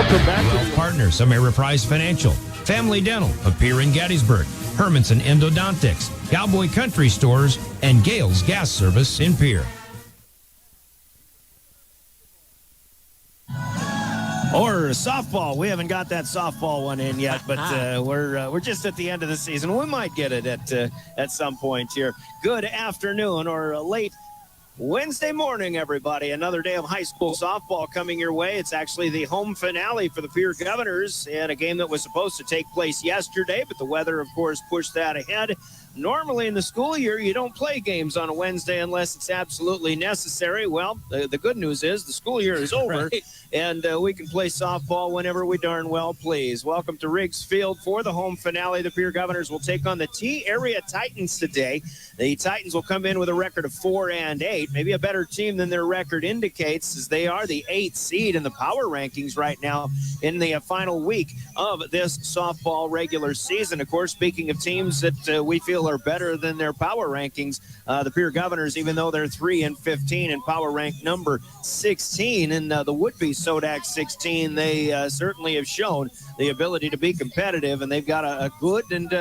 Welcome back to Wealth Partners, Ameriprise Financial, Family Dental of Pierre in Gettysburg, Hermanson Endodontics, Cowboy Country Stores, and Gale's Gas Service in Pierre. Or softball. We haven't got that softball one in yet, but we're just at the end of the season. We might get it at some point here. Good afternoon or late Wednesday morning, everybody. Another day of high school softball coming your way. It's actually the home finale for the Pierre Governors in a game that was supposed to take place yesterday, but the weather, of course, pushed that ahead. Normally in the school year, you don't play games on a Wednesday unless it's absolutely necessary. Well, the good news is the school year is over, right, and we can play softball whenever we darn well please. Welcome to Riggs Field for the home finale. The Pierre Governors will take on the T-Area Titans today. The Titans will come in with a record of 4-8, maybe a better team than their record indicates, as they are the 8th seed in the power rankings right now in the final week of this softball regular season. Of course, speaking of teams that we feel are better than their power rankings, the Pierre Governors, even though they're 3-15 in power rank number 16 in the would-be Sodak 16, they certainly have shown the ability to be competitive, and they've got a good and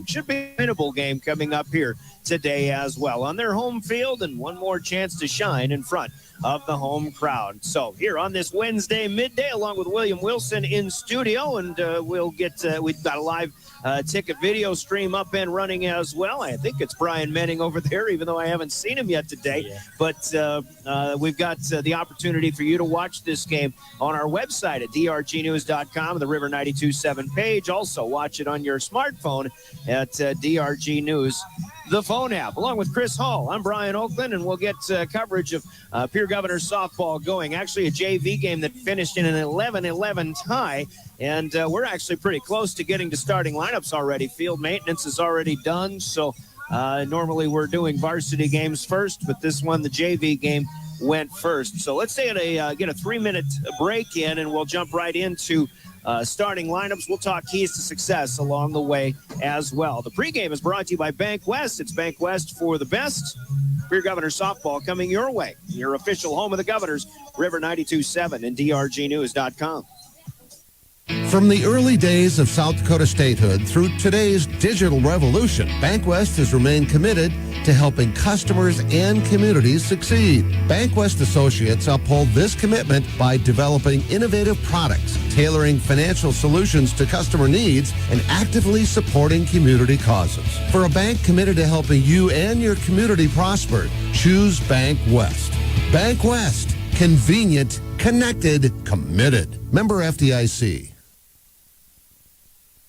should be winnable game coming up here today as well on their home field, and one more chance to shine in front of the home crowd. So here on this Wednesday midday, along with William Wilson in studio, and we've got a live ticket video stream up and running as well. I think it's Brian Menning over there, even though I haven't seen him yet today. Yeah. But we've got the opportunity for you to watch this game on our website at drgnews.com, the River 92.7 page. Also watch it on your smartphone at DRG News, the phone app. Along with Chris Hall, I'm Brian Oakland, and we'll get coverage of Pierre Governors softball going. Actually, a JV game that finished in an 11-11 tie, and we're actually pretty close to getting to starting lineups already. Field maintenance is already done, so normally we're doing varsity games first, but this one, the JV game, went first. So let's get a 3-minute break in, and we'll jump right into starting lineups. We'll talk keys to success along the way as well. The pregame is brought to you by Bank West. It's Bank West for the best. Pierre Governors softball coming your way. Your official home of the Governors, River 92.7 and drgnews.com. From the early days of South Dakota statehood through today's digital revolution, Bank West has remained committed to helping customers and communities succeed. Bank West Associates uphold this commitment by developing innovative products, tailoring financial solutions to customer needs, and actively supporting community causes. For a bank committed to helping you and your community prosper, choose Bank West. Bank West. Convenient, connected, committed. Member FDIC.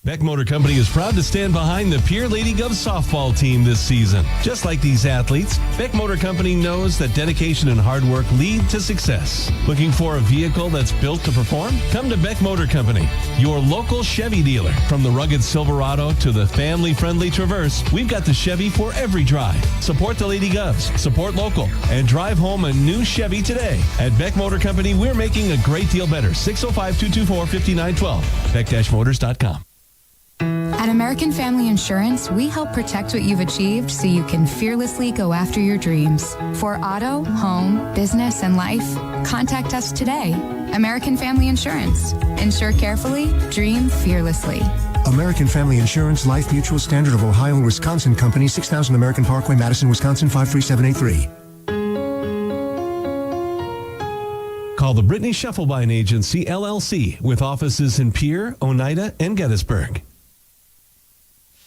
Beck Motor Company is proud to stand behind the Pierre Lady Gov softball team this season. Just like these athletes, Beck Motor Company knows that dedication and hard work lead to success. Looking for a vehicle that's built to perform? Come to Beck Motor Company, your local Chevy dealer. From the rugged Silverado to the family-friendly Traverse, we've got the Chevy for every drive. Support the Lady Govs, support local, and drive home a new Chevy today. At Beck Motor Company, we're making a great deal better. 605-224-5912. beck-motors.com. At American Family Insurance, we help protect what you've achieved so you can fearlessly go after your dreams. For auto, home, business, and life, contact us today. American Family Insurance. Insure carefully, dream fearlessly. American Family Insurance, Life Mutual, Standard of Ohio and Wisconsin Company, 6000 American Parkway, Madison, Wisconsin, 53783. Call the Brittany Scheffelbein Agency, LLC, with offices in Pierre, Oneida, and Gettysburg.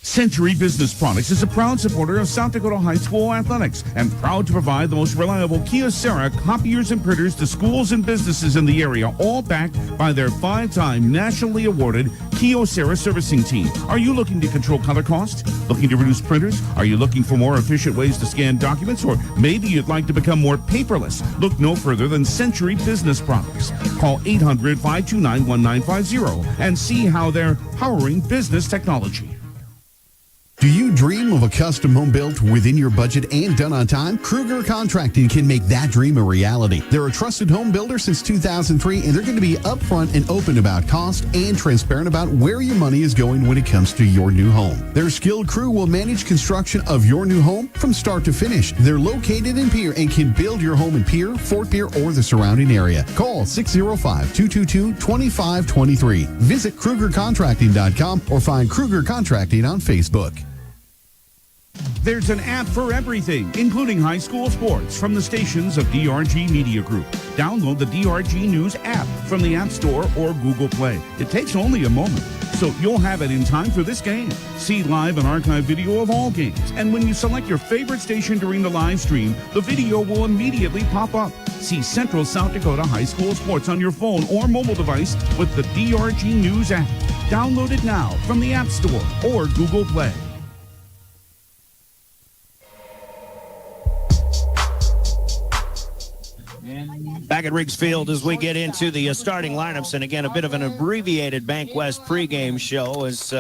Century Business Products is a proud supporter of South Dakota High School athletics and proud to provide the most reliable Kyocera copiers and printers to schools and businesses in the area, all backed by their 5-time nationally awarded Kyocera servicing team. Are you looking to control color cost? Looking to reduce printers? Are you looking for more efficient ways to scan documents? Or maybe you'd like to become more paperless? Look no further than Century Business Products. Call 800-529-1950 and see how they're powering business technology. Do you dream of a custom home built within your budget and done on time? Kruger Contracting can make that dream a reality. They're a trusted home builder since 2003, and they're going to be upfront and open about cost and transparent about where your money is going when it comes to your new home. Their skilled crew will manage construction of your new home from start to finish. They're located in Pierre and can build your home in Pierre, Fort Pierre, or the surrounding area. Call 605-222-2523. Visit KrugerContracting.com or find Kruger Contracting on Facebook. There's an app for everything, including high school sports from the stations of DRG Media Group. Download the DRG News app from the App Store or Google Play. It takes only a moment, so you'll have it in time for this game. See live and archive video of all games. And when you select your favorite station during the live stream, the video will immediately pop up. See Central South Dakota High School Sports on your phone or mobile device with the DRG News app. Download it now from the App Store or Google Play. Back at Riggs Field as we get into the starting lineups, and again, a bit of an abbreviated Bank West pregame show as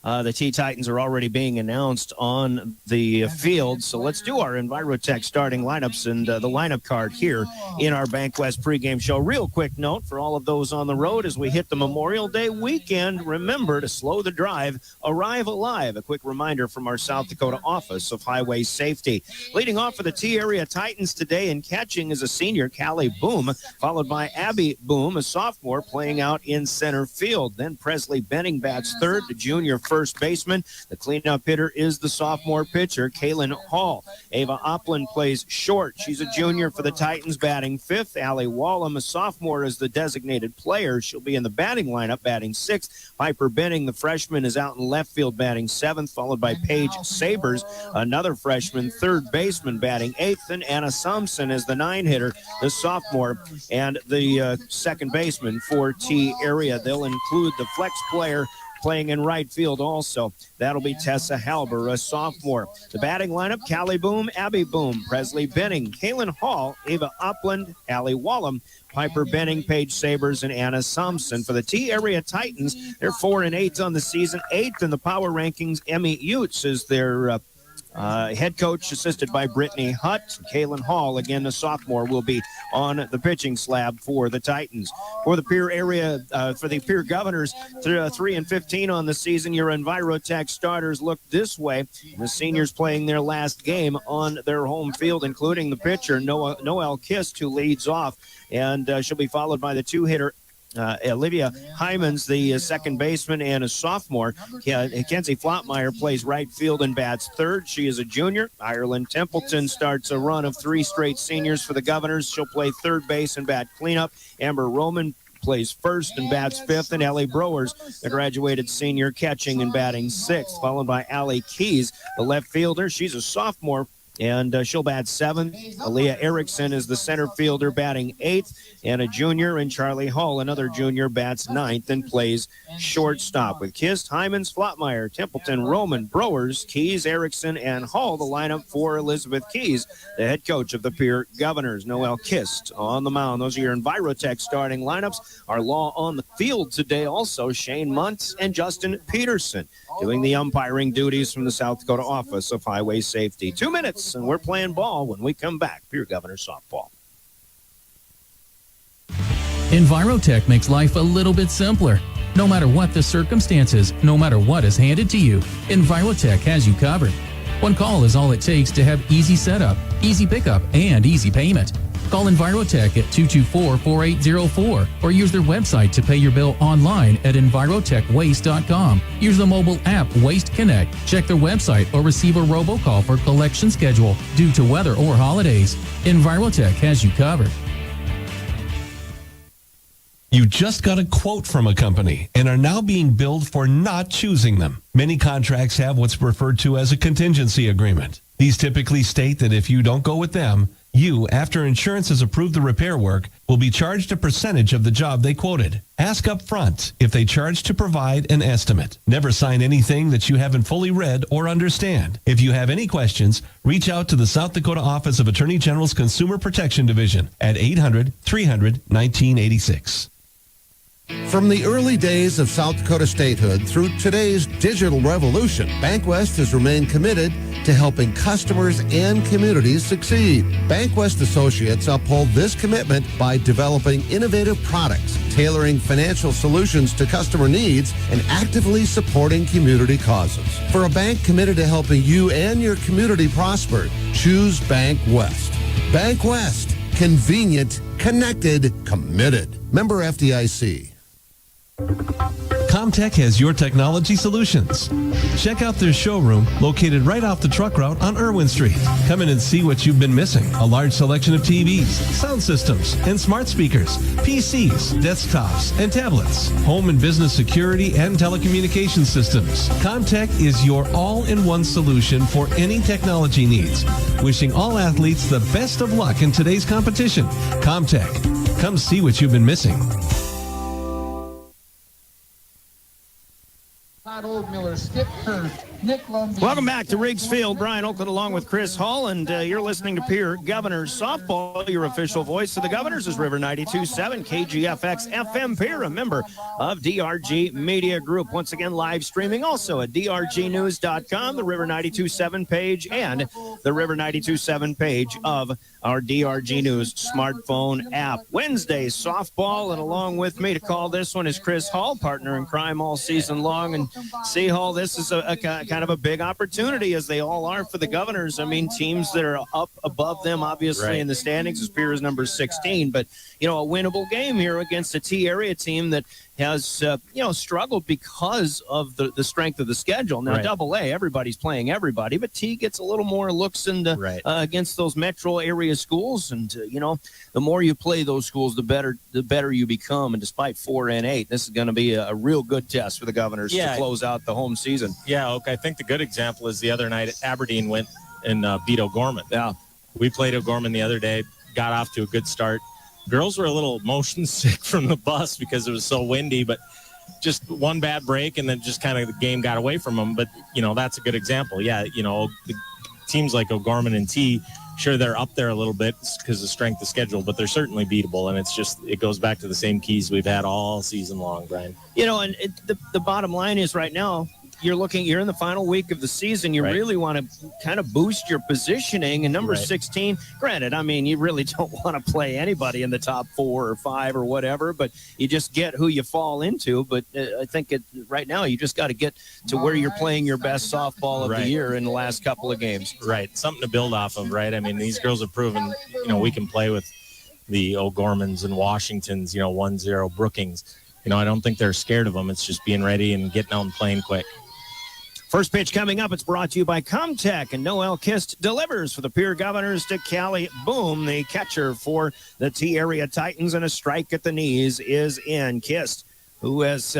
the T-Titans are already being announced on the field. So let's do our Envirotech starting lineups and the lineup card here in our Bank West pregame show. Real quick note for all of those on the road as we hit the Memorial Day weekend, remember to slow the drive, arrive alive. A quick reminder from our South Dakota Office of Highway Safety. Leading off for the T-Area Titans today in catching is a senior, Callie Boom, followed by Abby Boom, a sophomore, playing out in center field. Then Presley Benning bats third, the junior first baseman. The cleanup hitter is the sophomore pitcher, Kaylin Hall. Ava Opland plays short. She's a junior for the Titans, batting fifth. Allie Wallum, a sophomore, is the designated player. She'll be in the batting lineup, batting sixth. Piper Benning, the freshman, is out in left field, batting seventh, followed by Paige Sabers, another freshman, third baseman, batting eighth. And Anna Thompson is the nine hitter, the sophomore, and the second baseman for T-Area. They'll include the flex player playing in right field also. That'll be Tessa Halber, a sophomore. The batting lineup, Callie Boom, Abby Boom, Presley Benning, Kaylin Hall, Ava Opland, Allie Wallum, Piper Benning, Paige Sabers, and Anna Thompson. For the T-Area Titans, they're 4-8 on the season, 8th in the power rankings. Emmy Utes is their head coach, assisted by Brittany Hutt. Kaylin Hall, again the sophomore, will be on the pitching slab for the Titans. For the Pierre area, for the Pierre Governors, 3-15 on the season. Your Envirotech starters look this way. The seniors playing their last game on their home field, including the pitcher, Noelle Kist, who leads off, and she'll be followed by the two-hitter Olivia Hymans, the second baseman and a sophomore. Kenzie Flotmeyer plays right field and bats third. She is a junior. Ireland Templeton starts a run of 3 straight seniors for the Governors. She'll play third base and bat cleanup. Amber Roman plays first and bats fifth, and Ellie Browers, the graduated senior, catching and batting sixth, followed by Allie Keys, the left fielder. She's a sophomore, and she'll bat seventh. Aaliyah Erickson is the center fielder, batting eighth, and a junior, and Charlie Hall, another junior, bats ninth and plays shortstop. With Kist, Hymans, Flotmeyer, Templeton, Roman, Browers, Keys, Erickson, and Hall, the lineup for Elizabeth Keys, the head coach of the Pierre Governors. Noelle Kist on the mound. Those are your Envirotech starting lineups. Our law on the field today also, Shane Muntz and Justin Peterson, doing the umpiring duties from the South Dakota Office of Highway Safety. 2 minutes, and we're playing ball when we come back. Pierre Governor softball. Envirotech makes life a little bit simpler. No matter what the circumstances, no matter what is handed to you, Envirotech has you covered. One call is all it takes to have easy setup, easy pickup, and easy payment. Call Envirotech at 224-4804 or use their website to pay your bill online at envirotechwaste.com. Use the mobile app Waste Connect. Check their website or receive a robocall for collection schedule due to weather or holidays. Envirotech has you covered. You just got a quote from a company and are now being billed for not choosing them. Many contracts have what's referred to as a contingency agreement. These typically state that if you don't go with them, you, after insurance has approved the repair work, will be charged a percentage of the job they quoted. Ask up front if they charge to provide an estimate. Never sign anything that you haven't fully read or understand. If you have any questions, reach out to the South Dakota Office of Attorney General's Consumer Protection Division at 800-300-1986. From the early days of South Dakota statehood through today's digital revolution, BankWest has remained committed to helping customers and communities succeed. BankWest Associates uphold this commitment by developing innovative products, tailoring financial solutions to customer needs, and actively supporting community causes. For a bank committed to helping you and your community prosper, choose BankWest. BankWest. Convenient, connected, committed. Member FDIC. Comtech has your technology solutions. Check out their showroom located right off the truck route on Irwin Street. Come in and see what you've been missing. A large selection of TVs, sound systems, and smart speakers, PCs, desktops, and tablets, home and business security and telecommunication systems. Comtech is your all-in-one solution for any technology needs. Wishing all athletes the best of luck in today's competition. Comtech. Come see what you've been missing. Welcome back to Riggs Field. Brian Oakland along with Chris Hall, and you're listening to Pierre Governors Softball. Your official voice of the Governors is River 92.7 KGFX FM Pierre, a member of DRG Media Group. Once again, live streaming also at drgnews.com, the River 92.7 page, and the River 92.7 page of our DRG News smartphone app. Wednesday softball, and along with me to call this one is Chris Hall, partner in crime all season long. And see, Hall, this is a kind of a big opportunity, as they all are for the Governors. I mean, teams that are up above them, obviously, in the standings, as Pierre is number 16. But, you know, a winnable game here against a T area team that has, struggled because of the strength of the schedule. Now, Double A, everybody's playing everybody, but T gets a little more looks into, against those metro area schools. And, the more you play those schools, the better you become. And despite 4-8, this is going to be a real good test for the Governors to close out the home season. Yeah, okay. I think the good example is the other night Aberdeen went and beat O'Gorman. Yeah. We played O'Gorman the other day, got off to a good start. Girls were a little motion sick from the bus because it was so windy, but just one bad break and then just kind of the game got away from them. But, that's a good example. Yeah, the teams like O'Gorman and T, sure, they're up there a little bit because of strength of schedule, but they're certainly beatable. And it goes back to the same keys we've had all season long, Brian. And the bottom line is right now, you're in the final week of the season. You really want to kind of boost your positioning. And number 16, granted, I mean, you really don't want to play anybody in the top 4 or 5 or whatever, but you just get who you fall into. But I think right now you just got to get to where you're playing your best softball of the year in the last couple of games. Right. Something to build off of, right? I mean, these girls have proven, we can play with the O'Gormans and Washingtons, 1-0 Brookings. I don't think they're scared of them. It's just being ready and getting out and playing quick. First pitch coming up. It's brought to you by Comtech, and Noel Kist delivers for the Pierre Governors to Callie Boom, the catcher for the T-Area Titans, and a strike at the knees is in. Kist, who has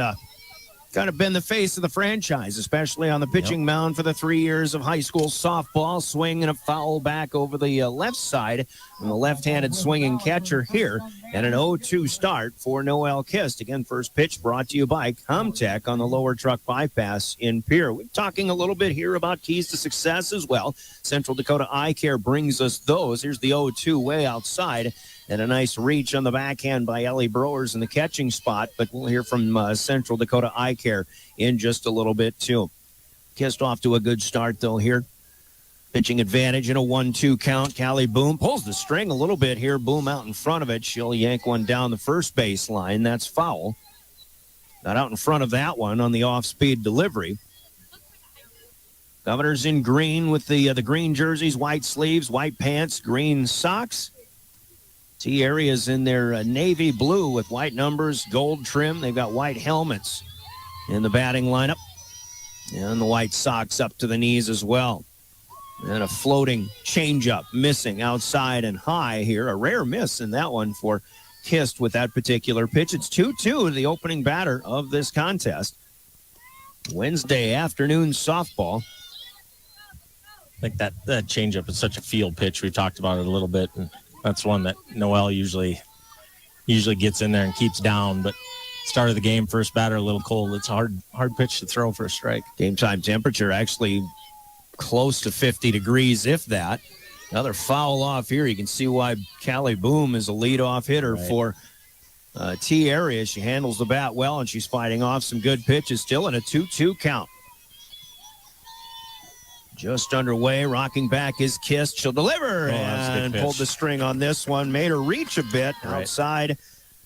kind of been the face of the franchise, especially on the pitching mound for the 3 years of high school softball. Swing and a foul back over the left side from the left-handed swinging catcher here, and an 0-2 start for Noel Kist. Again, first pitch brought to you by Comtech on the lower truck bypass in Pierre. We're talking a little bit here about keys to success as well. Central Dakota Eye Care brings us those. Here's the 0-2 way outside, and a nice reach on the backhand by Ellie Browers in the catching spot. But we'll hear from Central Dakota Eye Care in just a little bit, too. Kist off to a good start, though, here. Pitching advantage in a 1-2 count. Callie Boom pulls the string a little bit here. Boom out in front of it. She'll yank one down the first base line. That's foul. Not out in front of that one on the off-speed delivery. Governors in green with the green jerseys, white sleeves, white pants, green socks. T-Area's in their navy blue with white numbers, gold trim. They've got white helmets in the batting lineup. And the white socks up to the knees as well. And a floating changeup missing outside and high here. A rare miss in that one for Kist with that particular pitch. It's 2-2, the opening batter of this contest. Wednesday afternoon softball. I think that changeup is such a field pitch. We've talked about it a little bit, and that's one that Noel usually gets in there and keeps down. But start of the game, first batter, a little cold. It's a hard pitch to throw for a strike. Game time temperature actually close to 50 degrees, if that. Another foul off here. You can see why Callie Boom is a leadoff hitter for T area. She handles the bat well, and she's fighting off some good pitches. Still in a 2-2 count. Just underway, rocking back is Kist. She'll deliver and pulled the string on this one. Made her reach a bit outside,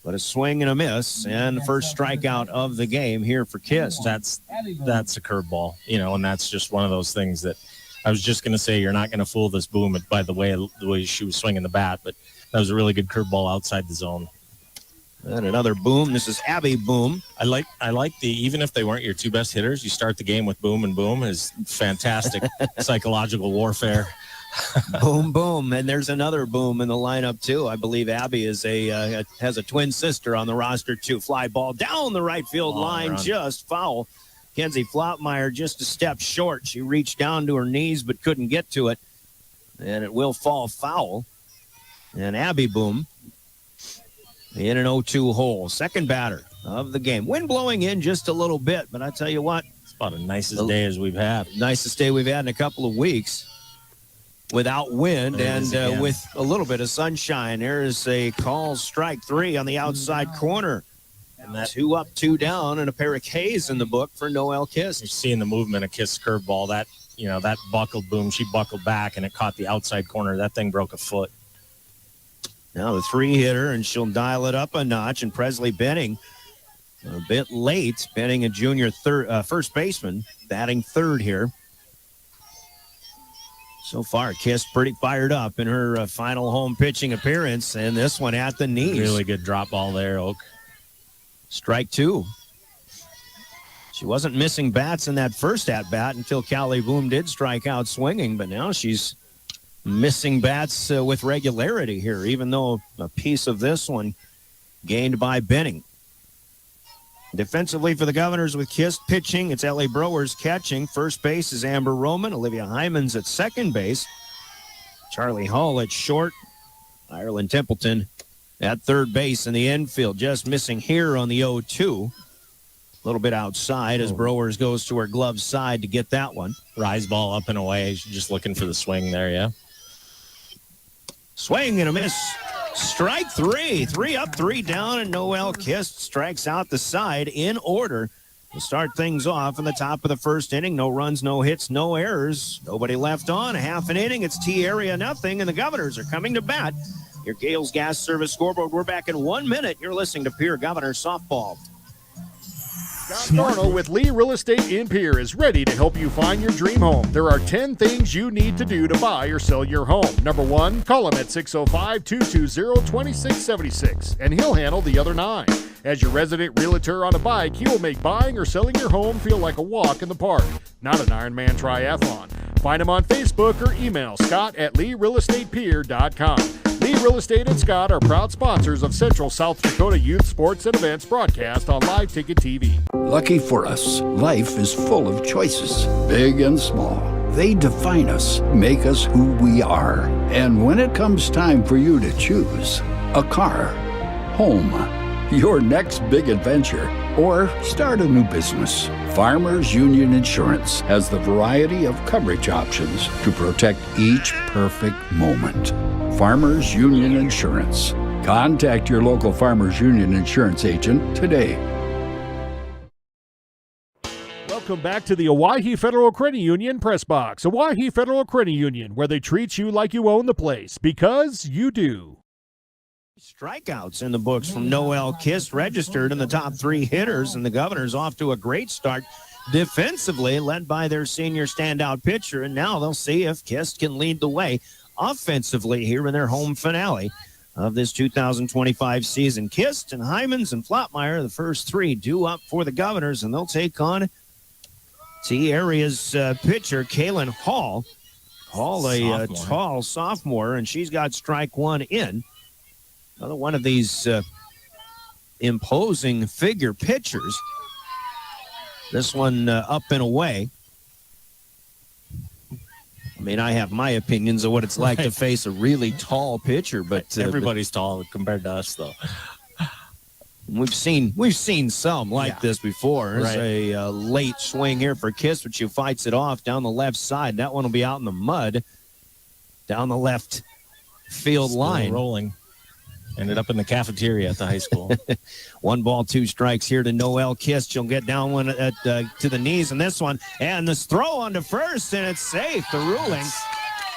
but a swing and a miss. And the first strikeout of the game here for Kist. That's a curveball, and that's just one of those things that I was just going to say you're not going to fool this Boom by the way she was swinging the bat, but that was a really good curveball outside the zone. And another Boom. This is Abby Boom. I like even if they weren't your two best hitters, you start the game with Boom and Boom is fantastic psychological warfare. Boom, boom. And there's another Boom in the lineup, too. I believe Abby is has a twin sister on the roster, too. Fly ball down the right field line, just foul. Kenzie Flottmeyer just a step short. She reached down to her knees but couldn't get to it. And it will fall foul. And Abby Boom in an 0-2 hole. Second batter of the game. Wind blowing in just a little bit, but I tell you what. It's about the nicest day as we've had. Nicest day we've had in a couple of weeks. Without wind and with a little bit of sunshine. There is a call, strike 3 on the outside corner. And that 2 up, 2 down, and a pair of Ks in the book for Noelle Kist. You're seeing the movement of Kist's curveball. That buckled Boom. She buckled back, and it caught the outside corner. That thing broke a foot. Now the 3-hitter, and she'll dial it up a notch. And Presley Benning, a bit late. Benning, a junior first baseman, batting third here. So far, Kist pretty fired up in her final home pitching appearance, and this one at the knees. Really good drop ball there, Oak. Strike 2. She wasn't missing bats in that first at-bat until Callie Boom did strike out swinging, but now she's missing bats with regularity here, even though a piece of this one gained by Benning. Defensively for the Governors with Kist pitching, it's Ellie Browers catching. First base is Amber Roman. Olivia Hyman's at second base. Charlie Hall at short. Ireland Templeton at third base in the infield. Just missing here on the 0-2. A little bit outside as Browers goes to her glove side to get that one. Rise ball up and away. She's just looking for the swing there, yeah. Swing and a miss. Strike 3. 3 up, 3 down, and Noelle Kist strikes out the side in order to start things off in the top of the first inning. No runs, no hits, no errors. Nobody left on. A half an inning. It's T area nothing, and the Governors are coming to bat. Your Gales Gas Service scoreboard. We're back in 1 minute. You're listening to Pierre Governors Softball. Scott Darno with Lee Real Estate in Pierre is ready to help you find your dream home. There are 10 things you need to do to buy or sell your home. Number 1, call him at 605-220-2676, and he'll handle the other 9. As your resident realtor on a bike, he will make buying or selling your home feel like a walk in the park, not an Ironman triathlon. Find him on Facebook or email scott@LeeRealEstatePierre.com. Lee Real Estate and Scott are proud sponsors of Central South Dakota Youth Sports and Events broadcast on Live Ticket TV. Lucky for us, life is full of choices, big and small. They define us, make us who we are. And when it comes time for you to choose a car, home, your next big adventure, or start a new business, Farmers Union Insurance has the variety of coverage options to protect each perfect moment. Farmers Union Insurance. Contact your local Farmers Union Insurance agent today. Welcome back to the Owyhee Federal Credit Union Press Box. Owyhee Federal Credit Union, where they treat you like you own the place, because you do. Strikeouts in the books from Noelle Kist, registered in the top 3 hitters, and the Governors off to a great start defensively, led by their senior standout pitcher, and now they'll see if Kist can lead the way offensively here in their home finale of this 2025 season. Kist and Hymans and Flottmeyer, the first 3 due up for the Governors, and they'll take on T-Area's pitcher, Kaylin Hall. Hall, a tall sophomore, and she's got strike 1 in. Another one of these imposing figure pitchers. This one up and away. I mean, I have my opinions of what it's like to face a really tall pitcher, but everybody's tall compared to us, though. We've seen some like this before. There's a late swing here for Kist, but she fights it off down the left side. That one will be out in the mud down the left field line. Rolling. Ended up in the cafeteria at the high school. 1 ball, 2 strikes here to Noelle Kist. She'll get down one to the knees in this one. And this throw onto first, and it's safe. The ruling.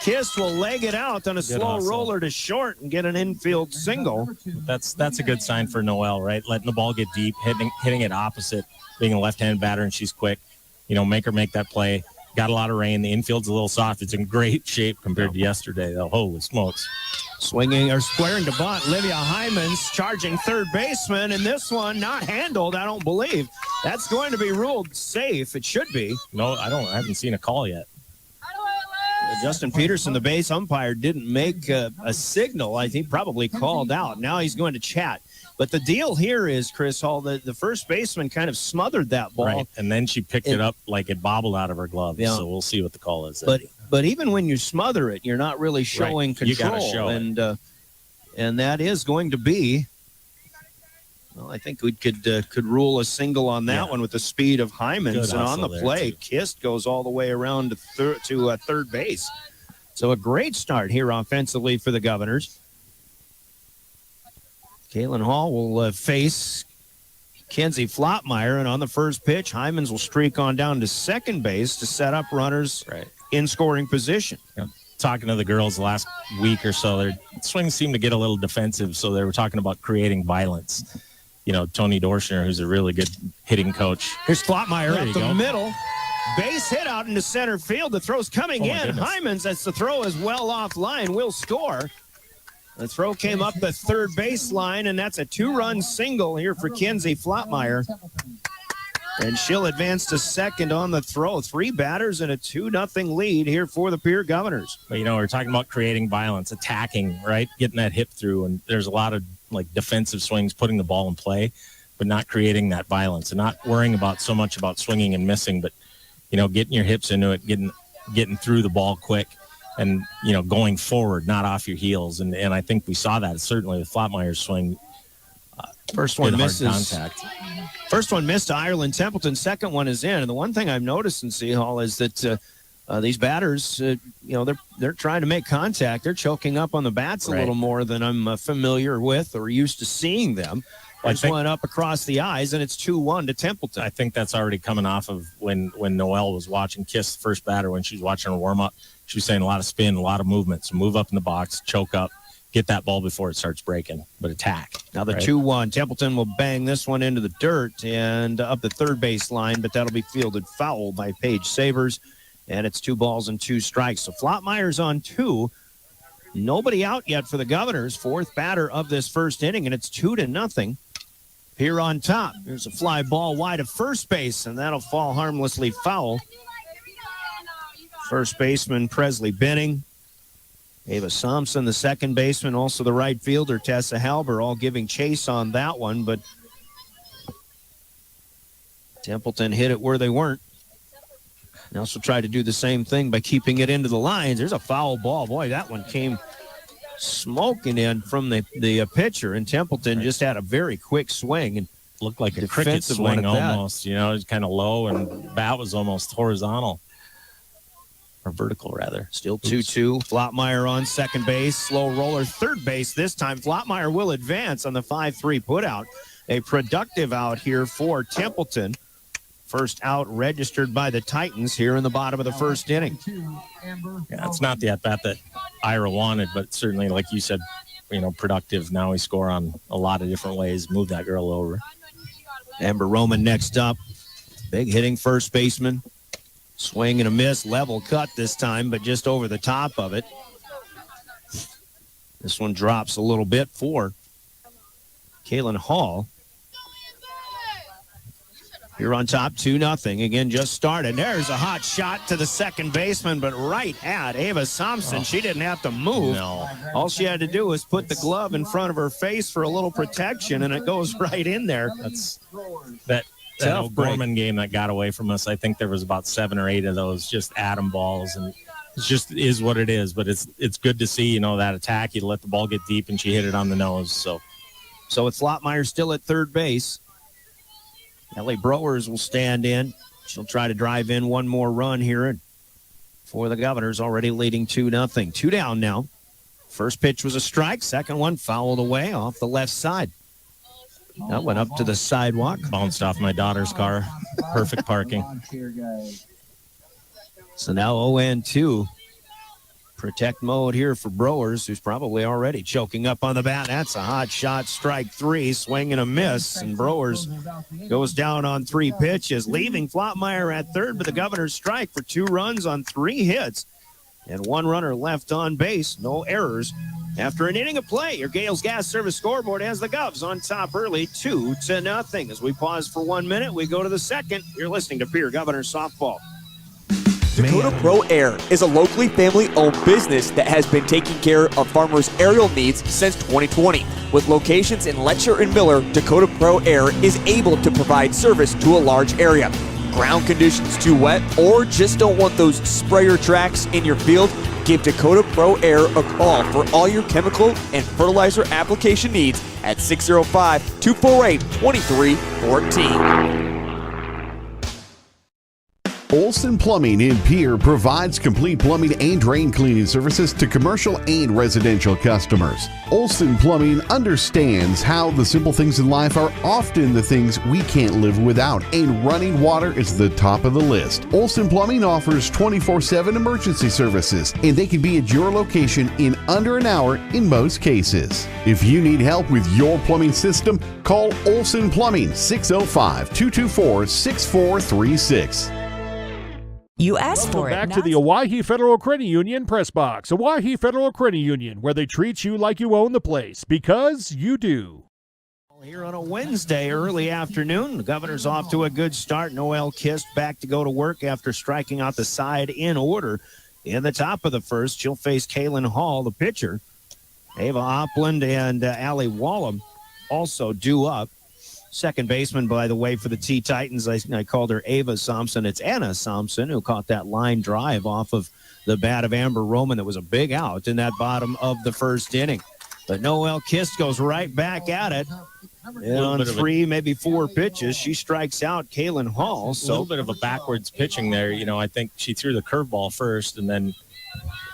Kist will leg it out on a slow roller to short and get an infield single. That's a good sign for Noelle, right? Letting the ball get deep, hitting it opposite, being a left-hand batter, and she's quick. Make her make that play. Got a lot of rain. The infield's a little soft. It's in great shape compared to yesterday, though. Holy smokes. Swinging or squaring to bunt, Livia Hyman's charging third baseman, and this one not handled, I don't believe. That's going to be ruled safe. It should be. No, I haven't seen a call yet. Justin Peterson, the base umpire, didn't make a signal. I think probably called out. Now he's going to chat. But the deal here is, Chris Hall, the first baseman kind of smothered that ball. Right, and then she picked it up like it bobbled out of her glove. Yeah. So we'll see what the call is. But even when you smother it, you're not really showing control. You got to show it. And that is going to be, well, I think we could rule a single on that one with the speed of Hyman's. And on the play, Kist goes all the way around to third base. So a great start here offensively for the Governors. Kaylin Hall will face Kenzie Flotmeyer, and on the first pitch, Hyman's will streak on down to second base to set up runners in scoring position. Yeah. Talking to the girls the last week or so, their swings seem to get a little defensive, so they were talking about creating violence. Tony Dorschner, who's a really good hitting coach. Here's Flotmeyer up the middle. Base hit out into center field. The throw's coming in. Goodness. Hyman's, as the throw is well off line, will score. The throw came up the third base line, and that's a 2-run single here for Kenzie Flotmeyer. And she'll advance to second on the throw. 3 batters and a 2-0 lead here for the Pierre Governors. But, we're talking about creating violence, attacking, right? Getting that hip through. And there's a lot of, defensive swings, putting the ball in play, but not creating that violence and not worrying so much about swinging and missing, but, getting your hips into it, getting through the ball quick. And, going forward, not off your heels. And I think we saw that certainly with Flotmeyer's swing. First one misses. Contact. First one missed to Ireland Templeton. Second one is in. And the one thing I've noticed in Seahall is that these batters, they're trying to make contact. They're choking up on the bats a little more than I'm familiar with or used to seeing them. There's one up across the eyes, and it's 2-1 to Templeton. I think that's already coming off of when Noelle was watching Kiss, the first batter, when she was watching her warm-up. She was saying a lot of spin, a lot of movement. So move up in the box, choke up, get that ball before it starts breaking, but attack. Now the 2-1. Templeton will bang this one into the dirt and up the third base line, but that'll be fielded foul by Paige Savers, and it's 2 balls and 2 strikes. So Flotmeyer's on 2. Nobody out yet for the Governors. 4th batter of this first inning, and it's 2-0. Here on top, here's a fly ball wide of first base, and that'll fall harmlessly foul. First baseman Presley Benning, Ava Thompson, the second baseman, also the right fielder Tessa Halber, all giving chase on that one, but Templeton hit it where they weren't. They also tried to do the same thing by keeping it into the lines. There's a foul ball. Boy, that one came smoking in from the pitcher, and Templeton just had a very quick swing and looked like a cricket swing almost. It was kind of low, and bat was almost horizontal. Or vertical, rather. Still 2-2. Flotmeyer on second base. Slow roller third base this time. Flotmeyer will advance on the 5-3 putout. A productive out here for Templeton. First out registered by the Titans here in the bottom of the first inning. Yeah, it's not the at-bat that Ira wanted, but certainly, like you said, productive. Now we score on a lot of different ways. Move that girl over. Amber Roman next up. Big hitting first baseman. Swing and a miss, level cut this time, but just over the top of it. This one drops a little bit for Kaylin Hall. Here on top, 2-0. Again, just started. There's a hot shot to the second baseman, but right at Ava Thompson. She didn't have to move. No. All she had to do was put the glove in front of her face for a little protection, and it goes right in there. That's that O'Gorman game that got away from us. I think there was about 7 or 8 of those just atom balls, and it just is what it is. But it's good to see, that attack. You let the ball get deep, and she hit it on the nose. So it's Flotmeyer still at third base. Ellie Browers will stand in. She'll try to drive in one more run here for the Governors, already leading 2-0. 2 down now. First pitch was a strike. Second one fouled away off the left side. That went up to the sidewalk. Bounced off my daughter's car. Perfect parking. So now 0-2. Protect mode here for Brewers, who's probably already choking up on the bat. That's a hot shot, strike 3, swing and a miss. And Brewers goes down on 3 pitches, leaving Flottmeyer at third, but the Governors strike for 2 runs on 3 hits. And 1 runner left on base, no errors. After an inning of play, your Gales Gas Service scoreboard has the Govs on top early, 2-0. As we pause for 1 minute, we go to the second. You're listening to Pierre Governors Softball. Dakota Pro Air is a locally family-owned business that has been taking care of farmers' aerial needs since 2020. With locations in Letcher and Miller, Dakota Pro Air is able to provide service to a large area. Ground conditions too wet, or just don't want those sprayer tracks in your field? Give Dakota Pro Air a call for all your chemical and fertilizer application needs at 605-248-2314. Olson Plumbing in Pierre provides complete plumbing and drain cleaning services to commercial and residential customers. Olson Plumbing understands how the simple things in life are often the things we can't live without, and running water is the top of the list. Olson Plumbing offers 24/7 emergency services, and they can be at your location in under an hour in most cases. If you need help with your plumbing system, call Olson Plumbing 605-224-6436. You asked for it. Back to the Owyhee Federal Credit Union press box. Owyhee Federal Credit Union, where they treat you like you own the place, because you do. Here on a Wednesday early afternoon, the Governors off to a good start. Noelle Kist back to go to work after striking out the side in order. In the top of the first, she'll face Kaylin Hall, the pitcher. Ava Opland and Allie Wallum also due up. Second baseman, by the way, for the T-Titans, I called her Ava Thompson. It's Anna Thompson who caught that line drive off of the bat of Amber Roman. That was a big out in that bottom of the first inning. But Noelle Kist goes right back at it. And on 3, maybe 4 pitches, she strikes out Kaylin Hall. So a little bit of a backwards pitching there. You know, I think she threw the curveball first and then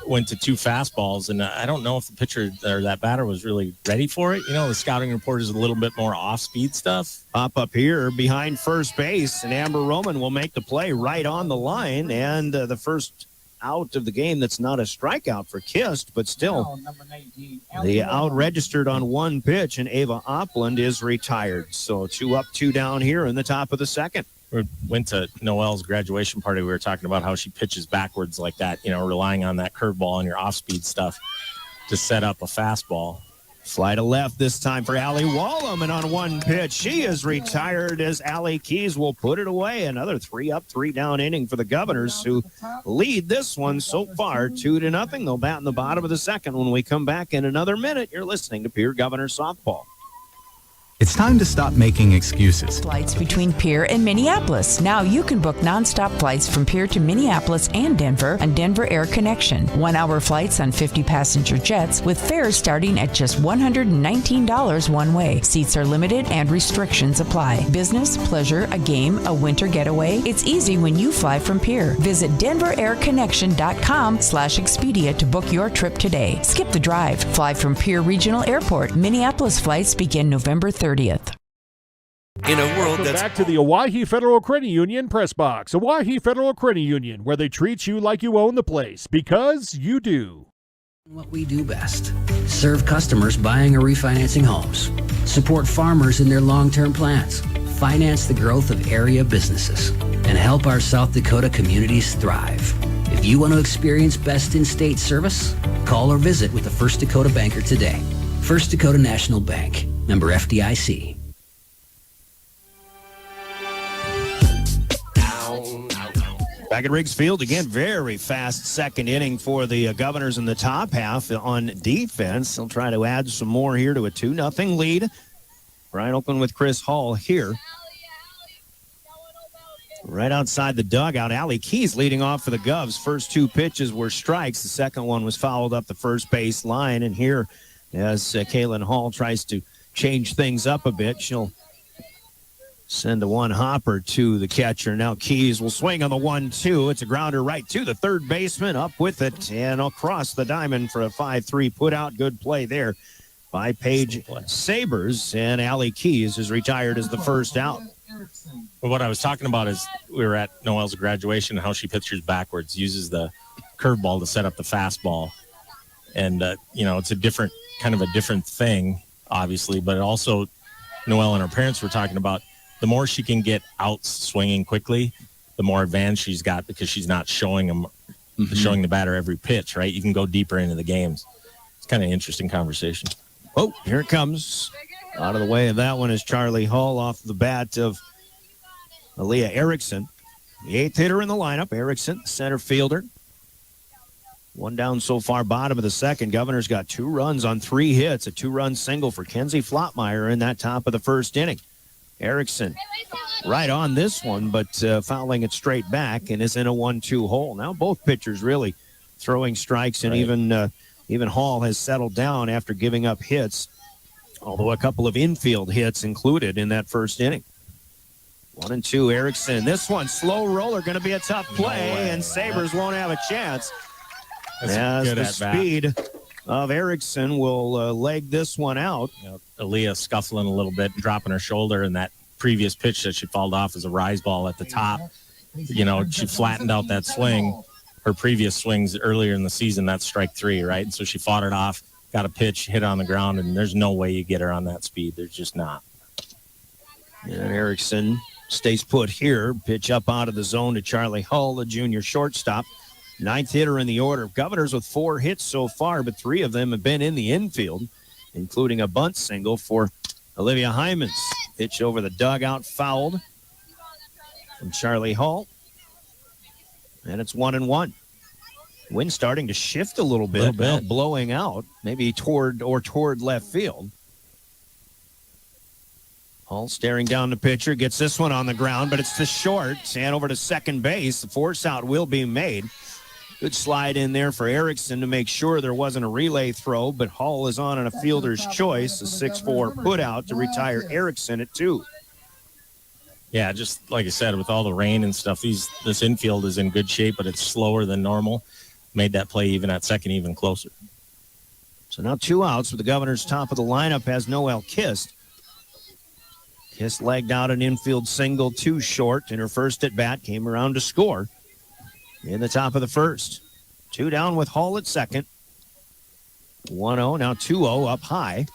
went to 2 fastballs, and I don't know if the pitcher or that batter was really ready for it. You know, the scouting report is a little bit more off-speed stuff. Up here behind first base, and Amber Roman will make the play right on the line, and the first out of the game that's not a strikeout for Kist, but still the out registered on 1 pitch, and Ava Opland is retired. So 2 up, 2 down here in the top of the second. We went to Noelle's graduation party. We were talking about how she pitches backwards like that, you know, relying on that curveball and your off-speed stuff to set up a fastball. Fly to left this time for Allie Wallum, and on 1 pitch, she is retired as Allie Keys will put it away. Another 3 up, 3 down inning for the Governors, who lead this one so far 2-0. They'll bat in the bottom of the second. When we come back in another minute, you're listening to Pierre Governors Softball. It's time to stop making excuses. Flights between Pierre and Minneapolis. Now you can book nonstop flights from Pierre to Minneapolis and Denver on Denver Air Connection. 1-hour flights on 50-passenger jets with fares starting at just $119 one way. Seats are limited and restrictions apply. Business, pleasure, a game, a winter getaway. It's easy when you fly from Pierre. Visit DenverAirConnection.com/Expedia to book your trip today. Skip the drive. Fly from Pierre Regional Airport. Minneapolis flights begin November 30th. In a world that's back to the Owyhee Federal Credit Union press box. Owyhee Federal Credit Union, where they treat you like you own the place, because you do. What we do best: serve customers buying or refinancing homes, support farmers in their long-term plans, finance the growth of area businesses, and help our South Dakota communities thrive. If you want to experience best in-state service, call or visit with a First Dakota banker today. First Dakota National Bank, member FDIC. Back at Riggs Field again, very fast second inning for the Governors in the top half on defense. They'll try to add some more here to a 2-0 lead. Brian Oakland with Chris Hall here. Right outside the dugout, Allie Keys leading off for the Govs. First 2 pitches were strikes. The second one was fouled up the first base line. And here, as Kaylin Hall tries to change things up a bit, she'll Send the one hopper to the catcher. Now Keys will swing on the 1-2. It's a grounder right to the third baseman. Up with it and across the diamond for a 5-3 put out. Good play there by Paige Sabers. And Allie Keys is retired as the first out. But what I was talking about is we were at Noelle's graduation, how she pitches backwards, uses the curveball to set up the fastball. And, it's a different thing, obviously, but also Noelle and her parents were talking about the more she can get out swinging quickly, the more advantage she's got because she's not showing the batter every pitch, right? You can go deeper into the games. It's kind of an interesting conversation. Oh, here it comes. Out of the way of that one is Charlie Hall off the bat of Aaliyah Erickson. The 8th hitter in the lineup, Erickson, center fielder. One down so far, bottom of the second. Governors got 2 runs on 3 hits, a 2-run single for Kenzie Flottmeyer in that top of the first inning. Erickson right on this one, but fouling it straight back and is in a 1-2 hole. Now both pitchers really throwing strikes, and even Hall has settled down after giving up hits, although a couple of infield hits included in that first inning. 1-2, Erickson. This one, slow roller, going to be a tough play, and Sabres won't have a chance. As the speed of Erickson will leg this one out. Aaliyah scuffling a little bit, dropping her shoulder, and that previous pitch that she fouled off as a rise ball at the top. She flattened out that swing. Her previous swings earlier in the season, that's strike 3, right? And so she fought it off, got a pitch, hit on the ground, and there's no way you get her on that speed. There's just not. And Erickson stays put here. Pitch up out of the zone to Charlie Hull, the junior shortstop. 9th hitter in the order. Governors with 4 hits so far, but 3 of them have been in the infield, including a bunt single for Olivia Hymans. Pitch over the dugout, fouled from Charlie Hull. And it's 1-1. Wind starting to shift a little bit. Blowing out, maybe toward left field. Hull staring down the pitcher, gets this one on the ground, but it's to short and over to second base. The force out will be made. Good slide in there for Erickson to make sure there wasn't a relay throw, but Hull is on a fielder's choice, a 6-4 put out to retire Erickson at 2. Yeah, just like I said, with all the rain and stuff, this infield is in good shape, but it's slower than normal. Made that play even at second even closer. So now 2 outs with the Governors top of the lineup has Noelle Kist. Kist legged out an infield single, 2 short, and her first at bat came around to score in the top of the first. 2 down with Hall at second. 1-0, now 2-0 up high.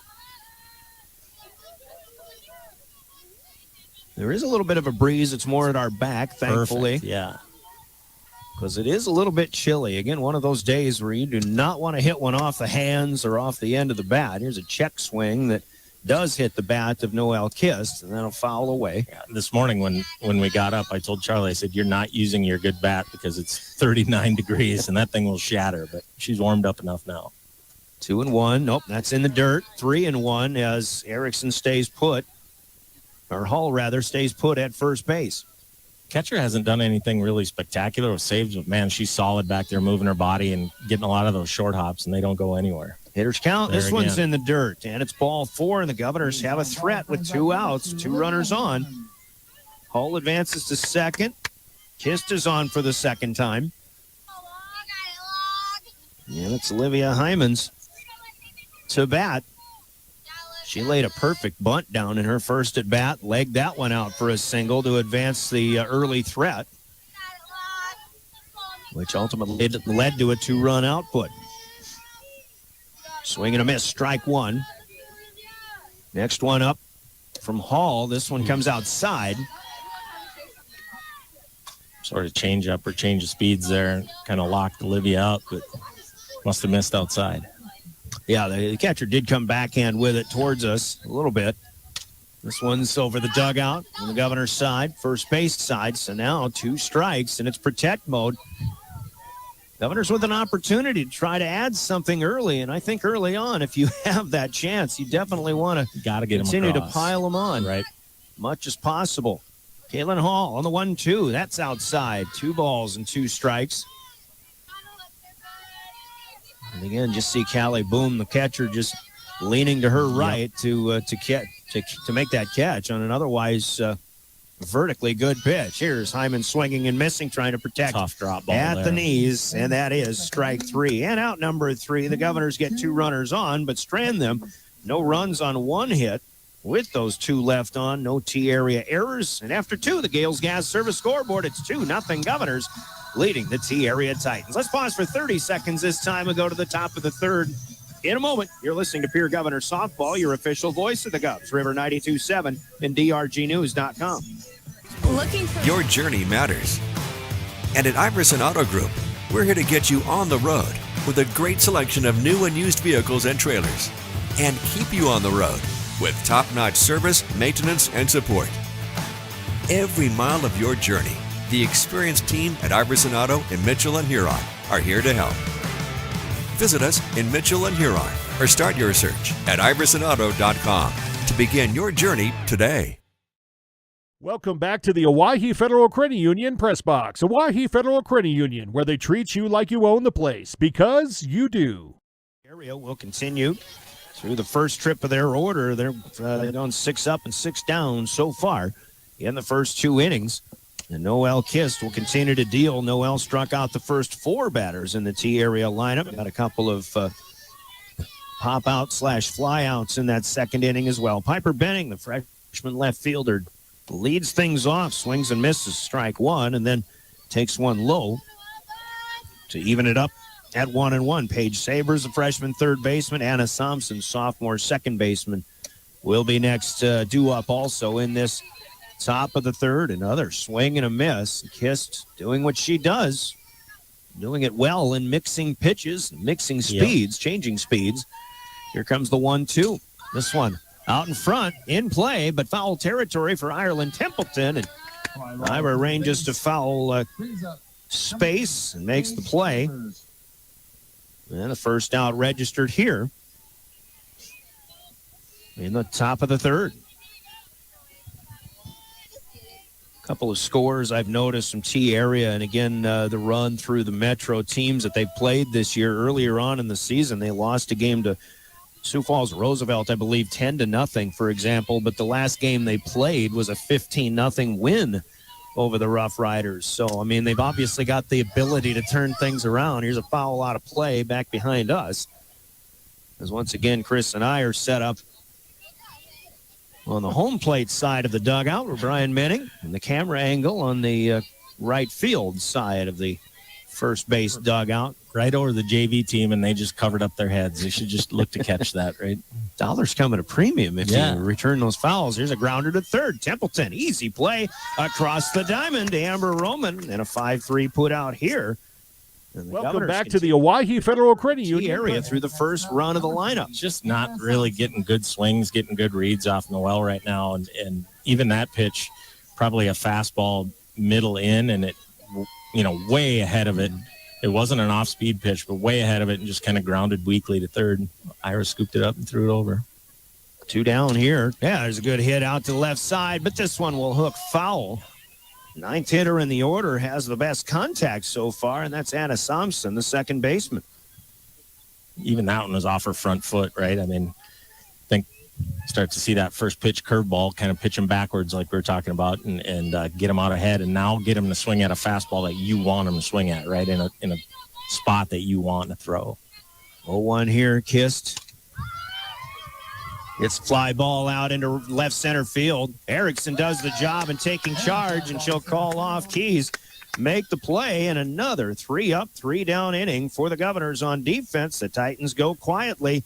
There is a little bit of a breeze. It's more at our back, thankfully. Perfect, yeah. Because it is a little bit chilly. Again, one of those days where you do not want to hit one off the hands or off the end of the bat. Here's a check swing that does hit the bat of Noelle Kist, and that'll foul away. Yeah, this morning when we got up, I told Charlie, I said, you're not using your good bat because it's 39 degrees, and that thing will shatter. But she's warmed up enough now. 2-1. Nope, that's in the dirt. 3-1 as Erickson stays put. Or Hull, rather, stays put at first base. Catcher hasn't done anything really spectacular with saves, but, man, she's solid back there moving her body and getting a lot of those short hops, and they don't go anywhere. Hitters count. This one's in the dirt, and it's ball 4, and the Governors have a threat with 2 outs, 2 runners on. Hull advances to second. Kist is on for the second time. And it's Olivia Hymans to bat. She laid a perfect bunt down in her first at bat, legged that one out for a single to advance the early threat, which ultimately led to a 2-run output. Swing and a miss, strike 1. Next one up from Hall. This one comes outside. Sort of change up or change of speeds there. Kind of locked Olivia out, but must have missed outside. Yeah, the catcher did come backhand with it towards us a little bit. This one's over the dugout on the Governor's side, first base side. So now 2 strikes, and it's protect mode. Governors with an opportunity to try to add something early, and I think early on, if you have that chance, you definitely want to continue to pile them on, right? Much as possible. Caitlin Hall on the 1-2. That's outside. 2 balls and 2 strikes. And again, just see Callie Boom, the catcher, just leaning to her right to make that catch on an otherwise vertically good pitch. Here's Hyman swinging and missing, trying to protect tough drop ball at there. the knees, and that is strike 3. And out number 3, the Governors get 2 runners on, but strand them. No runs on 1 hit. With those 2 left on, no T-area errors. And after 2, the Gales Gas Service scoreboard, it's 2-0 Governors leading the T-area Titans. Let's pause for 30 seconds this time and go to the top of the 3rd. In a moment, you're listening to Pierre Governors Softball, your official voice of the Govs, River 92.7 and DRGnews.com. Your journey matters. And at Iverson Auto Group, we're here to get you on the road with a great selection of new and used vehicles and trailers, and keep you on the road with top-notch service, maintenance, and support. Every mile of your journey, the experienced team at Iverson Auto in Mitchell and Huron are here to help. Visit us in Mitchell and Huron or start your search at iversonauto.com to begin your journey today. Welcome back to the Owyhee Federal Credit Union Press Box. Owyhee Federal Credit Union, where they treat you like you own the place, because you do. Area will continue through the first trip of their order. They're on 6 up and 6 down so far in the first 2 innings. And Noel Kist will continue to deal. Noel struck out the first 4 batters in the T-area lineup. Got a couple of pop-out/fly outs in that 2nd inning as well. Piper Benning, the freshman left fielder, leads things off, swings and misses, strike 1, and then takes 1 low to even it up at 1-1. Paige Sabers, the freshman 3rd baseman. Anna Thompson, sophomore 2nd baseman, will be next due up also in this top of the 3rd. Another swing and a miss. Kist doing what she does, doing it well in mixing pitches, mixing speeds, changing speeds. Here comes the 1-2. This one out in front, in play, but foul territory for Ireland Templeton. And Ira arranges to foul space and makes the play. And the first out registered here in the top of the 3rd. Couple of scores I've noticed from T-area, and again, the run through the Metro teams that they played this year. Earlier on in the season, they lost a game to Sioux Falls Roosevelt, I believe, 10-0, for example, but the last game they played was a 15-0 win over the Rough Riders. So, I mean, they've obviously got the ability to turn things around. Here's a foul out of play back behind us, as once again, Chris and I are set up on the home plate side of the dugout with Brian Menning, and the camera angle on the right field side of the first base dugout. Right over the JV team, and they just covered up their heads. They should just look to catch that, right? Dollars come at a premium if you return those fouls. Here's a grounder to 3rd. Templeton, easy play across the diamond to Amber Roman, and a 5-3 put out here. Welcome back to the Owyhee Federal Credit Union area through the first run of the lineup. Just not really getting good swings, getting good reads off Noel right now, and even that pitch, probably a fastball middle in, and it, way ahead of it. It wasn't an off-speed pitch, but way ahead of it, and just kind of grounded weakly to 3rd. Ira scooped it up and threw it over. 2 down here. Yeah, there's a good hit out to the left side, but this one will hook foul. 9th hitter in the order has the best contact so far, and that's Anna Thompson, the 2nd baseman. Even that one was off her front foot, right? I mean, I think start to see that first pitch curveball, kind of pitch him backwards like we were talking about, and get him out ahead, and now get him to swing at a fastball that you want him to swing at, right, in a spot that you want to throw. 0-1 here, Kist. It's fly ball out into left center field. Erickson does the job and taking charge, and she'll call off Keys. Make the play, and another 3 up, 3 down inning for the Governors on defense. The Titans go quietly,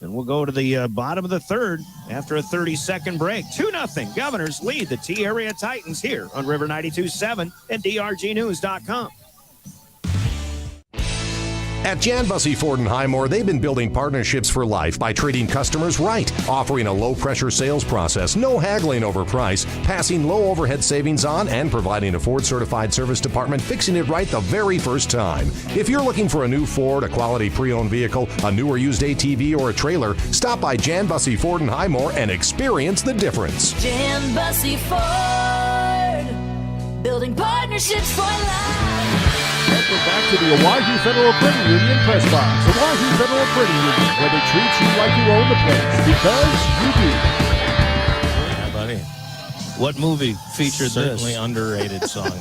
and we'll go to the bottom of the 3rd after a 30-second break. 2-0. Governors lead the T-area Titans here on River 92.7 and DRGnews.com. At Jan Bussey Ford & Highmore, they've been building partnerships for life by treating customers right, offering a low-pressure sales process, no haggling over price, passing low overhead savings on, and providing a Ford-certified service department fixing it right the very first time. If you're looking for a new Ford, a quality pre-owned vehicle, a new or used ATV, or a trailer, stop by Jan Bussey Ford & Highmore and experience the difference. Jan Bussey Ford, building partnerships for life. Welcome back to the Owyhee Federal Credit Union Press Box. Owyhee Federal Credit Union, where they treat you like you own the place, because you do. Yeah, buddy. What movie featured Certainly this? underrated song.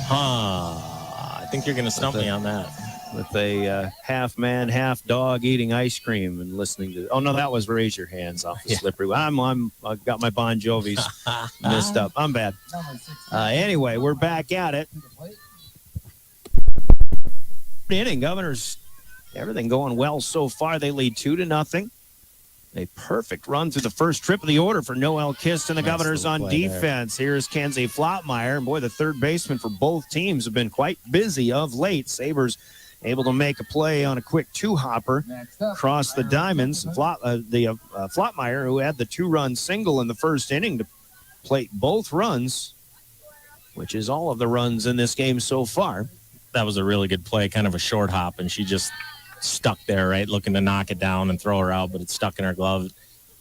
I think you're going to stump me on that. With a half man, half dog eating ice cream and listening to. Oh no, that was Raise Your Hands off the Slippery. I've got my Bon Jovis messed up. I'm bad. Anyway, we're back at it. Inning, Governors. Everything going well so far. They lead 2-0. A perfect run through the first trip of the order for Noel Kist and the Governors on defense. Here's Kenzie Flottmeyer. And boy, the third baseman for both teams have been quite busy of late. Sabres able to make a play on a quick two-hopper across the diamonds. Flottmeyer, who had the two-run single in the first inning to plate both runs, which is all of the runs in this game so far. That was a really good play, kind of a short hop, and she just stuck there, right, looking to knock it down and throw her out, but it stuck in her glove.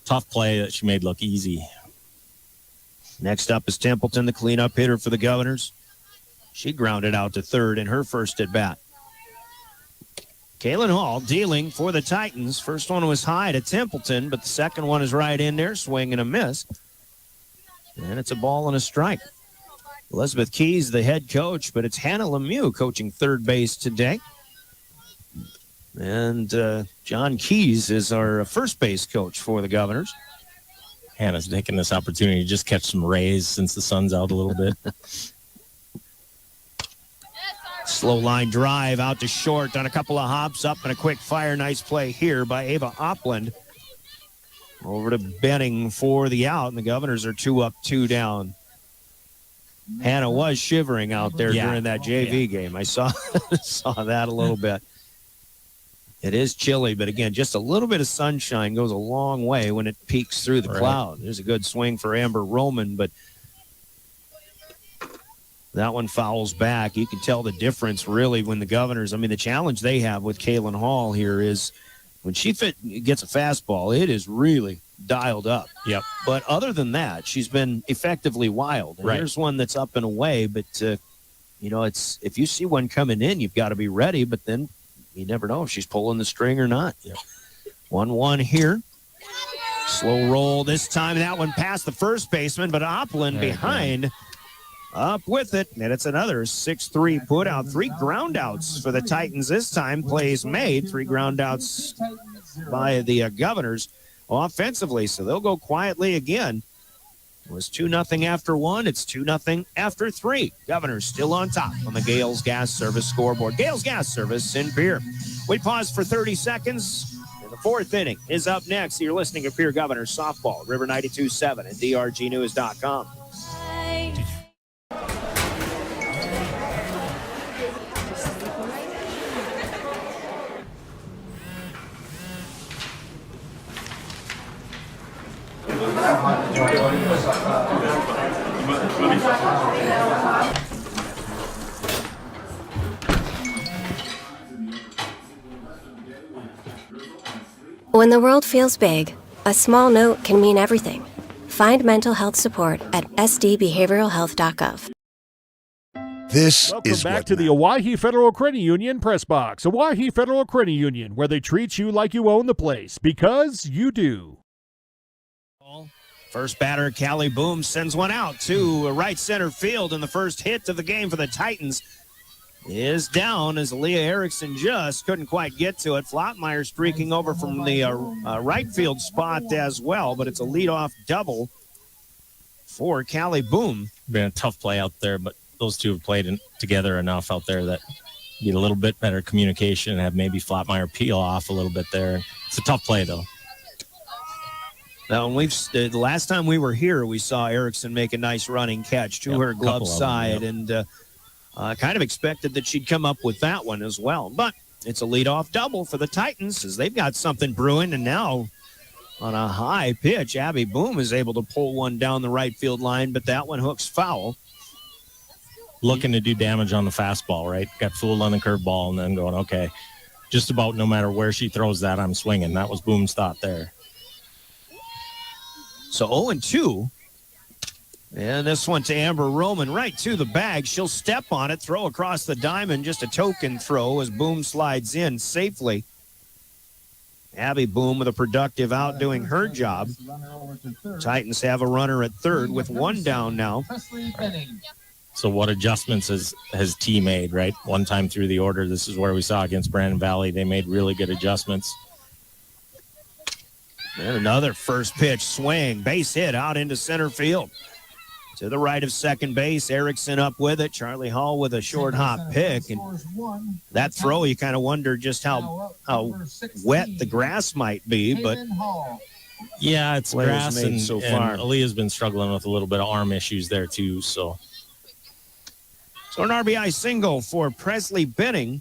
Tough play that she made look easy. Next up is Templeton, the cleanup hitter for the Governors. She grounded out to third in her first at-bat. Kaylin Hall dealing for the Titans. First one was high to Templeton, but the second one is right in there, swing and a miss. And it's a ball and a strike. Elizabeth Keys, the head coach, but it's Hannah Lemieux coaching third base today. And John Keys is our first base coach for the Governors. Hannah's taking this opportunity to just catch some rays since the sun's out a little bit. Slow line drive out to short on a couple of hops up and a quick fire. Nice play here by Ava Opland. Over to Benning for the out, and the Governors are 2 up, 2 down. Hannah was shivering out there during that JV game. I saw that a little bit. It is chilly, but again, just a little bit of sunshine goes a long way when it peeks through the cloud. There's a good swing for Amber Roman, but that one fouls back. You can tell the difference really when the Governors, the challenge they have with Kaylin Hall here is when she gets a fastball, it is really dialed up. Yep. But other than that, she's been effectively wild. And here's one that's up and away, but it's if you see one coming in, you've got to be ready, but then you never know if she's pulling the string or not. Yep. 1-1 here. Slow roll this time. That one past the first baseman, but Opland behind. Up with it, and it's another 6-3 put out. 3 ground outs for the Titans this time. Plays made. 3 ground outs by the Governors offensively, so they'll go quietly again. It was 2-0 after 1. It's 2-0 after 3. Governors still on top on the Gales Gas Service scoreboard. Gales Gas Service in Pierre. We pause for 30 seconds. And the 4th inning is up next. You're listening to Pierre Governors Softball, River 92.7 and drgnews.com. When the world feels big, a small note can mean everything. Find mental health support at sdbehavioralhealth.gov. Welcome back to the Owyhee Federal Credit Union Press Box. Owyhee Federal Credit Union, where they treat you like you own the place, because you do. First batter, Callie Boom, sends one out to right center field, and the first hit of the game for the Titans is down as Leah Erickson just couldn't quite get to it. Flottmeyer streaking over from the right field spot as well, but it's a leadoff double for Callie Boom. Been a tough play out there, but those two have played together enough out there that get a little bit better communication and have maybe Flottmeyer peel off a little bit there. It's a tough play, though. Now, the last time we were here, we saw Erickson make a nice running catch to her glove side, and kind of expected that she'd come up with that one as well. But it's a leadoff double for the Titans as they've got something brewing, and now on a high pitch, Abby Boom is able to pull one down the right field line, but that one hooks foul. Looking to do damage on the fastball, right? Got fooled on the curveball and then going, okay, just about no matter where she throws that, I'm swinging. That was Boom's thought there. So 0-2. And this one to Amber Roman right to the bag. She'll step on it, throw across the diamond, just a token throw as Boom slides in safely. Abby Boom with a productive out doing her job. Titans have a runner at third with one down now. So what adjustments has T made, right? One time through the order, this is where we saw against Brandon Valley. They made really good adjustments. And another first pitch swing, base hit out into center field. To the right of second base, Erickson up with it. Charlie Hall with a short hop pick. And that throw, you kind of wonder just how wet the grass might be. But yeah, it's grass, and so far. And Aaliyah's been struggling with a little bit of arm issues there too. So an RBI single for Presley Benning.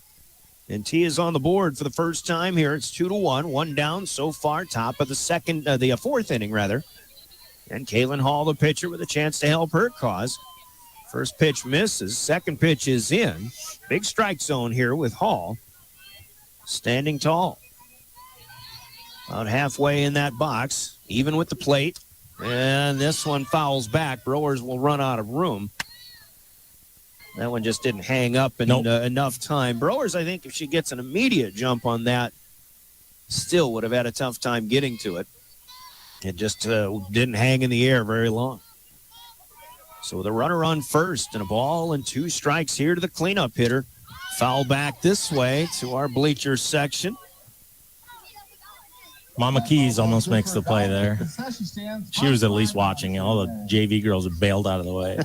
And T is on the board for the first time here. It's 2-1, one down so far. Top of the fourth inning, rather. And Kaylin Hall, the pitcher, with a chance to help her cause. First pitch misses. Second pitch is in. Big strike zone here with Hall. Standing tall. About halfway in that box, even with the plate. And this one fouls back. Brewers will run out of room. That one just didn't hang up in enough time. Brewers, I think, if she gets an immediate jump on that, still would have had a tough time getting to it. It just didn't hang in the air very long. So the runner on first and a ball and 2 strikes here to the cleanup hitter. Foul back this way to our bleachers section. Mama Keys almost makes the play there. She was at least watching. All the JV girls have bailed out of the way.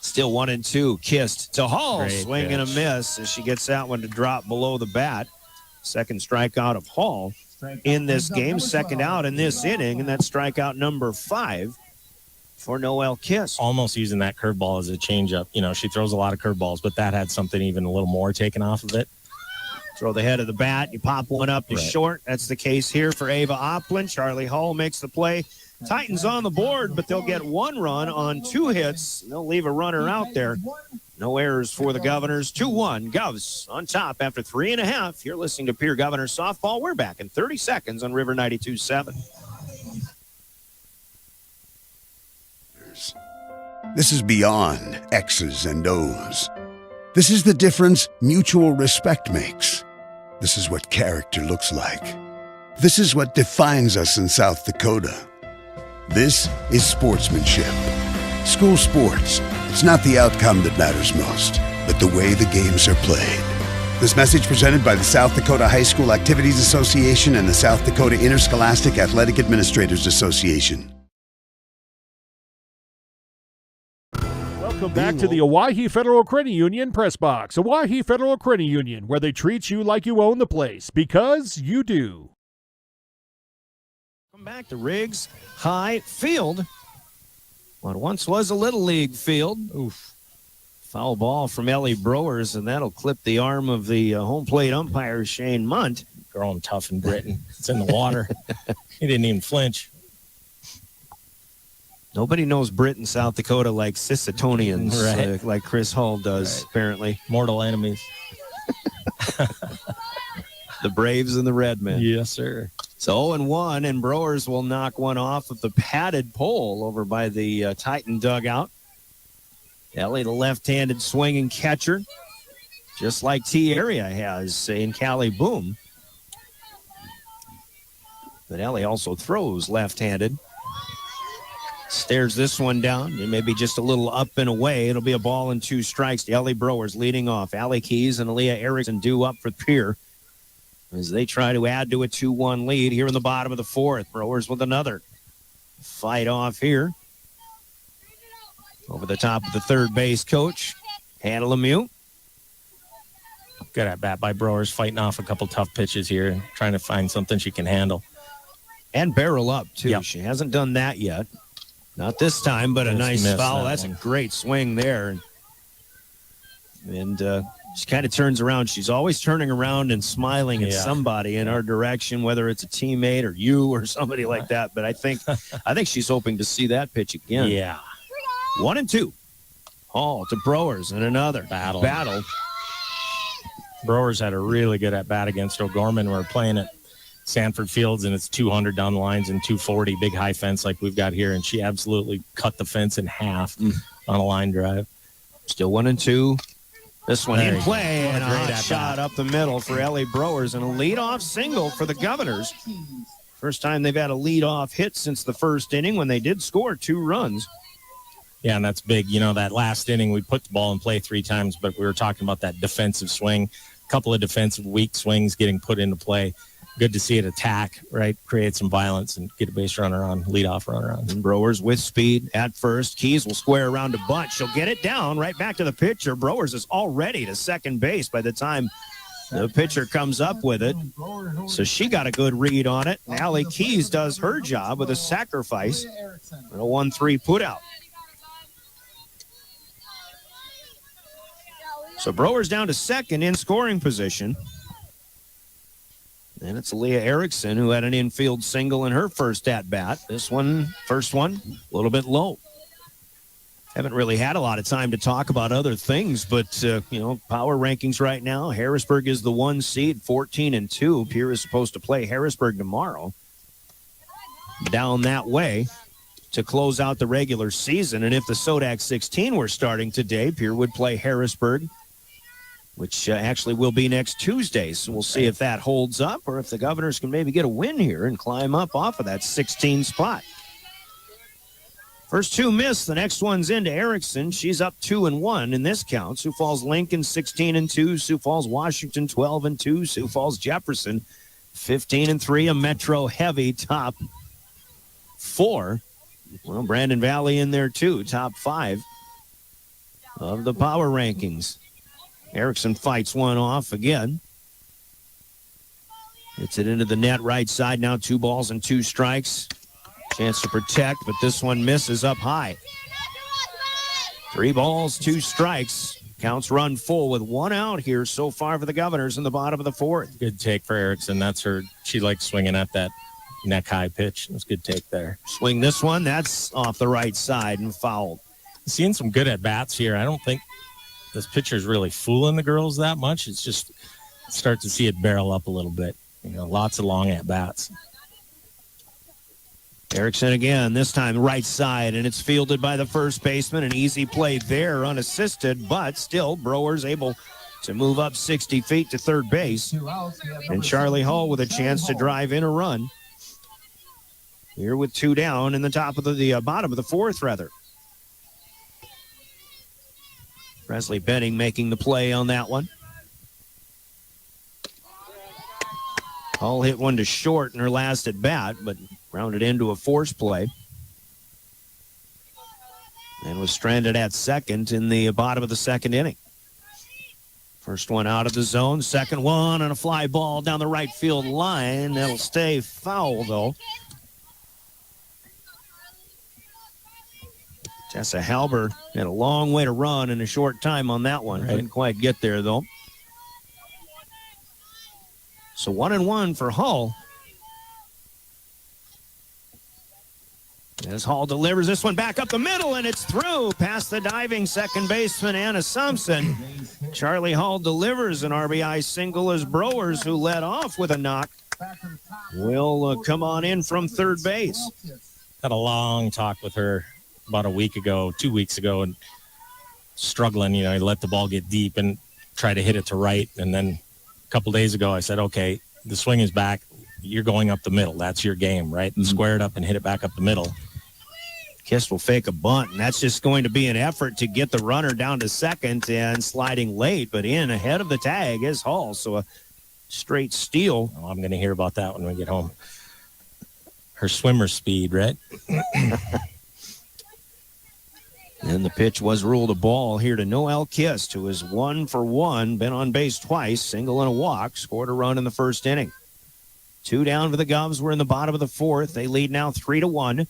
Still 1-2. Kissed to Hall. Great Swing pitch. and a miss as she gets that one to drop below the bat. Second strikeout of Hall in this game. Second out in this inning. And that's strikeout number 5 for Noelle Kiss. Almost using that curveball as a changeup. You know, she throws a lot of curveballs, but that had something even a little more taken off of it. Throw the head of the bat. You pop one up to short. That's the case here for Ava Oppland. Charlie Hall makes the play. Titans on the board, but they'll get 1 run on 2 hits. They'll leave a runner out there. No errors for the Governors. 2-1. Govs on top after 3.5. You're listening to Pierre Governors Softball. We're back in 30 seconds on River 92.7. This is beyond X's and O's. This is the difference mutual respect makes. This is what character looks like. This is what defines us in South Dakota. This is sportsmanship. School sports, it's not the outcome that matters most, but the way the games are played. This message presented by the South Dakota High School Activities Association and the South Dakota Interscholastic Athletic Administrators Association. Welcome back to the Owyhee Federal Credit Union Press Box. Owyhee Federal Credit Union, where they treat you like you own the place, because you do. Come back to Riggs High Field. What once was a Little League field. Oof. Foul ball from Ellie Brewers, and that'll clip the arm of the home plate umpire, Shane Munt. Growing tough in Britain. It's in the water. He didn't even flinch. Nobody knows Britain, South Dakota like Sissetonians, Right. like Chris Hull does, apparently. Mortal enemies. The Braves and the Redmen. Yes, sir. So 0-1, and Brewers will knock one off of the padded pole over by the Titan dugout. Ellie, the left-handed swinging catcher, just like T-Area has in Callie Boom. But Ellie also throws left-handed. Stares this one down. It may be just a little up and away. It'll be a ball and 2 strikes to Ellie Brewers leading off. Allie Keys and Aaliyah Erickson due up for Pierre as they try to add to a 2-1 lead here in the bottom of the 4th. Brewers with another fight off here. Over the top of the third base coach, Hannah Lemieux. Good at bat by Brewers, fighting off a couple tough pitches here, trying to find something she can handle. And barrel up, too. Yep. She hasn't done that yet. Not this time, but a nice foul. That's a great swing there. And she kind of turns around. She's always turning around and smiling at somebody in our direction, whether it's a teammate or you or somebody like that. But I think she's hoping to see that pitch again. Yeah. 1-2. Hall to Brewers and another battle. Brewers had a really good at bat against O'Gorman. We're playing at Sanford Fields, and it's 200 down the lines and 240, big high fence like we've got here, and she absolutely cut the fence in half on a line drive. Still 1-2. This one in There play, you go. and What a great a shot up the middle for Ellie Browers, and a leadoff single for the Governors. First time they've had a leadoff hit since the first inning when they did score 2 runs. Yeah, and that's big. You know, that last inning, we put the ball in play 3 times, but we were talking about that defensive swing. A couple of defensive weak swings getting put into play. Good to see it attack, right? Create some violence and get a base runner on, leadoff runner on. And Browers with speed at first. Keys will square around a bunt. She'll get it down right back to the pitcher. Browers is already to second base by the time the pitcher comes up with it. So she got a good read on it. And Allie Keys does her job with a sacrifice and a 1-3 put out. So Browers down to second in scoring position. And it's Leah Erickson who had an infield single in her first at-bat. This one, first one, a little bit low. Haven't really had a lot of time to talk about other things, but, power rankings right now. Harrisburg is the 1 seed, 14-2. Pierre is supposed to play Harrisburg tomorrow. Down that way to close out the regular season. And if the Sodak 16 were starting today, Pierre would play Harrisburg, which actually will be next Tuesday. So we'll see if that holds up or if the Governors can maybe get a win here and climb up off of that 16 spot. First 2 miss. The next one's into Erickson. She's up 2-1 in this count. Sioux Falls Lincoln 16-2. Sioux Falls Washington 12-2. Sioux Falls Jefferson 15-3. A Metro heavy top 4. Well, Brandon Valley in there too. Top 5 of the power rankings. Erickson fights one off again. Hits it into the net right side. Now 2 balls and 2 strikes. Chance to protect, but this one misses up high. 3 balls, 2 strikes. Counts run full with 1 out here so far for the Governors in the bottom of the 4th. Good take for Erickson. That's her. She likes swinging at that neck-high pitch. It was a good take there. Swing this one. That's off the right side and fouled. Seeing some good at-bats here. I don't think this pitcher's really fooling the girls that much. It's just start to see it barrel up a little bit. Lots of long at-bats. Erickson again, this time right side, and it's fielded by the first baseman. An easy play there, unassisted, but still Browers able to move up 60 feet to third base. And Charlie Hall with a chance to drive in a run. Here with 2 down in the top of the bottom of the 4th, rather. Presley Benning making the play on that one. Hall hit one to short in her last at bat, but grounded into a force play. And was stranded at second in the bottom of the 2nd inning. First one out of the zone. Second one on a fly ball down the right field line. That'll stay foul, though. Tessa Halber had a long way to run in a short time on that one. Didn't quite get there, though. So 1-1 for Hull. As Hall delivers this one back up the middle, and it's through past the diving second baseman, Anna Simpson. Charlie Hall delivers an RBI single as Browers, who led off with a knock, will come on in from third base. Had a long talk with her about 2 weeks ago, and struggling. He let the ball get deep and try to hit it to right. And then a couple days ago, I said, okay, the swing is back. You're going up the middle. That's your game, right? Mm-hmm. Square it up and hit it back up the middle. Kiss will fake a bunt, and that's just going to be an effort to get the runner down to second and sliding late, but in ahead of the tag is Hall. So a straight steal. Oh, I'm going to hear about that when we get home. Her swimmer speed, right? And the pitch was ruled a ball here to Noelle Kist, who is 1 for 1, been on base twice, single and a walk, scored a run in the first inning. 2 down for the Govs. We're in the bottom of the 4th. They lead now 3-1.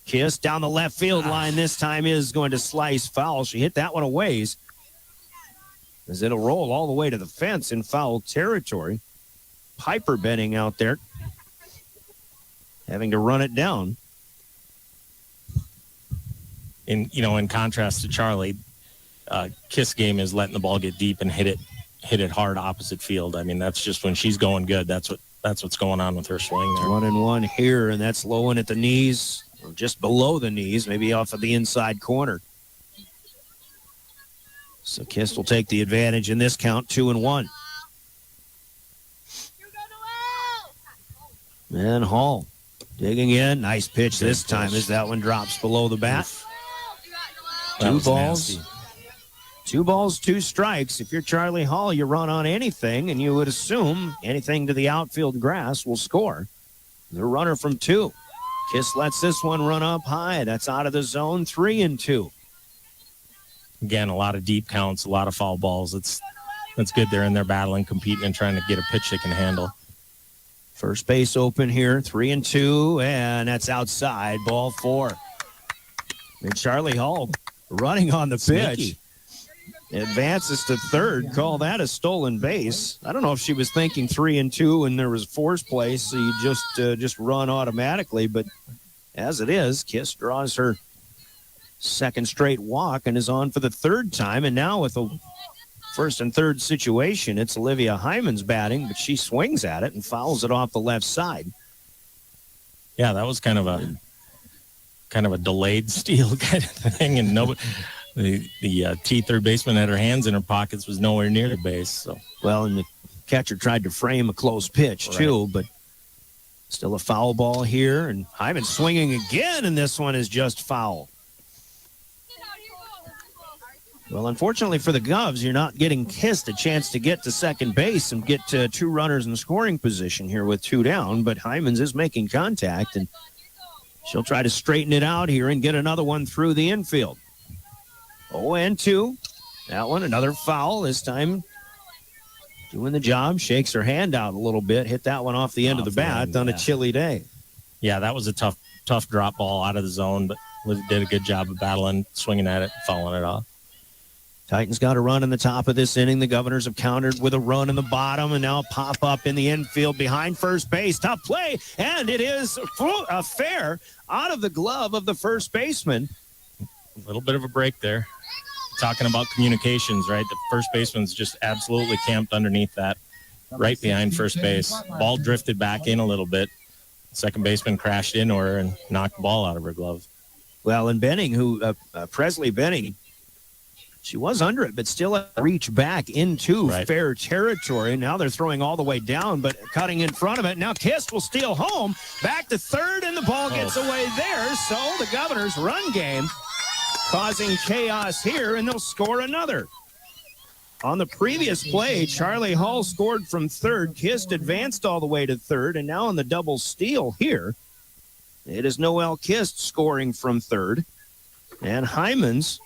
Kist down the left field line this time is going to slice foul. She hit that one a ways, as it'll roll all the way to the fence in foul territory. Piper Benning out there having to run it down. In contrast to Charlie, Kiss game is letting the ball get deep and hit it hard opposite field. I mean, that's just when she's going good. That's what's going on with her swing there. 1-1 here, and that's low in at the knees, or just below the knees, maybe off of the inside corner. So Kist will take the advantage in this count, 2-1. And Hall digging in. Nice pitch this time as that one drops below the bat. Two balls. Nasty. 2 balls, 2 strikes. If you're Charlie Hall, you run on anything, and you would assume anything to the outfield grass will score. The runner from 2. Kist lets this one run up high. That's out of the zone, 3-2. Again, a lot of deep counts, a lot of foul balls. That's good. They're in there battling, competing, and trying to get a pitch they can handle. First base open here, 3-2, and that's outside, ball 4. And Charlie Hall running on the pitch. Advances to third. Call that a stolen base. I don't know if she was thinking 3-2 and there was force play, so you just run automatically. But as it is, Kist draws her second straight walk and is on for the third time. And now with a first and third situation, it's Olivia Hyman's batting, but she swings at it and fouls it off the left side. Yeah, that was kind of a delayed steal kind of thing, and nobody. The T third baseman had her hands in her pockets, was nowhere near the base. So well, and the catcher tried to frame a close pitch too, but still a foul ball here. And Hyman swinging again, and this one is just foul. Well, unfortunately for the Govs, you're not getting Kist a chance to get to second base and get 2 runners in scoring position here with 2 down. But Hyman's is making contact, and she'll try to straighten it out here and get another one through the infield. 0-2. That one, another foul. This time doing the job. Shakes her hand out a little bit. Hit that one off the end of the bat on a chilly day. Yeah, that was a tough drop ball out of the zone, but Liv did a good job of battling, swinging at it, fouling it off. Titans got a run in the top of this inning. The Governors have countered with a run in the bottom, and now pop up in the infield behind first base. Tough play, and it is a fair out of the glove of the first baseman. A little bit of a break there. Talking about communications, right? The first baseman's just absolutely camped underneath that, right behind first base. Ball drifted back in a little bit. Second baseman crashed into her and knocked the ball out of her glove. Well, and Benning, Presley Benning, she was under it, but still had to reach back into fair territory. Now they're throwing all the way down, but cutting in front of it. Now Kist will steal home. Back to third, and the ball gets away there. So the Governors' run game causing chaos here, and they'll score another. On the previous play, Charlie Hall scored from third. Kist advanced all the way to third, and now on the double steal here, it is Noelle Kist scoring from third, and Hyman's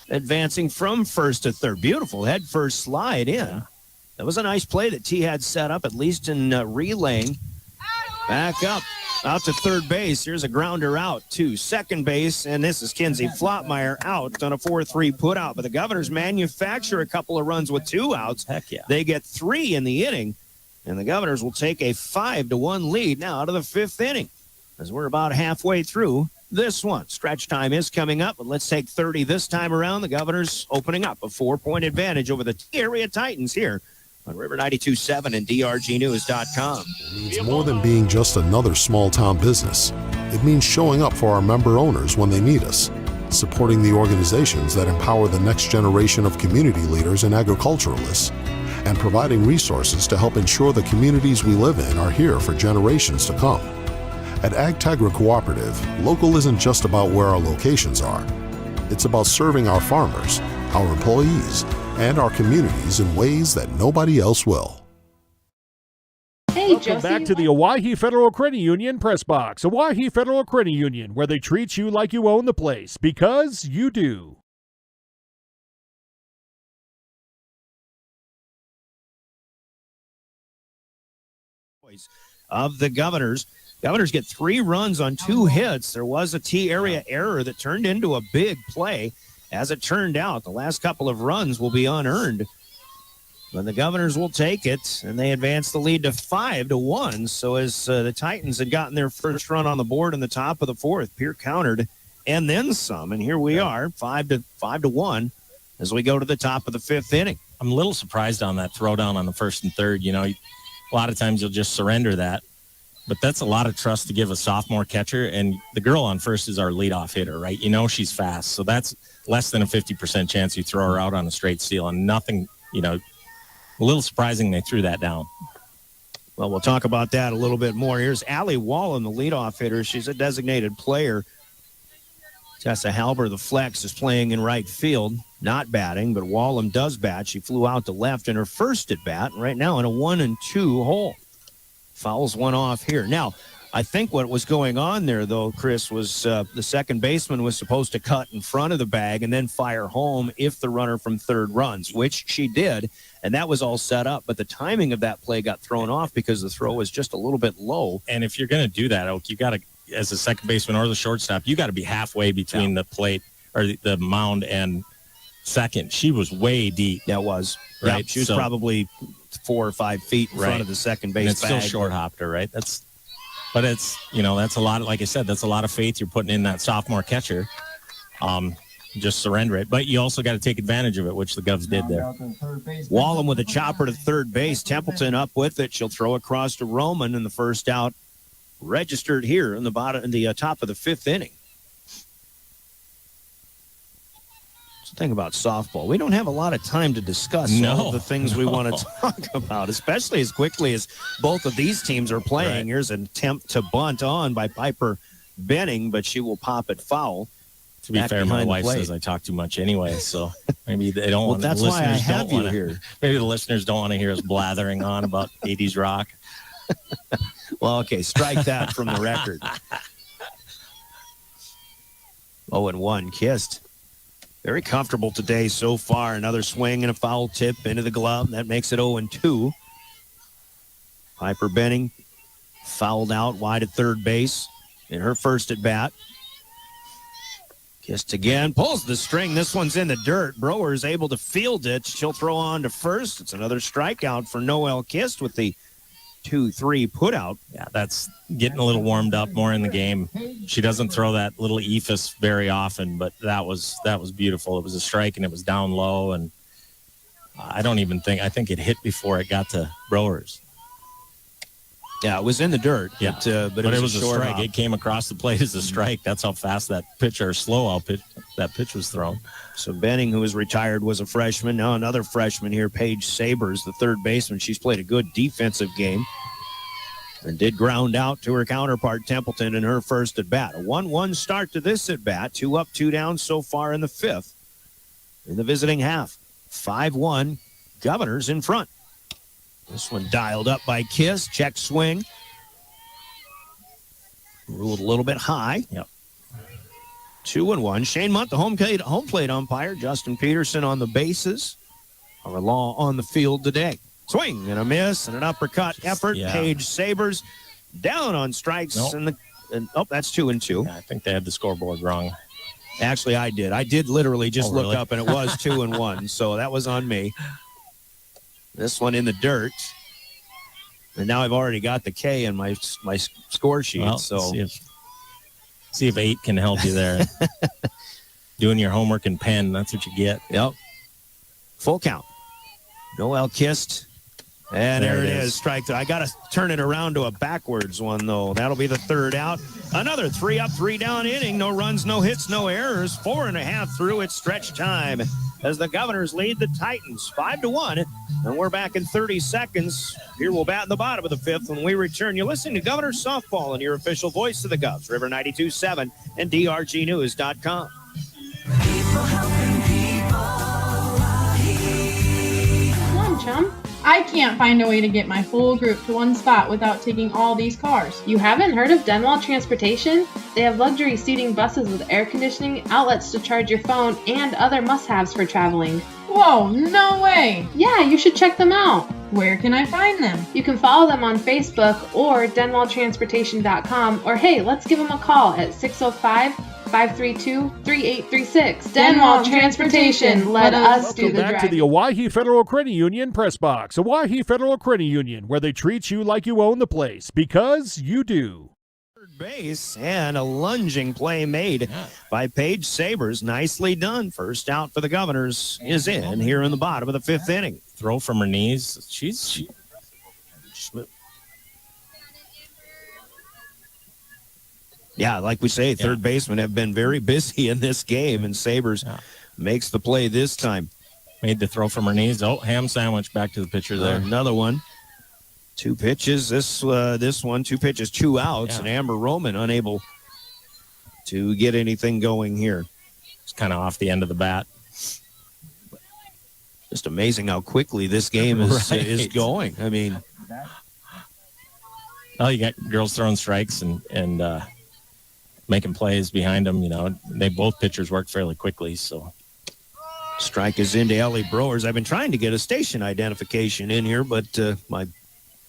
advancing from first to third. Beautiful head first slide in. That was a nice play that T had set up, at least in relaying. Back up, out to third base. Here's a grounder out to second base, and this is Kinsey Flotmeyer out on a 4-3 put out. But the Governors manufacture a couple of runs with 2 outs. Heck yeah. They get 3 in the inning, and the Governors will take a 5-1 lead now out of the 5th inning, as we're about halfway through this one. Stretch time is coming up, but let's take 30 this time around. The Governors opening up a 4-point advantage over the area Titans here on River 92.7 and DRGnews.com. It means more than being just another small-town business. It means showing up for our member owners when they need us, supporting the organizations that empower the next generation of community leaders and agriculturalists, and providing resources to help ensure the communities we live in are here for generations to come. At AgTegra Cooperative, local isn't just about where our locations are. It's about serving our farmers, our employees, and our communities in ways that nobody else will. Welcome back to the Owyhee Federal Credit Union Press Box. Owyhee Federal Credit Union, where they treat you like you own the place, because you do. Of the Governors. Governors get 3 runs on 2 hits. There was a T area error that turned into a big play. As it turned out, the last couple of runs will be unearned. But the Governors will take it, and they advance the lead to 5-1. So as the Titans had gotten their first run on the board in the top of the 4th, Pierre countered and then some. And here we are, 5-1 as we go to the top of the 5th inning. I'm a little surprised on that throwdown on the first and third. You know, a lot of times you'll just surrender that. But that's a lot of trust to give a sophomore catcher. And the girl on first is our leadoff hitter, right? You know she's fast. So that's less than a 50% chance you throw her out on a straight steal. And nothing, a little surprising they threw that down. Well, we'll talk about that a little bit more. Here's Allie Wallen, the leadoff hitter. She's a designated player. Tessa Halber, the flex, is playing in right field, not batting, but Wallen does bat. She flew out to left in her first at bat, right now in a 1-2 hole. Fouls one off here. Now, I think what was going on there, though, Chris, was the second baseman was supposed to cut in front of the bag and then fire home if the runner from third runs, which she did, and that was all set up. But the timing of that play got thrown off because the throw was just a little bit low. And if you're going to do that, Oak, you got to, as a second baseman or the shortstop, you got to be halfway between the plate or the mound and second. She was way deep. That was. Right. Yeah, she was probably 4 or 5 feet in front of the second base and it's bag. Still short hopped her, right? That's a lot of, like I said, that's a lot of faith you're putting in that sophomore catcher. Just surrender it. But you also got to take advantage of it, which the Govs did there. Wallen with a chopper to third base. Templeton up with it. She'll throw across to Roman, and the first out registered here in the top of the fifth inning. The thing about softball, we don't have a lot of time to discuss all of the things we want to talk about, especially as quickly as both of these teams are playing. Right. Here's an attempt to bunt on by Piper Benning, but she will pop it foul. To be fair, my wife says I talk too much anyway, so maybe they don't want. That's why I have you here. Maybe the listeners don't want to hear us blathering on about 80s rock. Well, okay, strike that from the record. 0-1, Kist. Very comfortable today so far. Another swing and a foul tip into the glove. That makes it 0-2. Piper Benning fouled out wide at third base in her first at bat. Kist again, pulls the string. This one's in the dirt. Brower is able to field it. She'll throw on to first. It's another strikeout for Noelle Kist with the 2-3 put out. Yeah, that's getting a little warmed up more in the game. She doesn't throw that little eephus very often, but that was beautiful. It was a strike and it was down low, and I think it hit before it got to Browers. Yeah, it was in the dirt. Yeah, but it was a strike. hop. It came across the plate as a strike. That's how fast that pitch that pitch was thrown. So Benning, who was retired, was a freshman. Now another freshman here, Paige Sabers, the third baseman. She's played a good defensive game and did ground out to her counterpart, Templeton, in her first at-bat. A 1-1 start to this at-bat. 2 up, 2 down so far in the fifth. In the visiting half, 5-1, Governors in front. This one dialed up by Kiss. Check swing. Ruled a little bit high. Yep. 2-1. Shane Munt, the home plate umpire. Justin Peterson on the bases. Our law on the field today. Swing and a miss and an uppercut effort. Yeah. Paige Sabers down on strikes. Nope. That's 2-2. Yeah, I think they had the scoreboard wrong. Actually, I did. I did literally just look really? up, and it was 2-1. So that was on me. This one in the dirt. And now I've already got the K in my score sheet. Well, so see if 8 can help you there. Doing your homework in pen, that's what you get. Yep. Full count. Noelle Kist. And there it is. Strike 3. I got to turn it around to a backwards one, though. That'll be the third out. Another 3 up, 3 down inning. No runs, no hits, no errors. 4.5 through its stretch time as the Governors lead the Titans 5-1. And we're back in 30 seconds. Here we'll bat in the bottom of the fifth when we return. You're listening to Governors Softball and your official voice of the Govs, River 92.7 and DRGnews.com. Come on, chum. I can't find a way to get my whole group to one spot without taking all these cars. You haven't heard of Denwall Transportation? They have luxury seating buses with air conditioning, outlets to charge your phone, and other must-haves for traveling. Whoa, no way! Yeah, you should check them out. Where can I find them? You can follow them on Facebook or denwalltransportation.com, or hey, let's give them a call at 605-532-3836. Denwall Transportation, let us do the driving. Welcome back to the Owyhee Federal Credit Union Press Box. Owyhee Federal Credit Union, where they treat you like you own the place, because you do. Base and a lunging play made by Paige Sabers. Nicely done. First out for the Governors is in here in the bottom of the fifth inning. Throw from her knees. She's Yeah, like we say, third basemen have been very busy in this game, and Sabres makes the play this time. Made the throw from her knees. Oh, ham sandwich back to the pitcher there. Another one. 2 pitches. This one, 2 pitches, 2 outs, and Amber Roman unable to get anything going here. It's kind of off the end of the bat. Just amazing how quickly this game is going. I mean, well, you got girls throwing strikes and making plays behind them. You know, both pitchers work fairly quickly. So, strike is into Ellie Browers. I've been trying to get a station identification in here, but my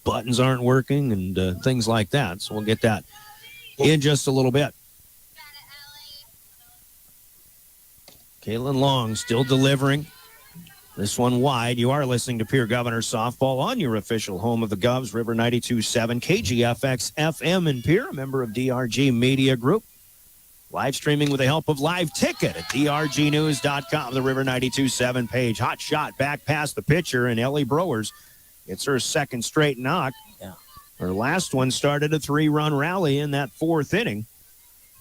buttons aren't working and things like that. So we'll get that in just a little bit. Caitlin Long still delivering. This one wide. You are listening to Pierre Governors Softball on your official home of the Govs, River 92.7, KGFX FM in Pierre, a member of DRG Media Group. Live streaming with the help of Live Ticket at drgnews.com, the River 92.7 page. Hot shot back past the pitcher, and Ellie Browers gets her second straight knock. Yeah. Her last one started a 3-run rally in that 4th inning,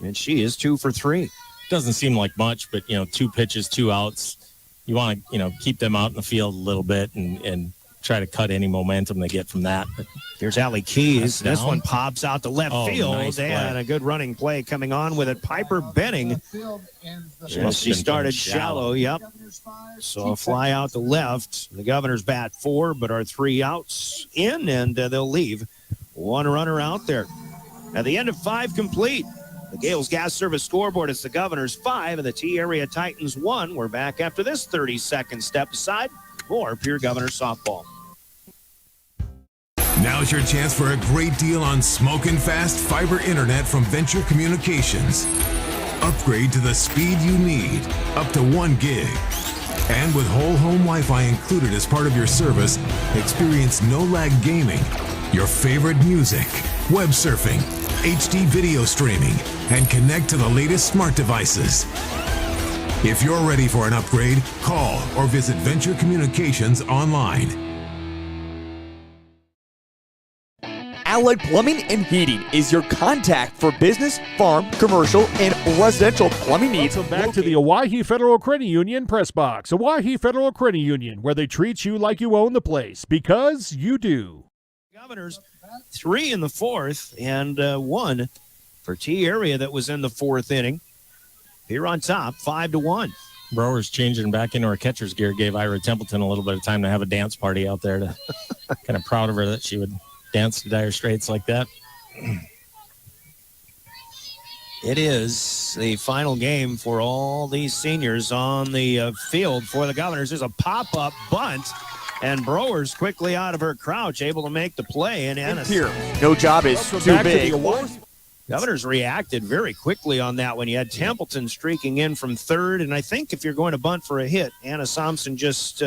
and she is 2 for 3. Doesn't seem like much, but, 2 pitches, 2 outs. You want to, keep them out in the field a little bit and try to cut any momentum they get from that. But here's Allie Keys. This one pops out to left field. Nice and a good running play coming on with it. Piper Benning. She started shallow. Yep. So a fly out to left. The Governors bat 4, but are 3 outs in, and they'll leave 1 runner out there. At the end of 5 complete. The Gales Gas Service scoreboard is the Governors 5 and the T-Area Titans 1. We're back after this 30-second step aside. More Pierre Governors Softball. Now's your chance for a great deal on smoking fast fiber internet from Venture Communications. Upgrade to the speed you need, up to 1 gig. And with whole home Wi-Fi included as part of your service, experience no-lag gaming, your favorite music, web surfing, HD video streaming, and connect to the latest smart devices. If you're ready for an upgrade, call or visit Venture Communications online. Allied Plumbing and Heating is your contact for business, farm, commercial, and residential plumbing needs. Welcome back to the Owyhee Federal Credit Union Press Box. Owyhee Federal Credit Union, where they treat you like you own the place, because you do. Governors 3 in the 4th and 1 for T-Area that was in the 4th inning. Here on top, 5-1. Browers changing back into her catcher's gear gave Ira Templeton a little bit of time to have a dance party out there. To kind of proud of her that she would dance to Dire Straits like that. It is the final game for all these seniors on the field for the Governors. There's a pop-up bunt. And Browers quickly out of her crouch, able to make the play. And Anna here, no job is too big. Governors reacted very quickly on that one. You had Templeton streaking in from third, and I think if you're going to bunt for a hit, Anna Thompson just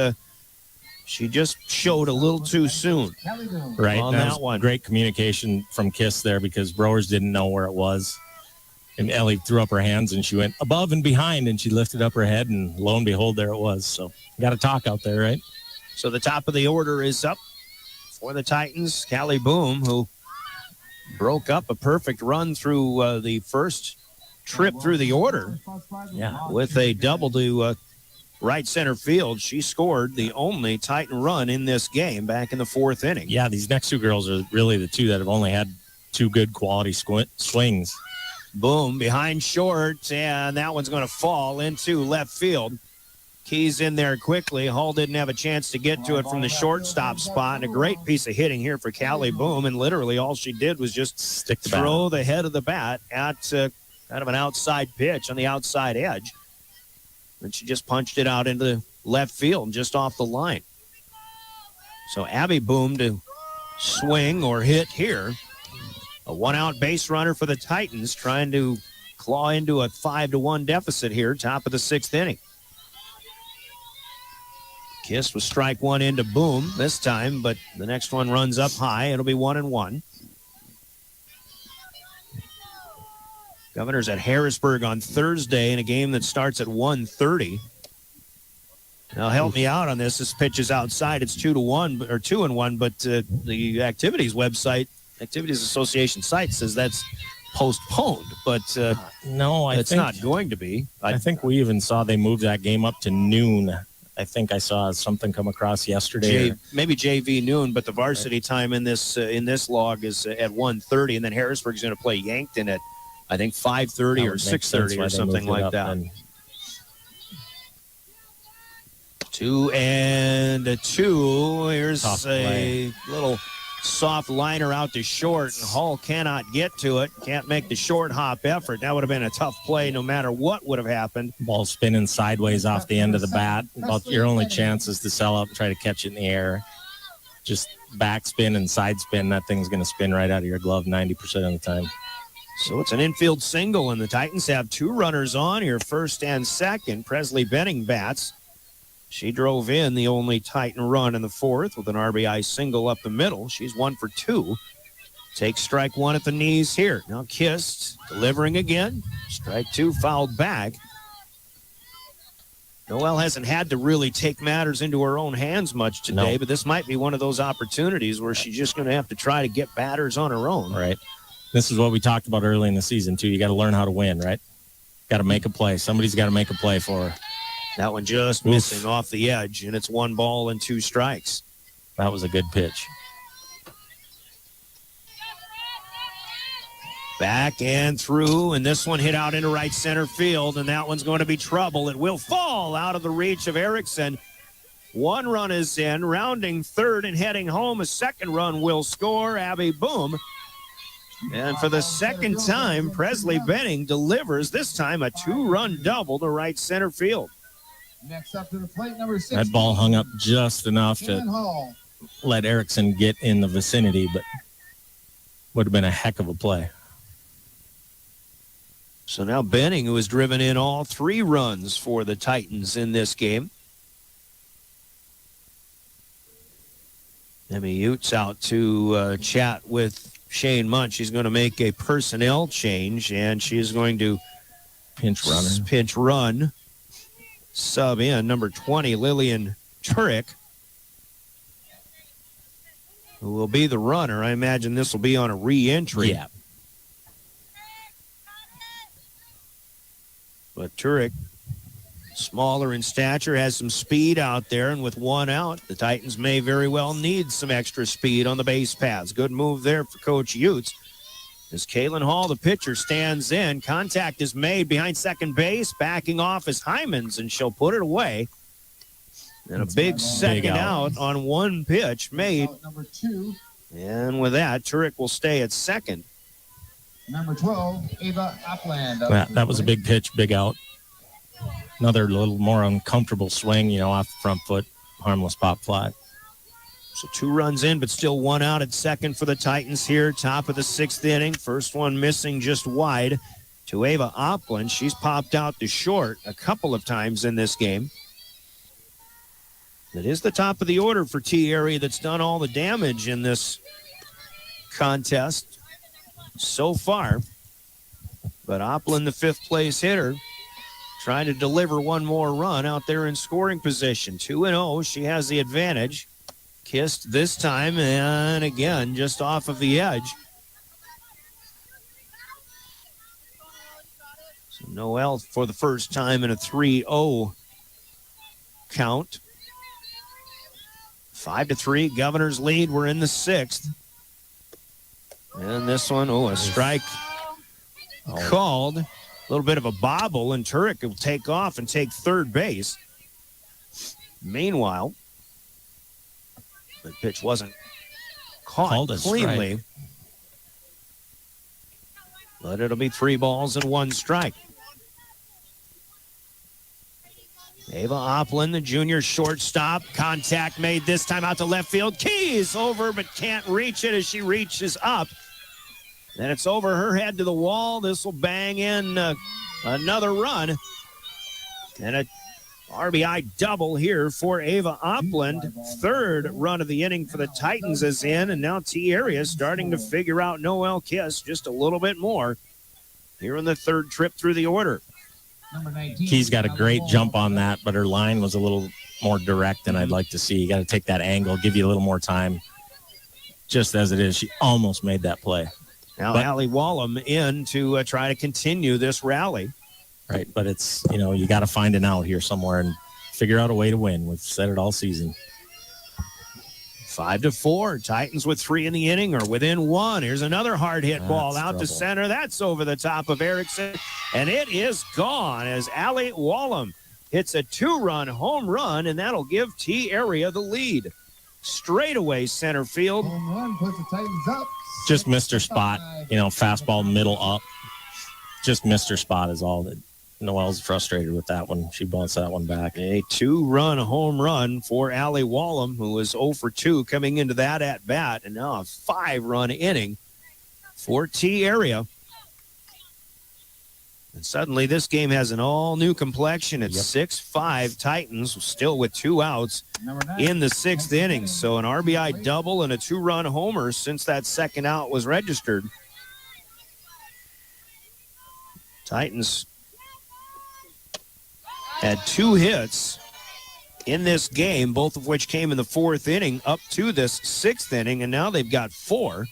showed a little too soon. Right, on that one. Great communication from Kiss there because Browers didn't know where it was. And Ellie threw up her hands, and she went above and behind, and she lifted up her head, and lo and behold, there it was. So got to talk out there, right? So the top of the order is up for the Titans. Callie Boom, who broke up a perfect run through the first trip through the order. Yeah. With a double to right center field. She scored the only Titan run in this game back in the 4th inning. Yeah, these next 2 girls are really the 2 that have only had 2 good quality swings. Boom, behind short, and that one's going to fall into left field. Keys in there quickly. Hall didn't have a chance to get to it from the shortstop spot. And a great piece of hitting here for Callie Boom. And literally all she did was just throw the head of the bat at kind of an outside pitch on the outside edge. And she just punched it out into left field just off the line. So Abby Boom to swing or hit here. A 1-out base runner for the Titans trying to claw into a 5-1 deficit here, top of the 6th inning. Kiss with strike 1 into Boom this time, but the next one runs up high. It'll be 1-1. Governors at Harrisburg on Thursday in a game that starts at 1:30. Now help me out on this. This pitch is outside. It's 2-1 or 2-1, but the Activities website, Activities Association site says that's postponed, but no, it's not going to be. I think we even saw they moved that game up to noon. I think I saw something come across yesterday. Maybe JV noon, but the varsity time in this log is at 1:30, and then Harrisburg's going to play Yankton at, I think, 5:30 or 6:30 or something like that. 2-2. Here's a little soft liner out to short, and Hall cannot get to it. Can't make the short hop effort. That would have been a tough play no matter what would have happened. Ball spinning sideways off the end of the bat. About your only chance is to sell up and try to catch it in the air. Just backspin and side spin. That thing's going to spin right out of your glove 90% of the time. So it's an infield single, and the Titans have 2 runners on here, first and second. Presley Benning bats. She drove in the only Titan run in the 4th with an RBI single up the middle. She's 1 for 2. Takes strike 1 at the knees here. Now Kist delivering again. Strike 2 fouled back. Noelle hasn't had to really take matters into her own hands much today, but this might be one of those opportunities where she's just going to have to try to get batters on her own. Right. This is what we talked about early in the season, too. You got to learn how to win, right? Got to make a play. Somebody's got to make a play for her. That one just missing off the edge, and it's 1 ball and 2 strikes. That was a good pitch. Back and through, and this one hit out into right center field, and that one's going to be trouble. It will fall out of the reach of Erickson. 1 run is in, rounding third and heading home. A second run will score. Abby Boom. And for the second time, Presley Benning delivers, this time a 2-run double to right center field. Next up to the plate, number 6. That ball hung up just enough to let Erickson get in the vicinity, but would have been a heck of a play. So now Benning, who has driven in all 3 runs for the Titans in this game. Emmy Utes out to chat with Shane Munch. She's going to make a personnel change, and she is going to pinch run. Sub in number 20, Lillian Turek, who will be the runner. I imagine this will be on a re-entry. Yeah. But Turek, smaller in stature, has some speed out there, and with 1 out, the Titans may very well need some extra speed on the base paths. Good move there for Coach Utes. As Kaylin Hall, the pitcher, stands in. Contact is made behind second base. Backing off is Hyman's, and she'll put it away. And a big second out on 1 pitch made. Number 2. And with that, Turek will stay at second. Number 12, Ava Upland. That was a big pitch, big out. Another little more uncomfortable swing, off the front foot. Harmless pop fly. So 2 runs in, but still 1 out at second for the Titans here. Top of the 6th inning. First one missing just wide to Ava Opland. She's popped out to short a couple of times in this game. It is the top of the order for T area that's done all the damage in this contest so far. But Opland, the 5th place hitter, trying to deliver 1 more run out there in scoring position. 2-0. She has the advantage. Kissed this time, and again, just off of the edge. So Noelle for the first time in a 3-0 count. 5-3, Governors lead. We're in the 6th. And this one, a strike called. A little bit of a bobble, and Turek will take off and take third base. Meanwhile, the pitch wasn't caught cleanly. But it'll be 3 balls and 1 strike. Ava Opland, the junior shortstop. Contact made this time out to left field. Keys over, but can't reach it as she reaches up. Then it's over her head to the wall. This will bang in another run. And a RBI double here for Ava Opland. 3rd run of the inning for the Titans is in, and now T area starting to figure out Noelle Kiss just a little bit more here in the 3rd trip through the order. Key's got a great jump on that, but her line was a little more direct than I'd like to see. You got to take that angle, give you a little more time. Just as it is, she almost made that play. Now Allie Wallem in to try to continue this rally. Right, but it's, you got to find an out here somewhere and figure out a way to win. We've said it all season. 5-4. Titans with 3 in the inning or within 1. Here's another hard hit ball out to center. That's over the top of Erickson, and it is gone as Allie Wallem hits a 2-run home run, and that'll give T-Area the lead. Straightaway center field. Home run puts the Titans up. Just missed her spot, fastball middle up. Just missed her spot is all. That Noel's frustrated with that one. She bounced that one back. A 2-run home run for Allie Wallem, who was 0 for 2 coming into that at bat, and now a 5-run inning for T-Area. And suddenly this game has an all-new complexion. It's 6-5 Titans, still with 2 outs in the 6th inning. So an RBI double and a 2-run homer since that second out was registered. Titans had 2 hits in this game, both of which came in the 4th inning up to this 6th inning, and now they've got 4.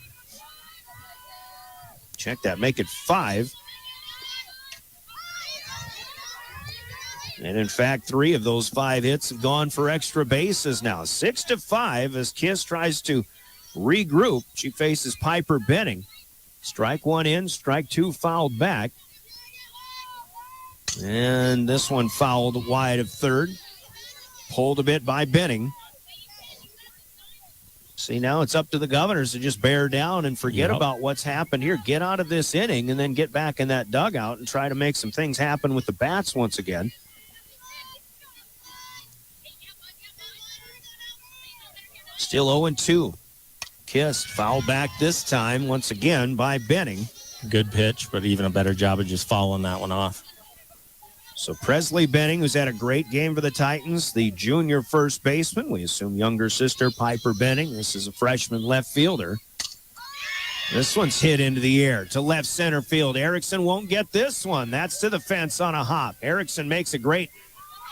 Check that, make it 5. And in fact, 3 of those 5 hits have gone for extra bases now. 6-5 as Kiss tries to regroup. She faces Piper Benning. Strike 1 in, strike 2 fouled back. And this one fouled wide of third. Pulled a bit by Benning. See, now it's up to the Governors to just bear down and forget about what's happened here. Get out of this inning and then get back in that dugout and try to make some things happen with the bats once again. Still 0-2. Kiss fouled back this time once again by Benning. Good pitch, but even a better job of just fouling that one off. So Presley Benning, who's had a great game for the Titans, the junior first baseman, we assume younger sister Piper Benning. This is a freshman left fielder. This one's hit into the air to left center field. Erickson won't get this one. That's to the fence on a hop. Erickson makes a great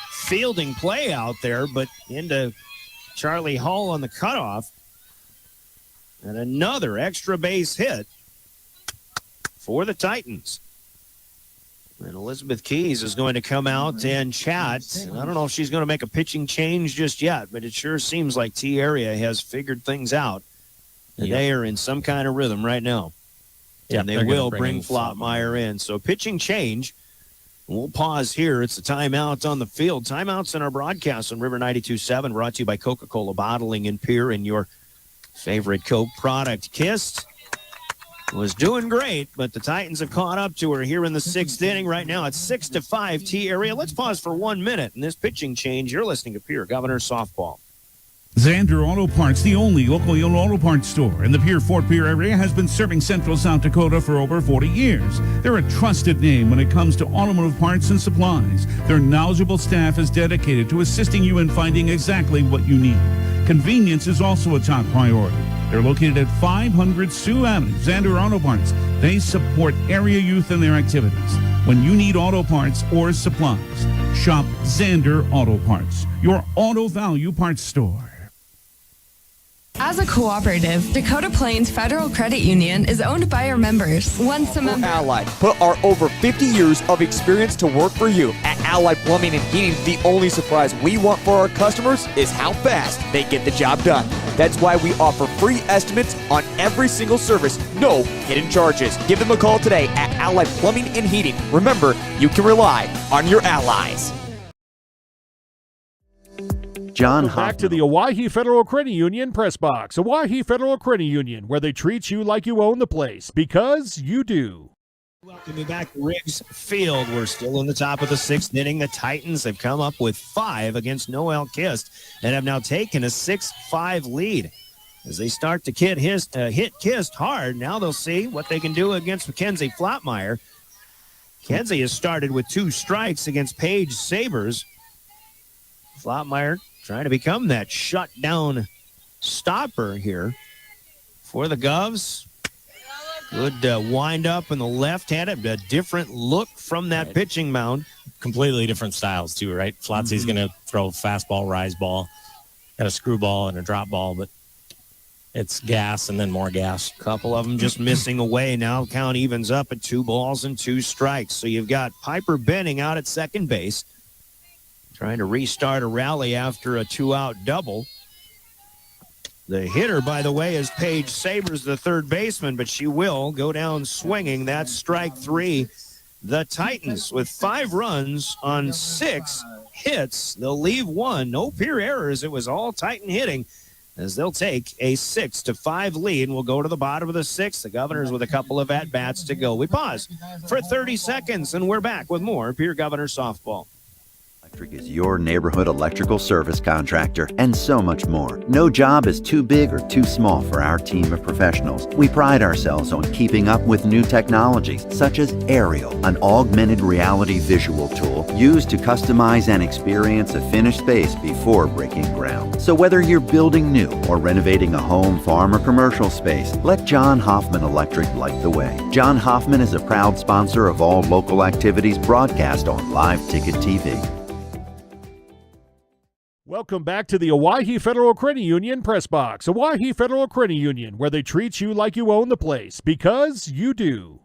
fielding play out there, but into Charlie Hull on the cutoff. And another extra base hit for the Titans. And Elizabeth Keys is going to come out and chat. I don't know if she's going to make a pitching change just yet, but it sure seems like T-Area has figured things out. And they are in some kind of rhythm right now. And they will bring Flottmeyer in. So pitching change. We'll pause here. It's a timeout on the field. Timeouts in our broadcast on River 92.7, brought to you by Coca-Cola Bottling in Pierre and your favorite Coke product. Kist was doing great, but the Titans have caught up to her here in the 6th inning. Right now it's 6-5 T-Area. Let's pause for 1 minute in this pitching change. You're listening to Pierre Governors Softball. Zander Auto Parts, the only locally owned auto parts store in the Pierre-Fort Pierre area, has been serving central South Dakota for over 40 years. They're a trusted name when it comes to automotive parts and supplies. Their knowledgeable staff is dedicated to assisting you in finding exactly what you need. Convenience is also a top priority. They're located at 500 Sioux Avenue, Zander Auto Parts. They support area youth in their activities. When you need auto parts or supplies, shop Zander Auto Parts, your auto value parts store. As a cooperative, Dakota Plains Federal Credit Union is owned by our members. Once a member, Allied put our over 50 years of experience to work for you. At Allied Plumbing and Heating, the only surprise we want for our customers is how fast they get the job done. That's why we offer free estimates on every single service, no hidden charges. Give them a call today at Allied Plumbing and Heating. Remember, you can rely on your allies. John back to the Owyhee Federal Credit Union press box. Owyhee Federal Credit Union, where they treat you like you own the place, because you do. Welcome you back to Riggs Field. We're still in the top of the 6th inning. The Titans have come up with 5 against Noel Kist and have now taken a 6-5 lead. As they start to hit Kist hard, now they'll see what they can do against Mackenzie Flottmeyer. Mackenzie has started with 2 strikes against Paige Sabers. Flottmeyer trying to become that shutdown stopper here for the Govs. Good wind up in the left-handed, a different look from that pitching mound. Completely different styles too, right? Flotsy's going to throw fastball, rise ball, got a screwball and a drop ball, but it's gas and then more gas. Couple of them just missing away. Now count evens up at 2 balls and 2 strikes. So you've got Piper Benning out at second base, trying to restart a rally after a 2-out double. The hitter, by the way, is Paige Sabers, the third baseman, but she will go down swinging. That's strike 3. The Titans with 5 runs on 6 hits. They'll leave 1. No peer errors. It was all Titan hitting, as they'll take a 6-5 lead, and we'll go to the bottom of the 6th. The Governors with a couple of at-bats to go. We pause for 30 seconds, and we're back with more Pierre Governor softball. Electric is your neighborhood electrical service contractor, and so much more. No job is too big or too small for our team of professionals. We pride ourselves on keeping up with new technologies, such as Aerial, an augmented reality visual tool used to customize and experience a finished space before breaking ground. So whether you're building new or renovating a home, farm, or commercial space, let John Hoffman Electric light the way. John Hoffman is a proud sponsor of all local activities broadcast on Live Ticket TV. Welcome back to the Owyhee Federal Credit Union Press Box. Owyhee Federal Credit Union, where they treat you like you own the place, because you do.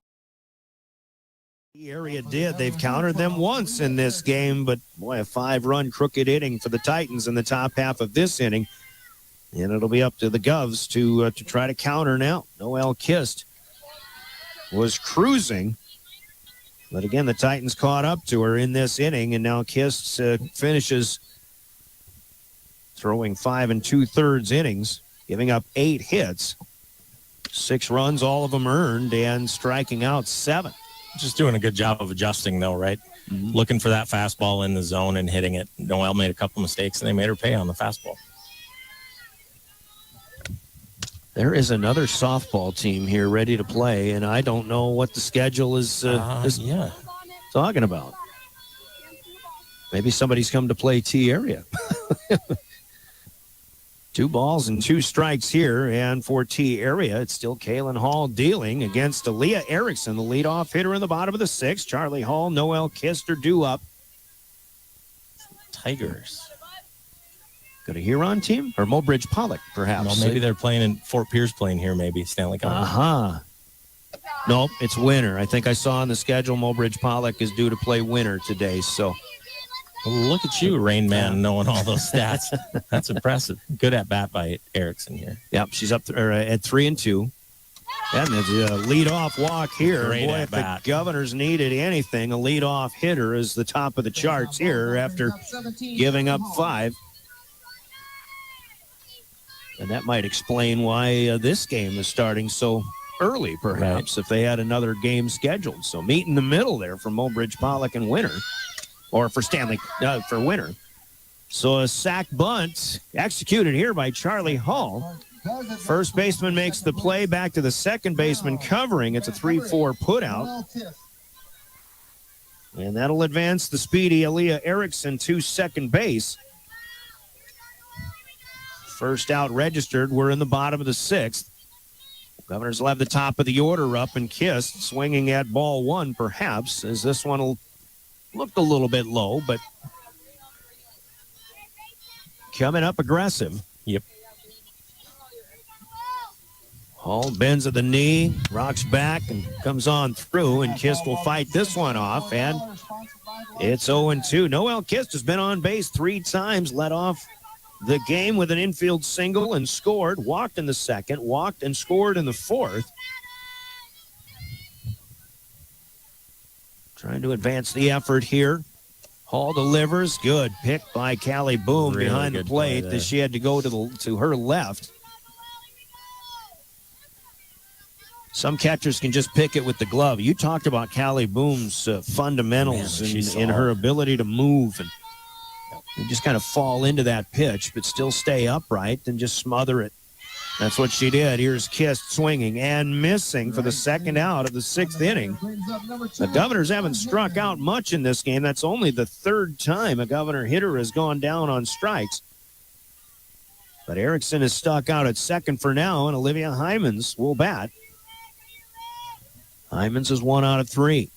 The area did. They've countered them once in this game, but boy, a 5-run crooked inning for the Titans in the top half of this inning. And it'll be up to the Govs to try to counter now. Noelle Kist was cruising, but again, the Titans caught up to her in this inning, and now Kist finishes throwing 5 2/3 innings, giving up 8 hits, 6 runs, all of them earned, and striking out 7. Just doing a good job of adjusting, though, right? Mm-hmm. Looking for that fastball in the zone and hitting it. Noelle made a couple mistakes, and they made her pay on the fastball. There is another softball team here ready to play, and I don't know what the schedule is talking about. Maybe somebody's come to play T area. 2 balls and 2 strikes here, and for T area, it's still Kaylin Hall dealing against Aaliyah Erickson, the leadoff hitter in the bottom of the 6th. Charlie Hall, Noelle Kist are due up. Tigers. Got a Huron team? Or Mobridge Pollock, perhaps. Well, maybe they're playing in Fort Pierce playing here, maybe. Stanley Cup. Nope, it's winter. I think I saw on the schedule Mobridge Pollock is due to play winter today, so... Well, look at you, Rain Man, knowing all those stats. That's impressive. Good at bat by Erickson here. Yep, she's up at 3-2. And there's a leadoff walk here. Great boy, at if bat. the Governors needed anything, a leadoff hitter is the top of the charts here after giving up 5. And that might explain why this game is starting so early, perhaps, if they had another game scheduled. So meet in the middle there for Mobridge Pollock and Winter. Or for for Winter. So a sac bunt executed here by Charlie Hall. First baseman makes the play back to the second baseman covering. It's a 3-4 put out. And that'll advance the speedy Aaliyah Erickson to second base. First out registered. We're in the bottom of the 6th. Governors will have the top of the order up, and Kist swinging at ball 1, perhaps, as this one will look a little bit low, but coming up aggressive. Yep. Hall bends at the knee, rocks back, and comes on through, and Kist will fight this one off, and it's 0-2. Noelle Kist has been on base 3 times, led off the game with an infield single and scored, walked in the 2nd, walked and scored in the 4th. Trying to advance the effort here. Hall delivers. Good pick by Callie Boom Really behind the plate as she had to go to her left. Some catchers can just pick it with the glove. You talked about Callie Boom's fundamentals in her ability to move and just kind of fall into that pitch, but still stay upright and just smother it. That's what she did. Here's Kist swinging and missing for the 2nd out of the 6th inning. The Governors haven't struck out much in this game. That's only the 3rd time a Governor hitter has gone down on strikes. But Erickson is stuck out at 2nd for now, and Olivia Hymans will bat. Hymans is 1 out of 3.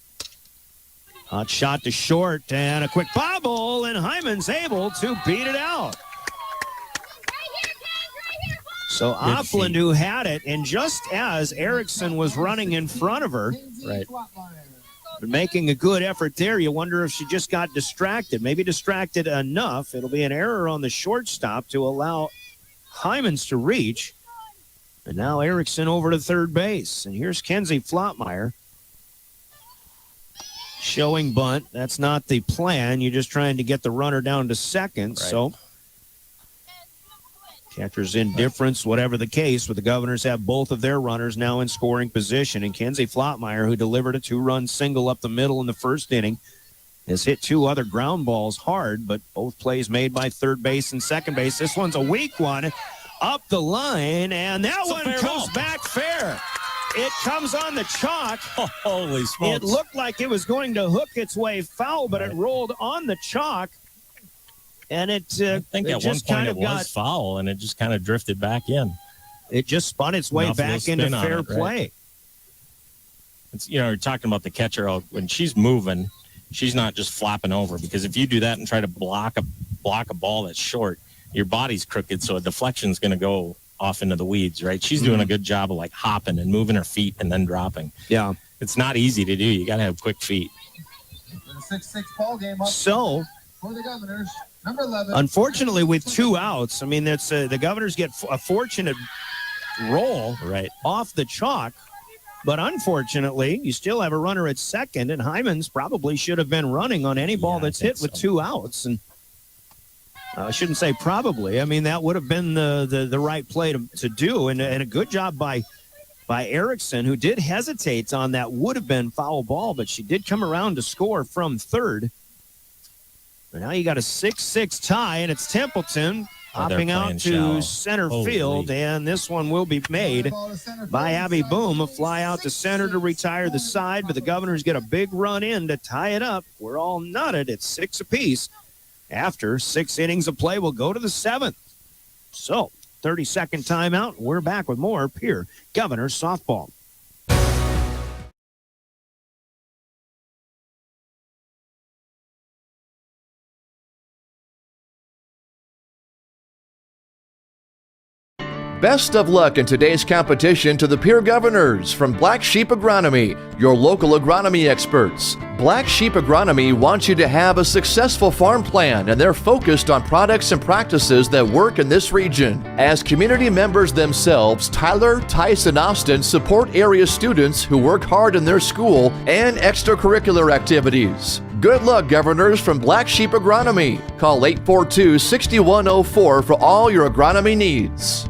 Hot shot to short and a quick bobble, and Hyman's able to beat it out. So Opland, who had it, and just as Erickson was running in front of her, right, making a good effort there, you wonder if she just got distracted, maybe distracted enough. It'll be an error on the shortstop to allow Hyman's to reach. And now Erickson over to third base. And here's Kenzie Flottmeyer showing bunt. That's not the plan. You're just trying to get the runner down to second. Right. So catcher's indifference, whatever the case, but the Governors have both of their runners now in scoring position. And Kenzie Flottmeyer, who delivered a 2-run single up the middle in the first inning, has hit 2 other ground balls hard, but both plays made by third base and second base. This one's a weak one up the line, and that one comes back fair. It comes on the chalk. Oh, holy smokes. It looked like it was going to hook its way foul, but it rolled on the chalk. And I think at one point it was foul, and it just kind of drifted back in. It just spun its way back into fair play. It's, you're talking about the catcher. When she's moving, she's not just flopping over, because if you do that and try to block a ball that's short, your body's crooked, so a deflection's going to go off into the weeds, right? She's doing a good job of hopping and moving her feet and then dropping. Yeah. It's not easy to do. You got to have quick feet. The 6-6 ball game up so for the Governors. Number 11. Unfortunately, with 2 outs, I mean, that's the Governors get a fortunate roll off the chalk. But unfortunately, you still have a runner at second, and Hyman's probably should have been running on any ball that's hit with 2 outs. And I shouldn't say probably. I mean, that would have been the right play to do, and a good job by Erickson, who did hesitate on that would have been foul ball, but she did come around to score from third. And now you got a 6-6 tie, and it's Templeton hopping out to center field, and this one will be made by Abby Boom. A fly out to center to retire the side, but the Governors get a big run in to tie it up. We're all knotted at 6 apiece. After 6 innings of play, we'll go to the 7th. So, 30-second timeout. We're back with more Pierre Governors softball. Best of luck in today's competition to the Pierre Governors from Black Sheep Agronomy, your local agronomy experts. Black Sheep Agronomy wants you to have a successful farm plan, and they're focused on products and practices that work in this region. As community members themselves, Tyler, Tice, and Austin support area students who work hard in their school and extracurricular activities. Good luck, Governors, from Black Sheep Agronomy. Call 842-6104 for all your agronomy needs.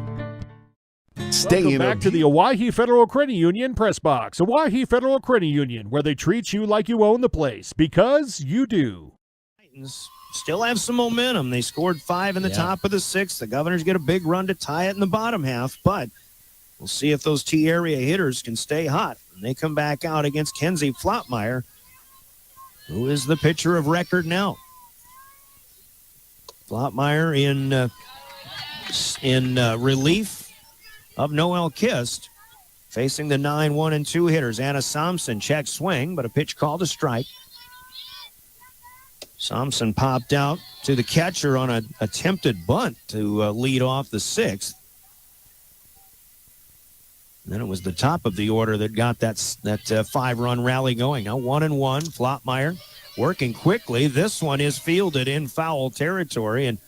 Welcome back to the Owyhee Federal Credit Union Press Box. Owyhee Federal Credit Union, where they treat you like you own the place, because you do. Titans still have some momentum. They scored 5 in the top of the 6th. The Governors get a big run to tie it in the bottom half, but we'll see if those T-area hitters can stay hot. And they come back out against Kenzie Flottmeyer, who is the pitcher of record now. Flottmeyer in relief of Noelle Kist, facing the 9-1-2 hitters. Anna Somson check swing, but a pitch called a strike. Somson popped out to the catcher on an attempted bunt to lead off the 6th. And then it was the top of the order that got that 5-run rally going. Now 1-1, Flottmeyer working quickly. This one is fielded in foul territory, and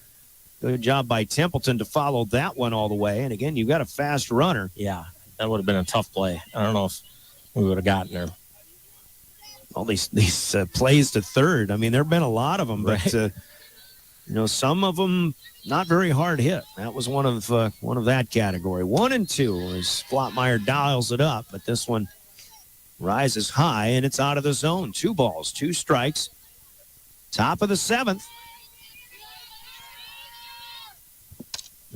good job by Templeton to follow that one all the way. And again, you've got a fast runner. Yeah, that would have been a tough play. I don't know if we would have gotten there. All these plays to third. I mean, there have been a lot of them, but some of them not very hard hit. That was one of that category. 1-2 as Flottmeyer dials it up, but this one rises high and it's out of the zone. 2 balls, 2 strikes. Top of the 7th.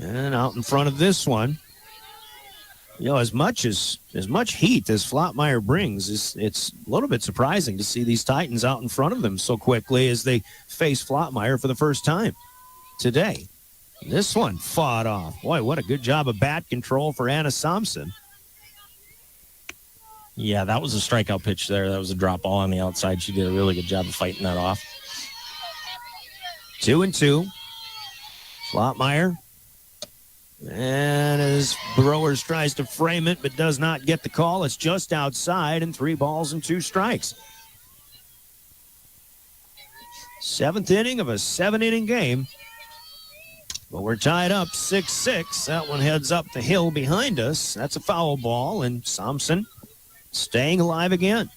And out in front of this one, as much heat as Flottmeyer brings, it's a little bit surprising to see these Titans out in front of them so quickly as they face Flottmeyer for the first time today. This one fought off. Boy, what a good job of bat control for Anna Somson. Yeah, that was a strikeout pitch there. That was a drop ball on the outside. She did a really good job of fighting that off. 2-2. Flottmeyer And as Brewers tries to frame it but does not get the call, it's just outside and 3 balls and 2 strikes. 7th inning of a 7-inning game. But we're tied up 6-6. That one heads up the hill behind us. That's a foul ball, and Thompson staying alive again.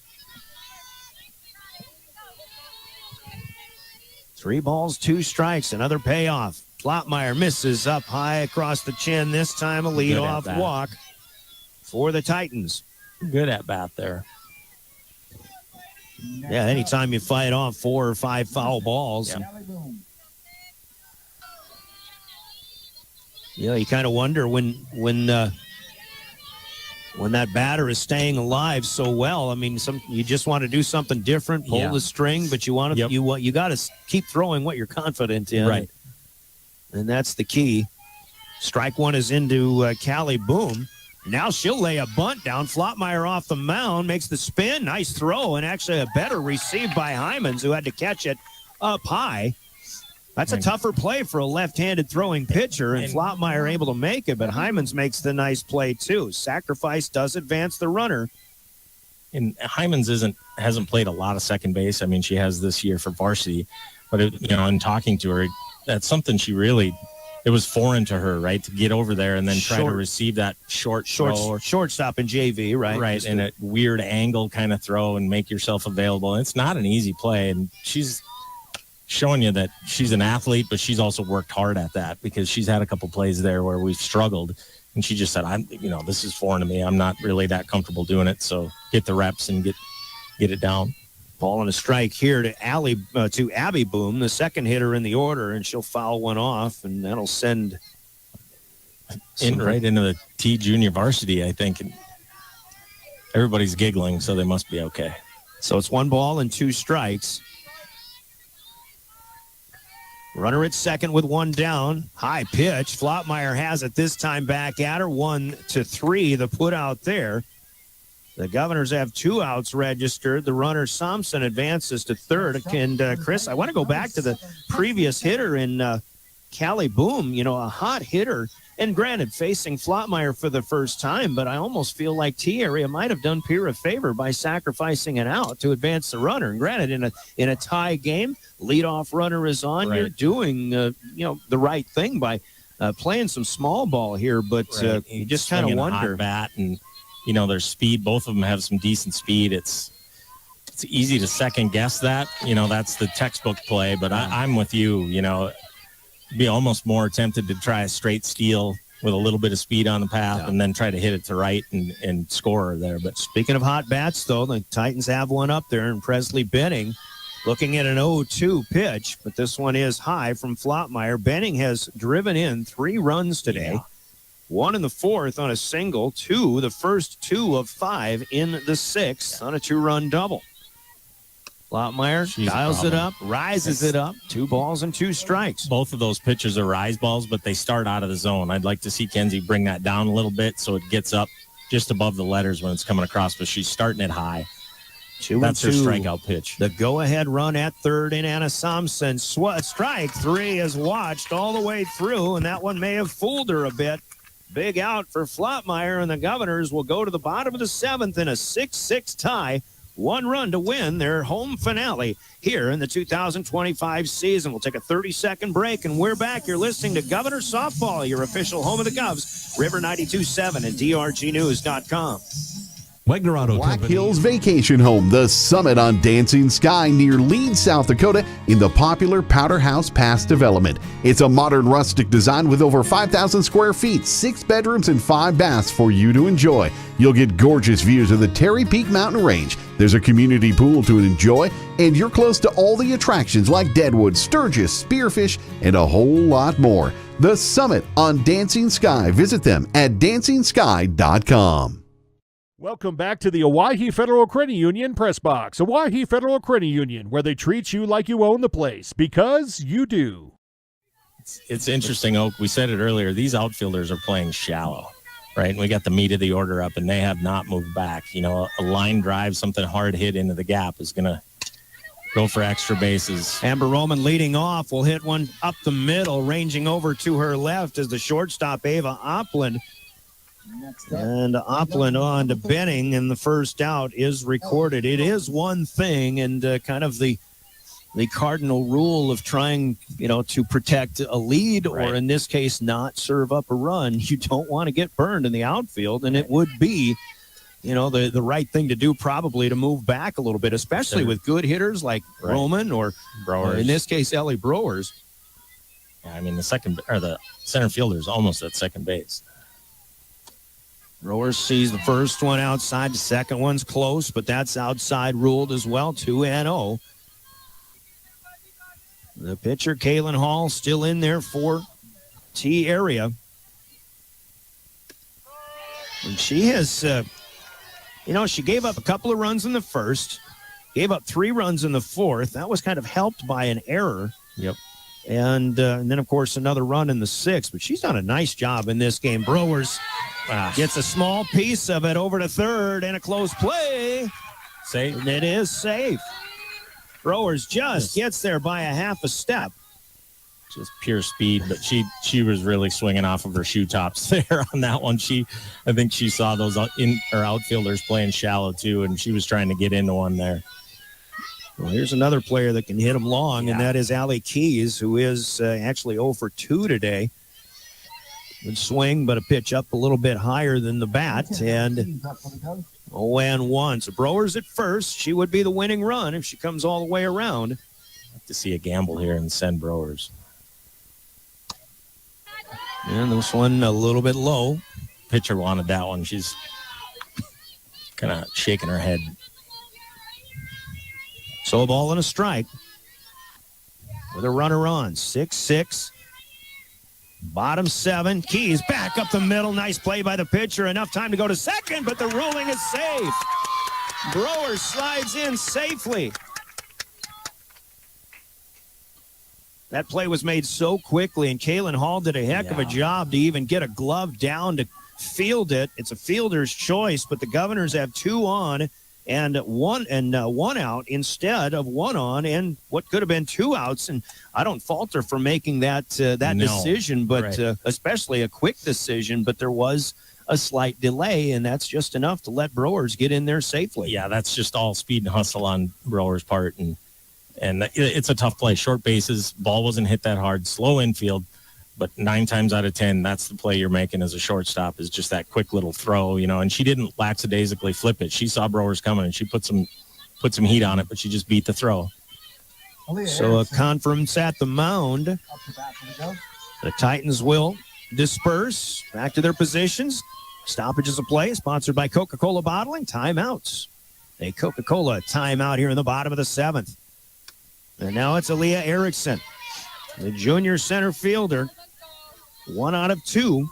3 balls, 2 strikes, another payoff. Flottmeyer misses up high across the chin. This time a leadoff walk for the Titans. Good at bat there. Yeah, anytime you fight off 4 or 5 foul balls. Yeah, you kind of wonder when that batter is staying alive so well. I mean, you just want to do something different, pull the string, but you want to you got to keep throwing what you're confident in. Right. And that's the key. Strike 1 is into Callie Boom. Now she'll lay a bunt down. Flottmeyer off the mound, makes the spin. Nice throw, and actually a better receive by Hymans, who had to catch it up high. That's a tougher play for a left-handed throwing pitcher, and Flottmeyer able to make it, but Hymans makes the nice play too. Sacrifice does advance the runner. And Hymans hasn't played a lot of second base. I mean, she has this year for varsity, but in talking to her, that's something it was foreign to her, right? To get over there and then try to receive that shortstop in JV, right? Right, and a weird angle kind of throw and make yourself available. It's not an easy play, and she's showing you that she's an athlete, but she's also worked hard at that, because she's had a couple plays there where we've struggled, and she just said, this is foreign to me. I'm not really that comfortable doing it, so get the reps and get it down. Ball and a strike here to Abby Boom, the second hitter in the order, and she'll foul one off, and that'll send right into the T junior varsity, I think. And everybody's giggling, so they must be okay. So it's 1 ball and 2 strikes. Runner at second with 1 down. High pitch. Flottmeyer has it this time back at her. 1-3, the put out there. The Governors have 2 outs registered. The runner, Thompson, advances to third. And, Chris, I want to go back to the previous hitter in Callie Boom, a hot hitter. And granted, facing Flottmeyer for the first time, but I almost feel like T-Area might have done Pierre a favor by sacrificing an out to advance the runner. And granted, in a tie game, leadoff runner is on. Right. You're doing, the right thing by playing some small ball here, but you just kind of wonder. Hot bat and their speed. Both of them have some decent speed. It's easy to second guess that. That's the textbook play. But I'm with you. Be almost more tempted to try a straight steal with a little bit of speed on the path and then try to hit it to right and score there. But speaking of hot bats, though, the Titans have one up there, and Presley Benning looking at an 0-2 pitch, but this one is high from Flottmeyer. Benning has driven in 3 runs today. Yeah. 1 in the 4th on a single, 2 the first 2 of 5 in the 6th on a 2-run double. Flottmeyer dials it up, rises it up, 2 balls and 2 strikes. Both of those pitches are rise balls, but they start out of the zone. I'd like to see Kenzie bring that down a little bit so it gets up just above the letters when it's coming across, but she's starting it high. 2 That's her 2. strikeout pitch. The go-ahead run at third in Anna Thompson. Strike 3 is watched all the way through, and that one may have fooled her a bit. Big out for Flottmeyer, and the Governors will go to the bottom of the 7th in a 6-6 tie. 1 run to win their home finale here in the 2025 season. We'll take a 30-second break, and we're back. You're listening to Governor Softball, your official home of the Govs, River 92.7 and drgnews.com. Wegner Auto Black Company. Hills Vacation Home, the summit on Dancing Sky near Leeds, South Dakota, in the popular Powder House Pass development. It's a modern rustic design with over 5,000 square feet, 6 bedrooms, and 5 baths for you to enjoy. You'll get gorgeous views of the Terry Peak Mountain Range. There's a community pool to enjoy, and you're close to all the attractions like Deadwood, Sturgis, Spearfish, and a whole lot more. The summit on Dancing Sky. Visit them at DancingSky.com. Welcome back to the Owyhee Federal Credit Union Press Box. Owyhee Federal Credit Union, where they treat you like you own the place, because you do. It's interesting, Oak. We said it earlier. These outfielders are playing shallow, right? And we got the meat of the order up, and they have not moved back. A line drive, something hard hit into the gap is going to go for extra bases. Amber Roman leading off will hit one up the middle, ranging over to her left as the shortstop, Ava Opland. And Opland on to Benning, and the first out is recorded. It is one thing, and kind of the cardinal rule of trying, to protect a lead, or in this case, not serve up a run. You don't want to get burned in the outfield, and it would be, the right thing to do probably to move back a little bit, especially with good hitters like Roman or Browers. In this case, Ellie Browers. Yeah, I mean, the center fielder is almost at second base. Browers sees the first one outside. The second one's close, but that's outside ruled as well, 2-0. The pitcher, Kaylin Hall, still in there for T area. And she has, she gave up a couple of runs in the first, gave up 3 runs in the fourth. That was kind of helped by an error. Yep. And then, of course, another run in the sixth. But she's done a nice job in this game. Browers gets a small piece of it over to third, and a close play. Safe. And it is safe. Browers just gets there by a half a step. Just pure speed, but she was really swinging off of her shoe tops there on that one. I think she saw those outfielders playing shallow too, and she was trying to get into one there. Well, here's another player that can hit them long, and that is Allie Keys, who is actually 0 for 2 today. Good swing, but a pitch up a little bit higher than the bat, and 0-1. So Browers at first. She would be the winning run if she comes all the way around. I'd like to see a gamble here and send Browers. And this one a little bit low. Pitcher wanted that one. She's kind of shaking her head. So a ball and a strike with a runner on. 6-6. Bottom 7. Keys back up the middle. Nice play by the pitcher. Enough time to go to second, but the ruling is safe. Browers slides in safely. That play was made so quickly, and Kaylin Hall did a heck of a job to even get a glove down to field it. It's a fielder's choice, but the Governors have 2 on and one out instead of 1 on and what could have been 2 outs. And I don't fault her for making that decision, but especially a quick decision. But there was a slight delay, and that's just enough to let Browers get in there safely. Yeah, that's just all speed and hustle on Browers' part, and it's a tough play. Short bases, ball wasn't hit that hard, slow infield. But 9 times out of 10, that's the play you're making as a shortstop, is just that quick little throw, and she didn't lackadaisically flip it. She saw Browers coming, and she put some heat on it, but she just beat the throw. So a conference at the mound. The Titans will disperse back to their positions. Stoppages of play sponsored by Coca-Cola Bottling. Timeouts. A Coca-Cola timeout here in the bottom of the 7th. And now it's Aaliyah Erickson, the junior center fielder. 1 out of 2.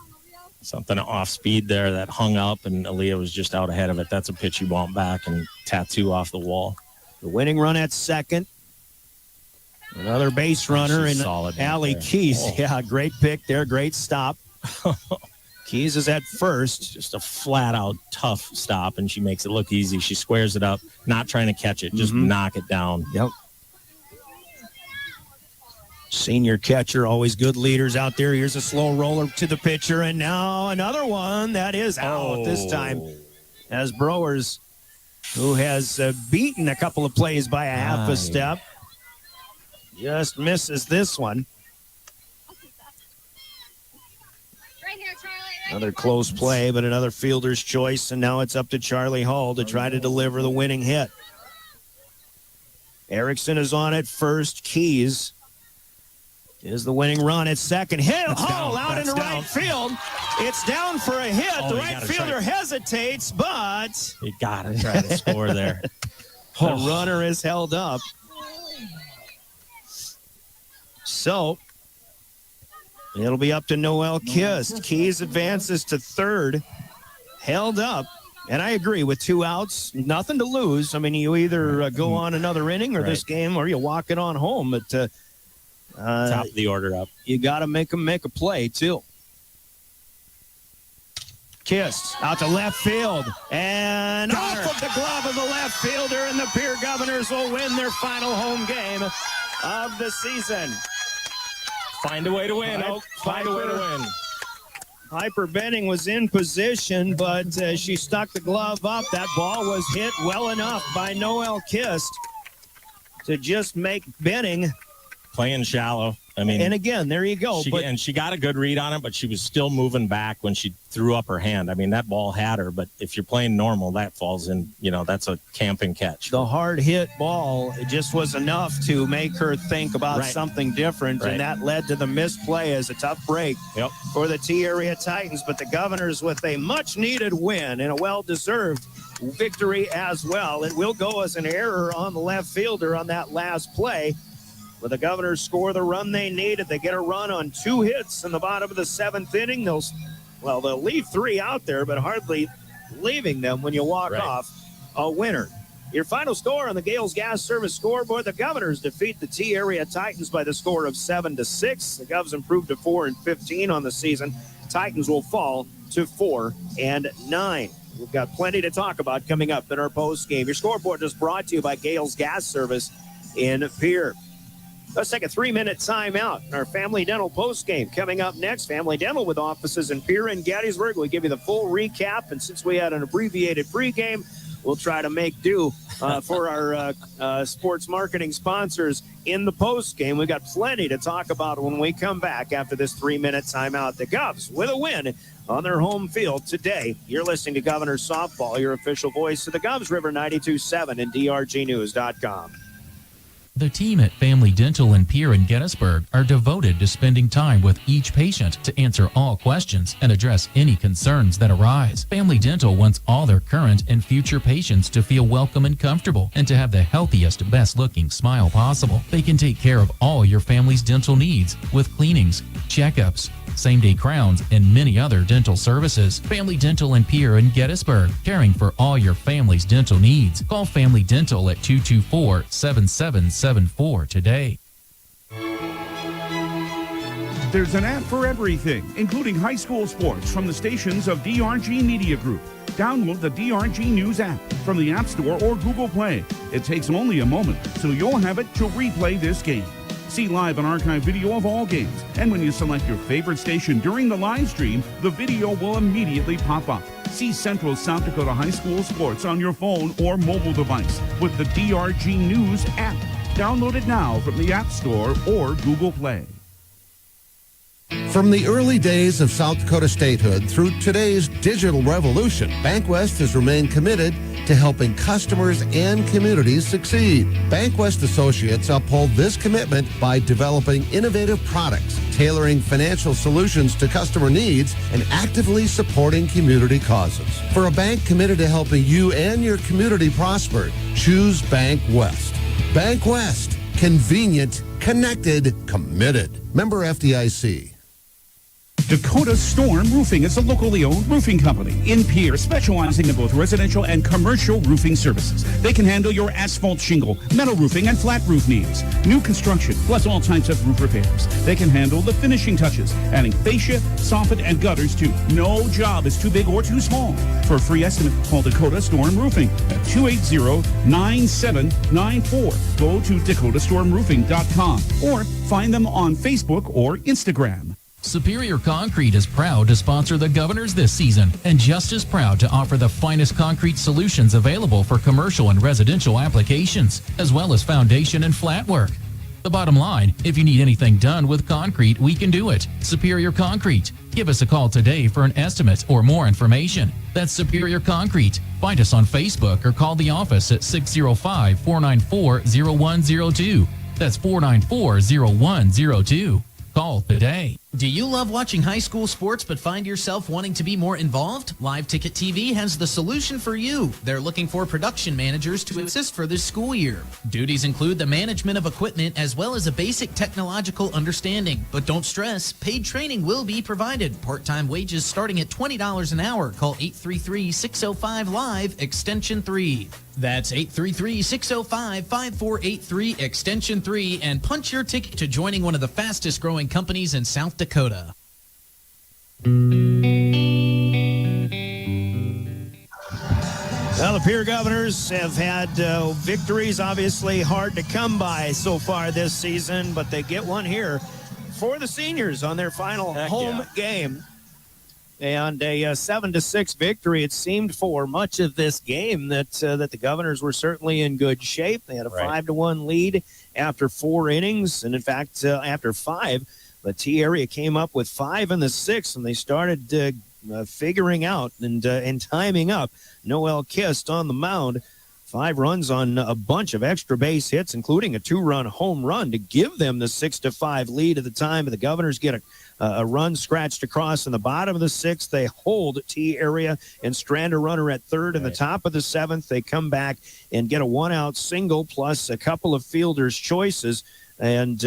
Something off speed there that hung up, and Aaliyah was just out ahead of it. That's a pitch you want back and tattoo off the wall. The winning run at second. Another base runner in Allie Keys. Oh. Yeah, great pick there. Great stop. Keys is at first. Just a flat-out tough stop, and she makes it look easy. She squares it up, not trying to catch it, just knock it down. Yep. Senior catcher, always good leaders out there. Here's a slow roller to the pitcher, and now another one that is out this time. As Browers, who has beaten a couple of plays by a half a step, just misses this one. Another close play, but another fielder's choice, and now it's up to Charlie Hall to try to deliver the winning hit. Erickson is on at first. Keys is the winning run at second. Hit Hall out into right field. It's down for a hit. The right fielder hesitates, but you gotta try to score there. The runner is held up. So it'll be up to Noelle Kist. Keys advances to third. Held up. And I agree, with 2 outs, nothing to lose. I mean, you either go on another inning or this game, or you walk it on home. But top of the order up. You got to make them make a play, too. Kist out to left field, and off of the glove of the left fielder, and the Pierre Governors will win their final home game of the season. Find a way to win. Find a way to win. Piper Benning was in position, but she stuck the glove up. That ball was hit well enough by Noelle Kist to just make Benning playing shallow. I mean, and again, there you go. And she got a good read on it, but she was still moving back when she threw up her hand. I mean, that ball had her, but if you're playing normal, that falls in, that's a camping catch. The hard hit ball, it just was enough to make her think about something different, and that led to the misplay as a tough break for the T-Area Titans. But the Governors with a much-needed win and a well-deserved victory as well. It will go as an error on the left fielder on that last play. When the Governors score the run they needed, they get a run on 2 hits in the bottom of the 7th inning. They'll leave 3 out there, but hardly leaving them when you walk off a winner. Your final score on the Gales Gas Service scoreboard: the Governors defeat the T-Area Titans by the score of 7-6. The Govs improved to 4-15 on the season. Titans will fall to 4-9. We've got plenty to talk about coming up in our post game. Your scoreboard is brought to you by Gales Gas Service in Pierre. Let's take a 3-minute timeout in our Family Dental post-game. Coming up next, Family Dental with offices in Pierre and Gettysburg. We'll give you the full recap, and since we had an abbreviated pregame, we'll try to make do for our sports marketing sponsors in the post-game. We've got plenty to talk about when we come back after this 3-minute timeout. The Govs with a win on their home field today. You're listening to Governors Softball, your official voice of the Govs, River 92.7 and drgnews.com. The team at Family Dental in Pierre and Gettysburg are devoted to spending time with each patient to answer all questions and address any concerns that arise. Family Dental wants all their current and future patients to feel welcome and comfortable and to have the healthiest, best-looking smile possible. They can take care of all your family's dental needs with cleanings, checkups, same-day crowns, and many other dental services. Family Dental in Pierre and Gettysburg, caring for all your family's dental needs. Call Family Dental at 224-7774 today. There's an app for everything, including high school sports from the stations of DRG Media Group. Download the DRG News app from the App Store or Google Play. It takes only a moment, so you'll have it to replay this game. See live and archive video of all games, and when you select your favorite station during the live stream, the video will immediately pop up. See Central South Dakota High School sports on your phone or mobile device with the DRG News app. Download it now from the App Store or Google Play. From the early days of South Dakota statehood through today's digital revolution, BankWest has remained committed to helping customers and communities succeed. BankWest Associates uphold this commitment by developing innovative products, tailoring financial solutions to customer needs, and actively supporting community causes. For a bank committed to helping you and your community prosper, choose BankWest. BankWest. Convenient, connected, committed. Member FDIC. Dakota Storm Roofing is a locally owned roofing company in Pierre, specializing in both residential and commercial roofing services. They can handle your asphalt shingle, metal roofing, and flat roof needs. New construction, plus all types of roof repairs. They can handle the finishing touches, adding fascia, soffit, and gutters too. No job is too big or too small. For a free estimate, call Dakota Storm Roofing at 280-9794. Go to dakotastormroofing.com or find them on Facebook or Instagram. Superior Concrete is proud to sponsor the Governors this season and just as proud to offer the finest concrete solutions available for commercial and residential applications, as well as foundation and flat work. The bottom line, if you need anything done with concrete, we can do it. Superior Concrete. Give us a call today for an estimate or more information. That's Superior Concrete. Find us on Facebook or call the office at 605-494-0102. That's 494-0102. Call today. Do you love watching high school sports but find yourself wanting to be more involved? Live Ticket TV has the solution for you. They're looking for production managers to assist for this school year. Duties include the management of equipment as well as a basic technological understanding. But don't stress, paid training will be provided. Part-time wages starting at $20 an hour. Call 833-605-LIVE, extension 3. That's 833-605-5483, extension 3, and punch your ticket to joining one of the fastest growing companies in South Dakota. Well, the Pierre Governors have had victories, obviously hard to come by so far this season, but they get one here for the seniors on their final home game. And a 7-6 victory. It seemed for much of this game that the Governors were certainly in good shape. They had a 5-1 lead after 4 innings, and in fact, after 5, the T area came up with 5 in the 6th, and they started figuring out and timing up Noel Kist on the mound. 5 runs on a bunch of extra base hits, including a 2-run home run to give them the 6-5 lead at the time. But the Governors get a run scratched across in the bottom of the 6th. They hold T area and strand a runner at third. In the top of the 7th, they come back and get a 1-out single plus a couple of fielders' choices. And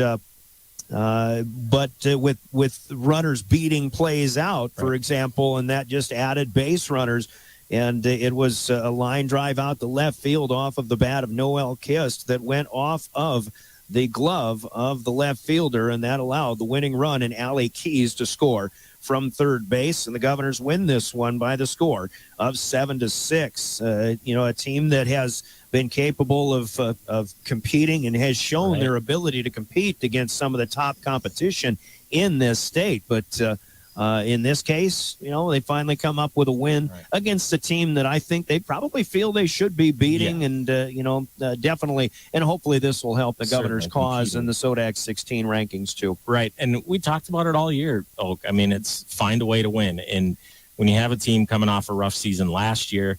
but with runners beating plays out, for example, and that just added base runners. And it was a line drive out the left field off of the bat of Noel Kist that went off of the glove of the left fielder, and that allowed the winning run in Allie Keys to score from third base. And the Governors win this one by the score of 7-6. A team that has been capable of competing and has shown their ability to compete against some of the top competition in this state. But in this case, they finally come up with a win against a team that I think they probably feel they should be beating. And, definitely, and hopefully this will help the Governors' cause in the SODAC 16 rankings too. Right. And we talked about it all year, Oak. I mean, it's find a way to win. And when you have a team coming off a rough season last year,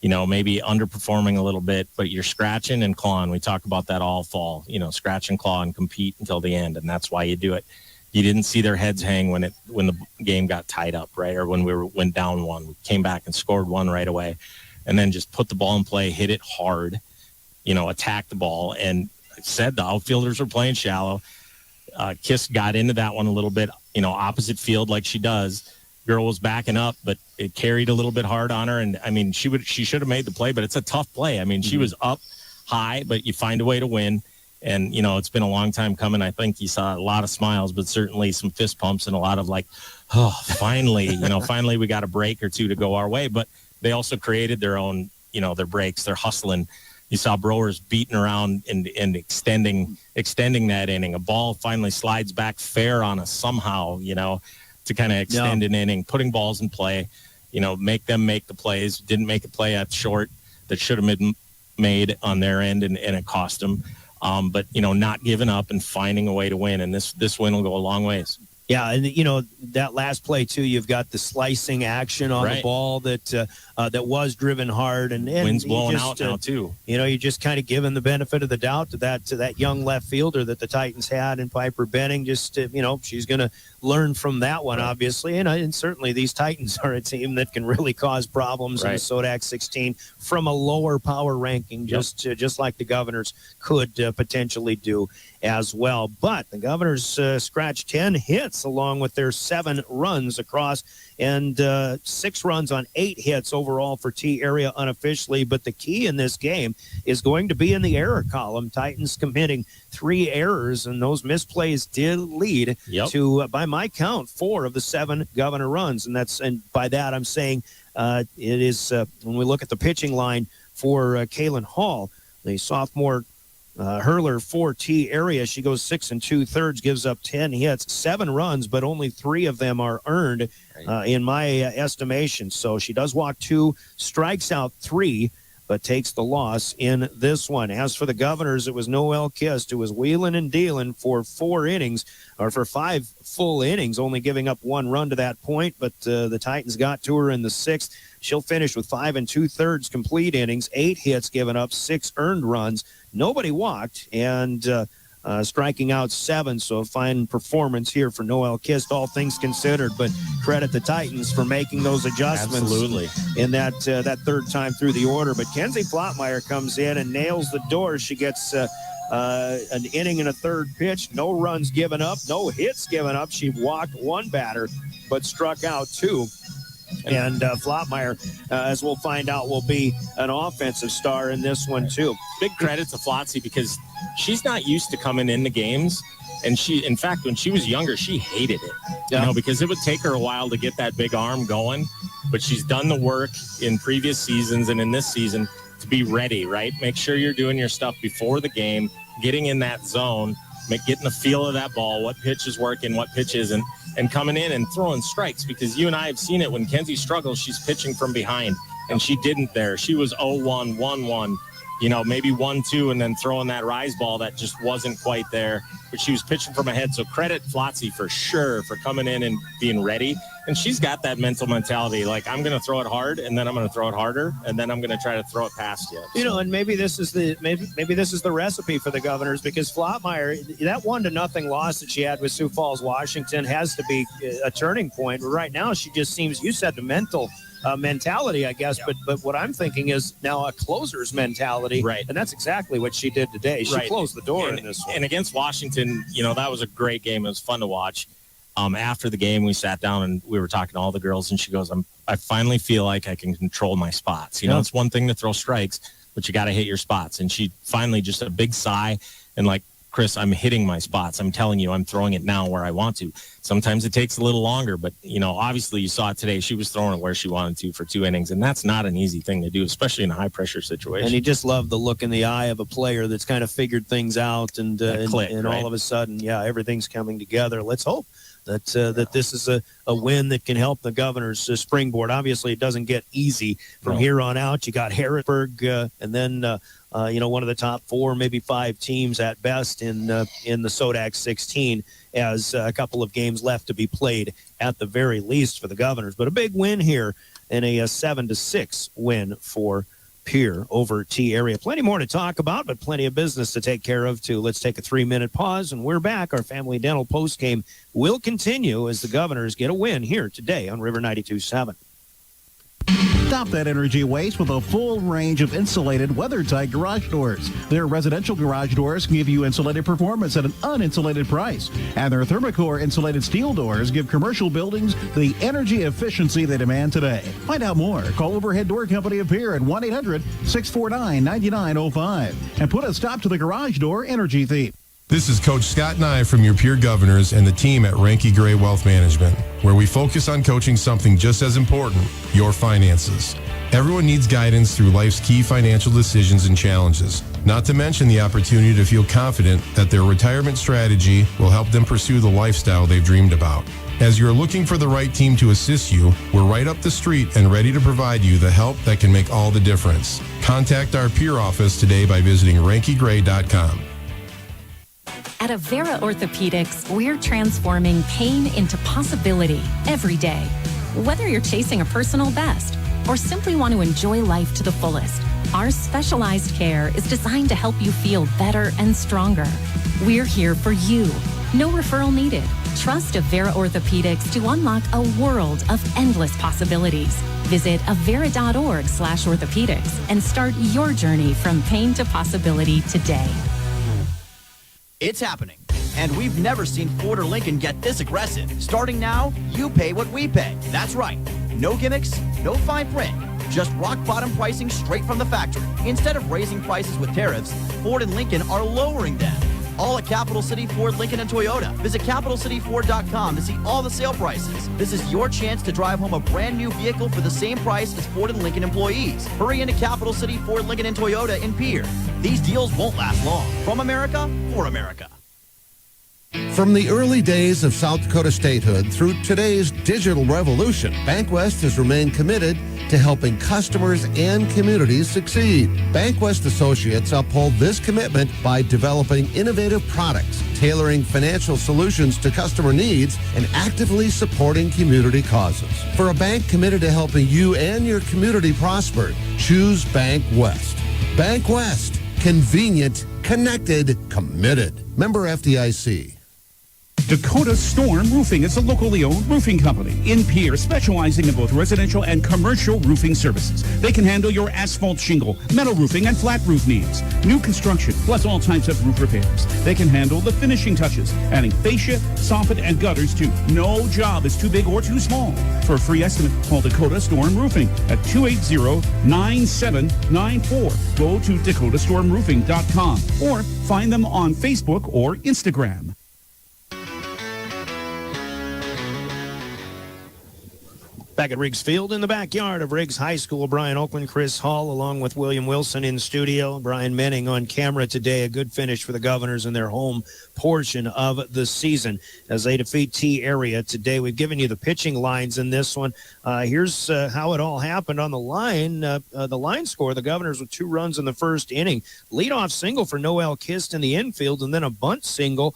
maybe underperforming a little bit, but you're scratching and clawing. We talk about that all fall, scratch and claw and compete until the end. And that's why you do it. You didn't see their heads hang when the game got tied up, right? Or when went down 1. We came back and scored 1 right away, and then just put the ball in play, hit it hard, attack the ball. And like I said, the outfielders were playing shallow. Kiss got into that one a little bit, opposite field like she does. Girl was backing up, but it carried a little bit hard on her. And I mean, she should have made the play, but it's a tough play. I mean, she was up high, but you find a way to win. And, it's been a long time coming. I think you saw a lot of smiles, but certainly some fist pumps and a lot of like, oh, finally, finally we got a break or two to go our way. But they also created their own, their breaks. They're hustling. You saw Brewers beating around and extending that inning. A ball finally slides back fair on us somehow, to kind of extend an inning, putting balls in play, make them make the plays. Didn't make a play at short that should have been made on their end, and it cost them. But, not giving up and finding a way to win. And this win will go a long ways. Yeah, and, that last play, too, you've got the slicing action on the ball that was driven hard. And wind's blowing out now, too. You just kind of giving the benefit of the doubt to that young left fielder that the Titans had in Piper Benning. Just, she's going to learn from that one, obviously. And certainly these Titans are a team that can really cause problems in the SODAC 16 from a lower power ranking, just like the Governors could potentially do as well. But the Governors scratched 10 hits along with their 7 runs across, and 6 runs on 8 hits overall for T area unofficially. But the key in this game is going to be in the error column. Titans committing 3 errors, and those misplays did lead to, by my count, 4 of the 7 Governor runs. And by that I'm saying it is when we look at the pitching line for Kaylin Hall, the sophomore hurler for T area. She goes 6 2/3, gives up 10 hits, 7 runs, but only 3 of them are earned in my estimation. So she does walk 2, strikes out 3, but takes the loss in this one. As for the Governors, it was Noel Kist who was wheeling and dealing for 4 innings, or for 5 full innings, only giving up 1 run to that point. But the Titans got to her in the 6th. She'll finish with 5 2/3 complete innings, 8 hits given up, 6 earned runs. Nobody walked, and striking out 7. So a fine performance here for Noel Kist, all things considered. But credit the Titans for making those adjustments in that third time through the order. But Kenzie Flottmeyer comes in and nails the door. She gets an inning and a third pitch, no runs given up, no hits given up. She walked 1 batter, but struck out 2. And Flottmeyer, as we'll find out, will be an offensive star in this one, too. Big credit to Flotzy, because she's not used to coming into games And in fact, when she was younger, she hated it, you know, because it would take her a while to get that big arm going. But she's done the work in previous seasons and in this season to be ready, right? Make sure you're doing your stuff before the game, getting in that zone, getting the feel of that ball, what pitch is working, what pitch isn't, and coming in and throwing strikes, because you and I have seen it when Kenzie struggles, she's pitching from behind, and she didn't there. She was 0-1, 1-1, you know, maybe 1-2, and then throwing that rise ball that just wasn't quite there, but she was pitching from ahead. So credit Flotsy for sure for coming in and being ready. And she's got that mental mentality, like, I'm going to throw it hard, and then I'm going to throw it harder, and then I'm going to try to throw it past you. You know, and maybe this is the recipe for the Governors, because Flottmeyer, that 1-0 loss that she had with Sioux Falls, Washington, has to be a turning point. Right now, she just seems, you said the mentality, I guess, but what I'm thinking is now a closer's mentality, right? And that's exactly what she did today. She closed the door in this one. And against Washington, you know, that was a great game. It was fun to watch. After the game, we sat down and we were talking to all the girls, and she goes, I finally feel like I can control my spots. You know, it's one thing to throw strikes, but you got to hit your spots. And she finally just a big sigh and like, Chris, I'm hitting my spots. I'm telling you, I'm throwing it now where I want to. Sometimes it takes a little longer, but, you know, obviously you saw it today. She was throwing it where she wanted to for 2 innings, and that's not an easy thing to do, especially in a high-pressure situation. And you just love the look in the eye of a player that's kind of figured things out, and all of a sudden, everything's coming together. Let's hope that this is a win that can help the Governors springboard. Obviously, it doesn't get easy from here on out. You got Harrisburg, and then one of the top 4, maybe 5 teams at best in the SODAC 16, as a couple of games left to be played at the very least for the Governors. But a big win here, and a 7-6 win for Pierre over T area. Plenty more to talk about, but plenty of business to take care of too. Let's take a 3-minute pause, and we're back. Our Family Dental postgame will continue as the Governors get a win here today on River 92.7. Stop that energy waste with a full range of insulated, weather-tight garage doors. Their residential garage doors give you insulated performance at an uninsulated price. And their Thermocore insulated steel doors give commercial buildings the energy efficiency they demand today. Find out more. Call Overhead Door Company of Pierre at 1-800-649-9905 and put a stop to the garage door energy thief. This is Coach Scott Nye from your Pierre Governors and the team at Ranky Gray Wealth Management, where we focus on coaching something just as important, your finances. Everyone needs guidance through life's key financial decisions and challenges, not to mention the opportunity to feel confident that their retirement strategy will help them pursue the lifestyle they've dreamed about. As you're looking for the right team to assist you, we're right up the street and ready to provide you the help that can make all the difference. Contact our Pierre office today by visiting rankygray.com. At Avera Orthopedics, we're transforming pain into possibility every day. Whether you're chasing a personal best or simply want to enjoy life to the fullest, our specialized care is designed to help you feel better and stronger. We're here for you. No referral needed. Trust Avera Orthopedics to unlock a world of endless possibilities. Visit avera.org/orthopedics and start your journey from pain to possibility today. It's happening, and we've never seen Ford or Lincoln get this aggressive. Starting now, you pay what we pay. That's right. No gimmicks, no fine print. Just rock-bottom pricing straight from the factory. Instead of raising prices with tariffs, Ford and Lincoln are lowering them. All at Capital City Ford, Lincoln, and Toyota. Visit CapitalCityFord.com to see all the sale prices. This is your chance to drive home a brand new vehicle for the same price as Ford and Lincoln employees. Hurry into Capital City Ford, Lincoln, and Toyota in Pierre. These deals won't last long. From America, for America. From the early days of South Dakota statehood through today's digital revolution, BankWest has remained committed to helping customers and communities succeed. BankWest Associates uphold this commitment by developing innovative products, tailoring financial solutions to customer needs, and actively supporting community causes. For a bank committed to helping you and your community prosper, choose BankWest. BankWest. Convenient, connected, committed. Member FDIC. Dakota Storm Roofing is a locally owned roofing company in Pierre, specializing in both residential and commercial roofing services. They can handle your asphalt shingle, metal roofing, and flat roof needs. New construction, plus all types of roof repairs. They can handle the finishing touches, adding fascia, soffit, and gutters too. No job is too big or too small. For a free estimate, call Dakota Storm Roofing at 280-9794. Go to DakotaStormRoofing.com or find them on Facebook or Instagram. Back at Riggs Field in the backyard of Riggs High School, Brian Oakland, Chris Hall, along with William Wilson in studio, Brian Menning on camera today. A good finish for the Governors in their home portion of the season as they defeat T Area today. We've given you the pitching lines in this one. Here's how it all happened on the line. The line score, the Governors with 2 runs in the first inning. Leadoff single for Noel Kist in the infield, and then a bunt single,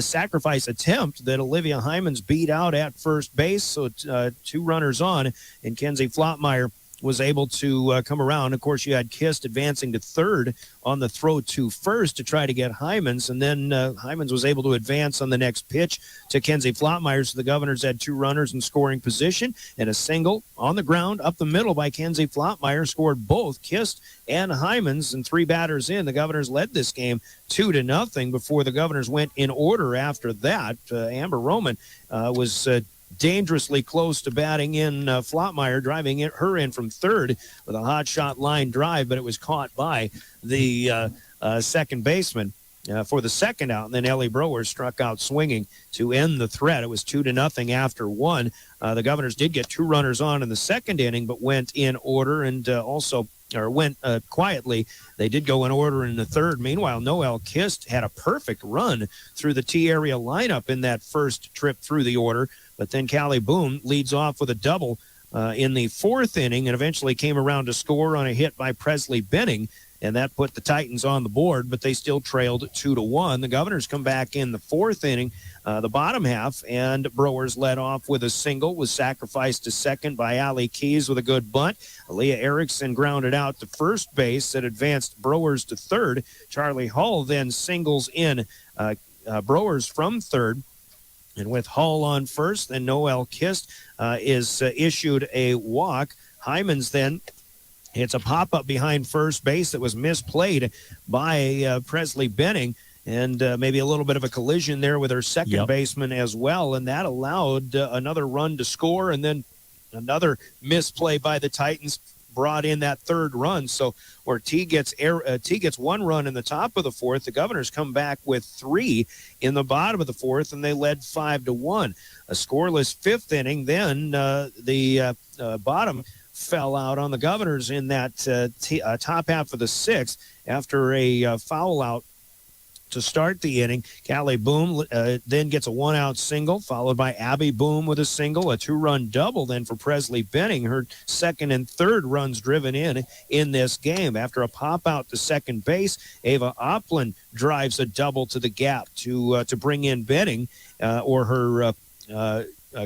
sacrifice attempt that Olivia Hymans beat out at first base. So 2 runners on, and Kenzie Flottmeyer was able to come around. Of course, you had Kist advancing to third on the throw to first to try to get Hymans, and then Hymans was able to advance on the next pitch to Kenzie Flottmeyer. So the Governors had 2 runners in scoring position, and a single on the ground up the middle by Kenzie Flottmeyer scored both Kist and Hymans, and 3 batters in. The Governors led this game 2-0 before the Governors went in order after that. Amber Roman was dangerously close to batting in Flottmeyer, driving her in from third with a hot shot line drive, but it was caught by the second baseman for the second out. And then Ellie Brower struck out swinging to end the threat. It was 2-0 after 1. The Governors did get 2 runners on in the second inning, but went in order and went quietly. They did go in order in the third. Meanwhile, Noel Kist had a perfect run through the T Area lineup in that first trip through the order. But then Callie Boom leads off with a double in the fourth inning and eventually came around to score on a hit by Presley Benning, and that put the Titans on the board, but they still trailed 2-1. The Governors come back in the fourth inning, the bottom half, and Brewers led off with a single, was sacrificed to second by Allie Keys with a good bunt. Aaliyah Erickson grounded out to first base that advanced Brewers to third. Charlie Hull then singles in Brewers from third. And with Hull on first, then Noel Kist is issued a walk. Hymans then hits a pop-up behind first base that was misplayed by Presley Benning, and maybe a little bit of a collision there with her second baseman as well, and that allowed another run to score, and then another misplay by the Titans brought in that third run. So where T gets 1 run in the top of the fourth, the Governors come back with 3 in the bottom of the fourth, and they led 5-1. A scoreless fifth inning. Then the bottom fell out on the Governors in that top half of the sixth after a foul out to start the inning. Callie Boom then gets a 1-out single, followed by Abby Boom with a single, a 2-run double then for Presley Benning, her second and third runs driven in this game. After a pop out to second base, Ava Opland drives a double to the gap to bring in Benning, or her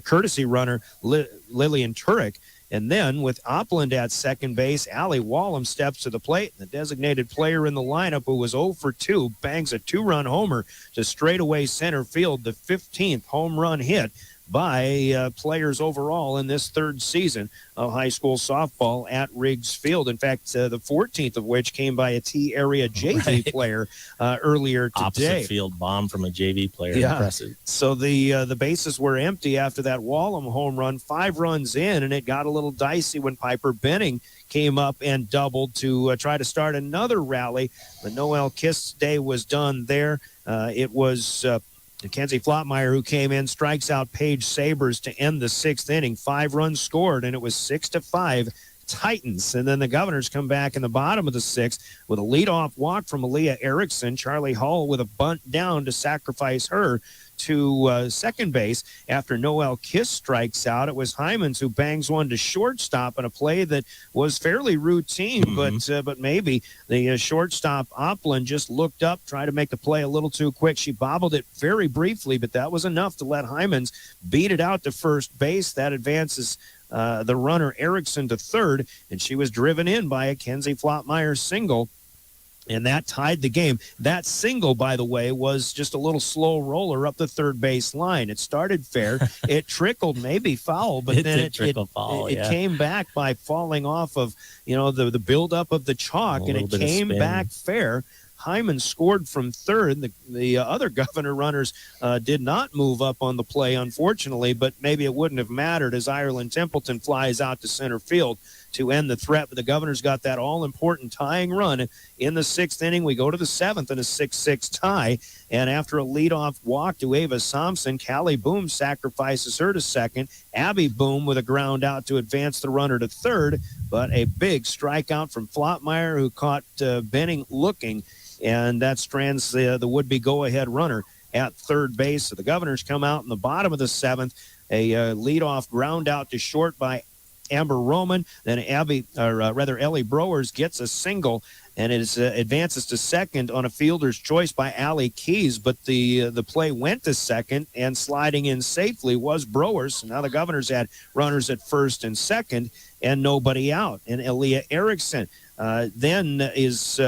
courtesy runner, Lillian Turek. And then with Opland at second base, Allie Wallum steps to the plate. The designated player in the lineup, who was 0 for 2, bangs a 2-run homer to straightaway center field, the 15th home run hit by players overall in this third season of high school softball at Riggs Field. In fact, the 14th of which came by a T Area JV player earlier today. Opposite field bomb from a JV player. Yeah. Impressive. So the bases were empty after that Wallum home run, 5 runs in, and it got a little dicey when Piper Benning came up and doubled to try to start another rally. But Noel Kist's day was done there. It was Kenzie Flottmeyer, who came in, strikes out Paige Sabers to end the sixth inning. 5 runs scored, and it was 6-5 Titans. And then the Governors come back in the bottom of the sixth with a leadoff walk from Aaliyah Erickson. Charlie Hull with a bunt down to sacrifice her to second base after Noel Kist strikes out. It was Hymans who bangs one to shortstop in a play that was fairly routine, but maybe the shortstop Opland just looked up, tried to make the play a little too quick. She bobbled it very briefly, but that was enough to let Hymans beat it out to first base. That advances the runner Erickson to third, and she was driven in by a Kenzie Flottmeyer single. And that tied the game. That single, by the way, was just a little slow roller up the third base line. It started fair. It trickled maybe foul, but then it came back by falling off of, the buildup of the chalk, and it came back fair. Hyman scored from third. The other Governor runners did not move up on the play, unfortunately, but maybe it wouldn't have mattered as Ireland Templeton flies out to center field to end the threat, but the Governors got that all-important tying run in the 6th inning. We go to the 7th in a 6-6 tie, and after a leadoff walk to Ava Thompson, Callie Boom sacrifices her to second. Abby Boom with a ground out to advance the runner to third, but a big strikeout from Flottmeyer, who caught Benning looking, and that strands the would-be go-ahead runner at third base. So the Governors come out in the bottom of the 7th, a leadoff ground out to short by Amber Roman. Then Ellie Browers gets a single, and it advances to second on a fielder's choice by Allie Keys, but the play went to second, and sliding in safely was Browers. So now the Governors had runners at first and second and nobody out. And Aaliyah Erickson then is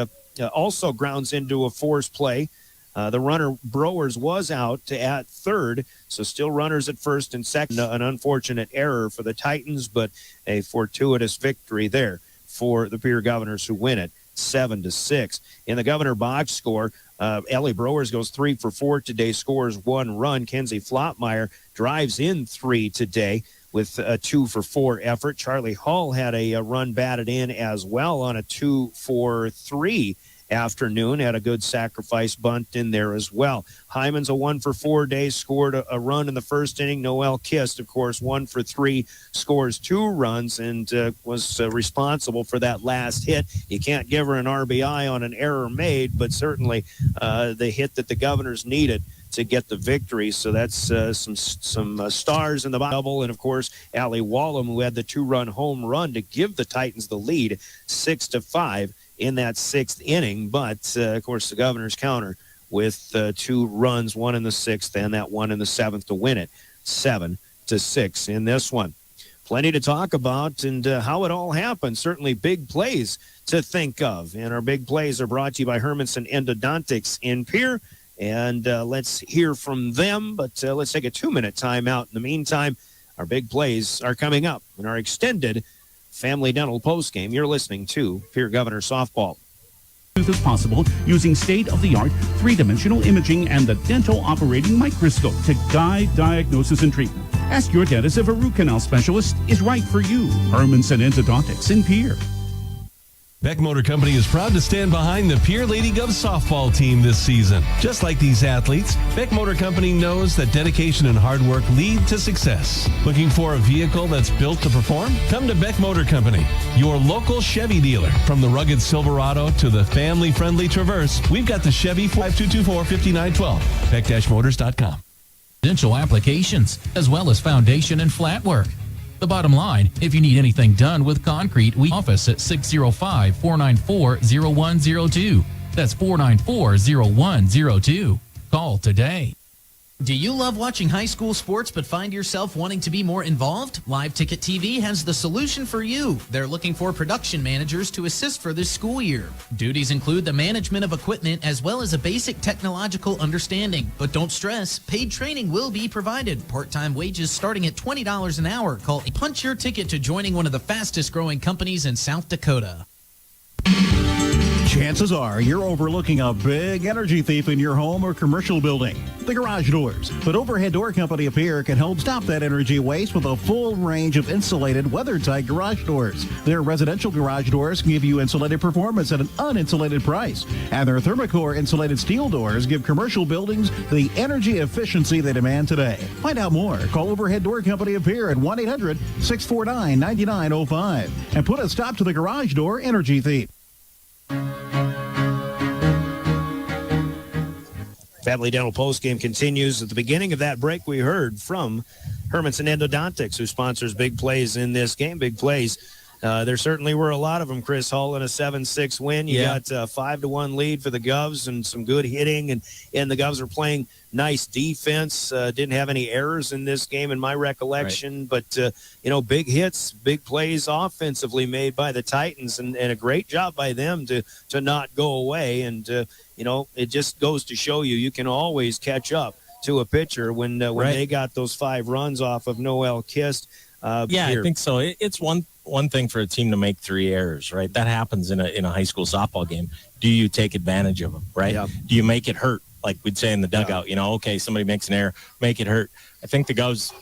also grounds into a forced play. The runner Browers was out at third, so still runners at first and second. An unfortunate error for the Titans, but a fortuitous victory there for the Pierre Governors, who win it 7-6. In the Governor box score, Ellie Browers goes 3 for 4 today, scores 1 run. Kenzie Flottmeyer drives in 3 today with a 2 for 4 effort. Charlie Hall had a run batted in as well on a 2 for 3 afternoon, had a good sacrifice bunt in there as well. Hyman's a 1 for 4 day, scored a run in the first inning. Noelle Kist, of course, 1 for 3, scores 2 runs, and was responsible for that last hit. You can't give her an RBI on an error made, but certainly the hit that the Governors needed to get the victory. So that's some stars in the double, and of course Allie Wallum, who had the 2-run home run to give the Titans the lead 6-5 in that 6th inning. But of course the Governors counter with 2 runs, 1 in the 6th and that 1 in the 7th to win it 7-6 in this one. Plenty to talk about and how it all happened. Certainly big plays to think of, and our big plays are brought to you by Hermanson Endodontics in Pierre. And let's hear from them, but let's take a 2-minute timeout. In the meantime, our big plays are coming up in our extended Family Dental postgame. You're listening to Pierre Governor Softball. As possible using state-of-the-art 3-dimensional imaging and the dental operating microscope to guide diagnosis and treatment. Ask your dentist if a root canal specialist is right for you. Hermanson Endodontics in Pierre. Beck Motor Company is proud to stand behind the Pierre Lady Govs softball team this season. Just like these athletes, Beck Motor Company knows that dedication and hard work lead to success. Looking for a vehicle that's built to perform? Come to Beck Motor Company, your local Chevy dealer. From the rugged Silverado to the family-friendly Traverse, we've got the Chevy 5224-5912. Beck-motors.com. Dental applications, as well as foundation and flat work. The bottom line, if you need anything done with concrete, we office at 605-494-0102. That's 494-0102. Call today. Do you love watching high school sports but find yourself wanting to be more involved? Live Ticket TV has the solution for you. They're looking for production managers to assist for this school year. Duties include the management of equipment as well as a basic technological understanding. But don't stress, paid training will be provided. Part-time wages starting at $20 an hour. Call Punch your ticket to joining one of the fastest growing companies in South Dakota. Chances are you're overlooking a big energy thief in your home or commercial building. The Garage Doors. But Overhead Door Company of Pierre can help stop that energy waste with a full range of insulated, weather-tight garage doors. Their residential garage doors give you insulated performance at an uninsulated price. And their Thermocore insulated steel doors give commercial buildings the energy efficiency they demand today. Find out more. Call Overhead Door Company of Pierre at 1-800-649-9905 and put a stop to the garage door energy thief. Family Dental postgame continues. At the beginning of that break, we heard from Hermanson Endodontics, who sponsors big plays in this game. Big plays. There certainly were a lot of them, Chris Hull, in a 7-6 win. You got a 5-1 lead for the Govs and some good hitting, and the Govs are playing nice defense. Didn't have any errors in this game in my recollection, but big hits, big plays offensively made by the Titans, and a great job by them to not go away. And it just goes to show you can always catch up to a pitcher when they got those 5 runs off of Noelle Kist. I think so. It's one thing for a team to make 3 errors, right? That happens in a high school softball game. Do you take advantage of them, right? Yeah. Do you make it hurt, like we'd say in the dugout? Okay, somebody makes an error, make it hurt. I think the Govs,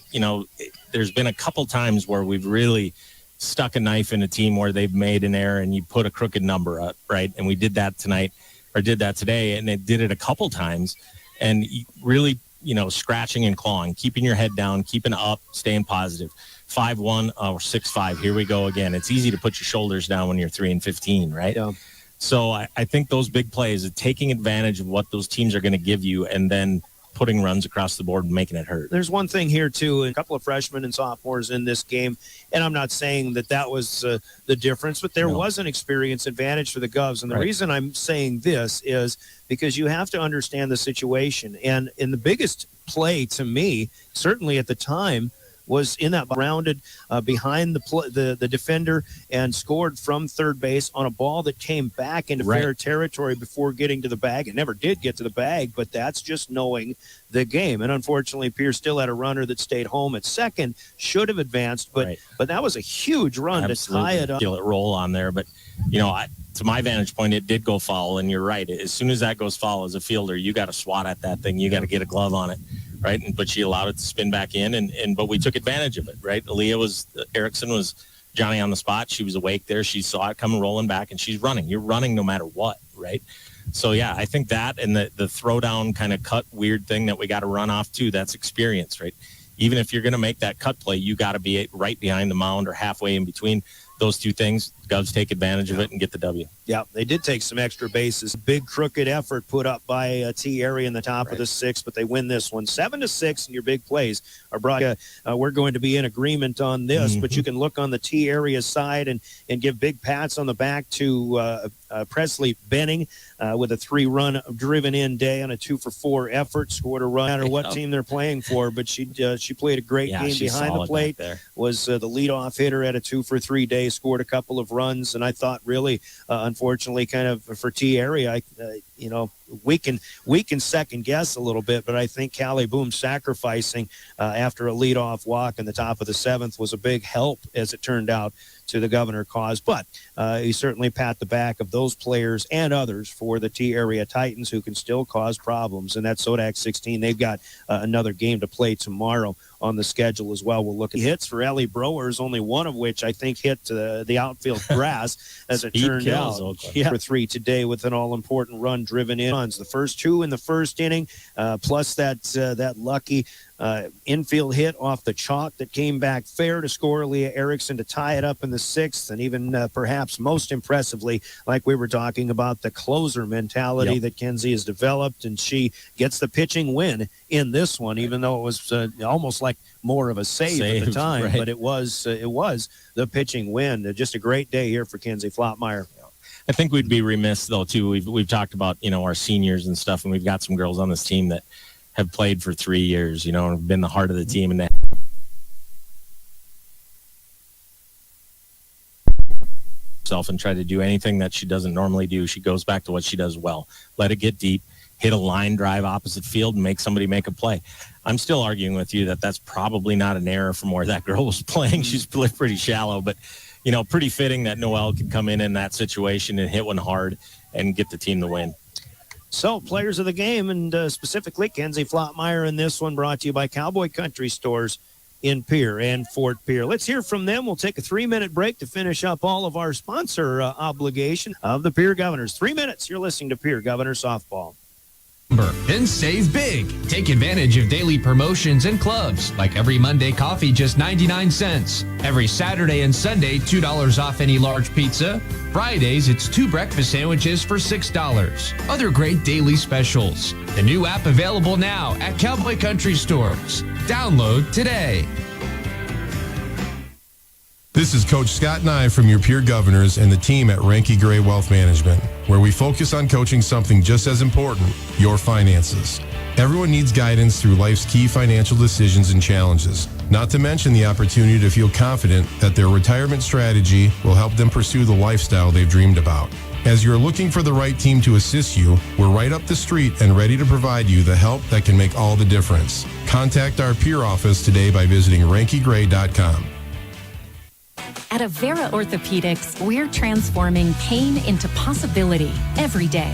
there's been a couple times where we've really stuck a knife in a team where they've made an error and you put a crooked number up, right? And we did that today, and it did it a couple times, and really, scratching and clawing, keeping your head down, keeping up, staying positive. 5-1 or 6-5. Here we go again. It's easy to put your shoulders down when you're 3-15, right? Yeah. So I think those big plays, taking advantage of what those teams are going to give you, and then putting runs across the board and making it hurt. There's one thing here, too, a couple of freshmen and sophomores in this game, and I'm not saying that was the difference, but there was an experience advantage for the Govs. And the reason I'm saying this is because you have to understand the situation. And in the biggest play to me, certainly at the time, was in that rounded behind the defender and scored from third base on a ball that came back into fair territory before getting to the bag. It never did get to the bag, but that's just knowing the game. And unfortunately, Pierre still had a runner that stayed home at second, should have advanced, but that was a huge run to tie it up. Feel it roll on there, but to my vantage point, it did go foul, and you're right. As soon as that goes foul as a fielder, you got to swat at that thing. You got to get a glove on it. Right, but she allowed it to spin back in, but we took advantage of it. Right, Erickson was Johnny on the spot. She was awake there. She saw it coming rolling back, and she's running. You're running no matter what, right? So yeah, I think that and the throwdown kind of cut weird thing that we got to run off too. That's experience, right? Even if you're going to make that cut play, you got to be right behind the mound or halfway in between those two things. Govs take advantage of it and get the W. Yeah, they did take some extra bases. Big crooked effort put up by T. Area in the top of the sixth, but they win this one 7-6. And your big plays are brought. We're going to be in agreement on this, but you can look on the T. Area side and give big pats on the back to Presley Benning with a 3-run driven in day on a 2-for-4 effort. Scored a run, no matter what team they're playing for, but she played a great game behind the plate. Was the leadoff hitter at a 2-for-3 day. Scored a couple of runs, and I thought really, unfortunately, kind of for T. Area, we can second guess a little bit, but I think Callie Boom sacrificing after a leadoff walk in the top of the seventh was a big help, as it turned out, to the Governor cause. But he certainly pat the back of those players and others for the T Area Titans, who can still cause problems. And that's Sodak 16. They've got another game to play tomorrow on the schedule as well. We'll look at hits for Ellie Browers, only one of which I think hit the outfield grass, as it turned out. For 3 today with an all-important run driven in. The first 2 in the first inning, plus that lucky infield hit off the chalk that came back fair to score Leah Erickson to tie it up in the sixth. And even perhaps most impressively, like we were talking about, the closer mentality that Kenzie has developed, and she gets the pitching win in this one, even though it was almost like more of a save at the time, but it was the pitching win. Just a great day here for Kenzie Flottmeyer. I think we'd be remiss, though, too. We've talked about, our seniors and stuff, and we've got some girls on this team that have played for 3 years, and have been the heart of the team. And and try to do anything that she doesn't normally do. She goes back to what she does well. Let it get deep, hit a line drive opposite field, and make somebody make a play. I'm still arguing with you that that's probably not an error from where that girl was playing. She's pretty shallow, but pretty fitting that Noelle could come in that situation and hit one hard and get the team the win. So, players of the game, and specifically Kenzie Flottmeyer in this one, brought to you by Cowboy Country Stores in Pierre and Fort Pierre. Let's hear from them. We'll take a 3-minute break to finish up all of our sponsor obligation of the Pierre Governors. 3 minutes. You're listening to Pierre Governor Softball. And save big. Take advantage of daily promotions and clubs, like every Monday coffee, just 99 cents. Every Saturday and Sunday, $2 off any large pizza. Fridays, it's 2 breakfast sandwiches for $6. Other great daily specials. The new app available now at Cowboy Country Stores. Download today. This is Coach Scott Nye from your Pierre Governors and the team at Ranky Gray Wealth Management, where we focus on coaching something just as important, your finances. Everyone needs guidance through life's key financial decisions and challenges, not to mention the opportunity to feel confident that their retirement strategy will help them pursue the lifestyle they've dreamed about. As you're looking for the right team to assist you, we're right up the street and ready to provide you the help that can make all the difference. Contact our Pierre office today by visiting rankygray.com. At Avera Orthopedics, we're transforming pain into possibility every day.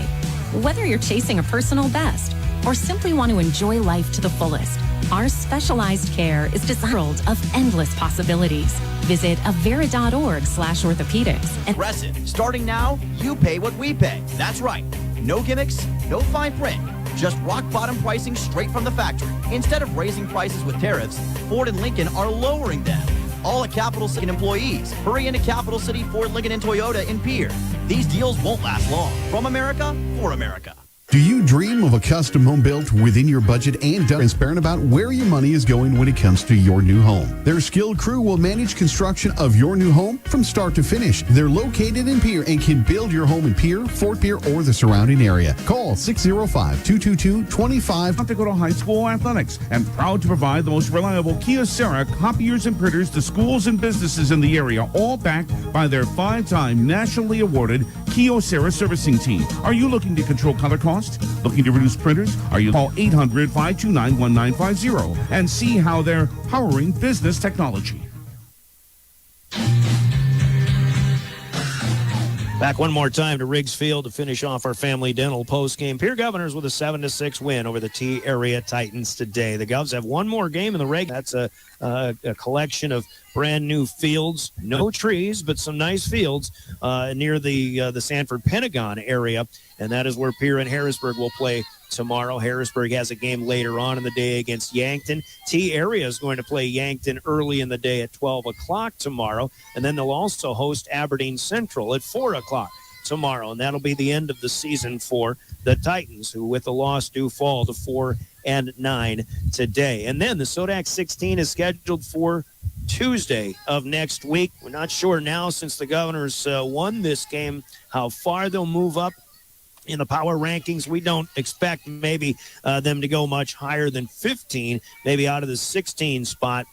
Whether you're chasing a personal best or simply want to enjoy life to the fullest, our specialized care is designed of endless possibilities. Visit avera.org/orthopedics. Aggressive. Starting now, you pay what we pay. That's right. No gimmicks, no fine print. Just rock bottom pricing straight from the factory. Instead of raising prices with tariffs, Ford and Lincoln are lowering them. All at Capital City employees. Hurry into Capital City Ford, Lincoln, and Toyota in Pierre. These deals won't last long. From America, for America. Do you dream of a custom home built within your budget and transparent about where your money is going when it comes to your new home? Their skilled crew will manage construction of your new home from start to finish. They're located in Pierre and can build your home in Pierre, Fort Pierre, or the surrounding area. Call 605-222-25. South Dakota High School Athletics and proud to provide the most reliable Kyocera copiers and printers to schools and businesses in the area, all backed by their 5-time nationally awarded Kyocera servicing team. Are you looking to control color costs? Looking to reduce printers? Are you call 800-529-1950 and see how they're powering business technology. Back one more time to Riggs Field to finish off our Family Dental postgame. Pierre Governors with a 7-6 win over the T-Area Titans today. The Govs have one more game in the regular. That's a collection of brand new fields, no trees, but some nice fields near the Sanford Pentagon area, and that is where Pierre and Harrisburg will play tomorrow. Harrisburg has a game later on in the day against Yankton. T-Area is going to play Yankton early in the day at 12 o'clock tomorrow, and then they'll also host Aberdeen Central at 4 o'clock tomorrow, and that'll be the end of the season for the Titans, who with the loss do fall to 4-9 today. And then the Sodak 16 is scheduled for Tuesday of next week. We're not sure now, since the Governors won this game, how far they'll move up in the power rankings. We don't expect maybe them to go much higher than 15, maybe out of the 16 spot.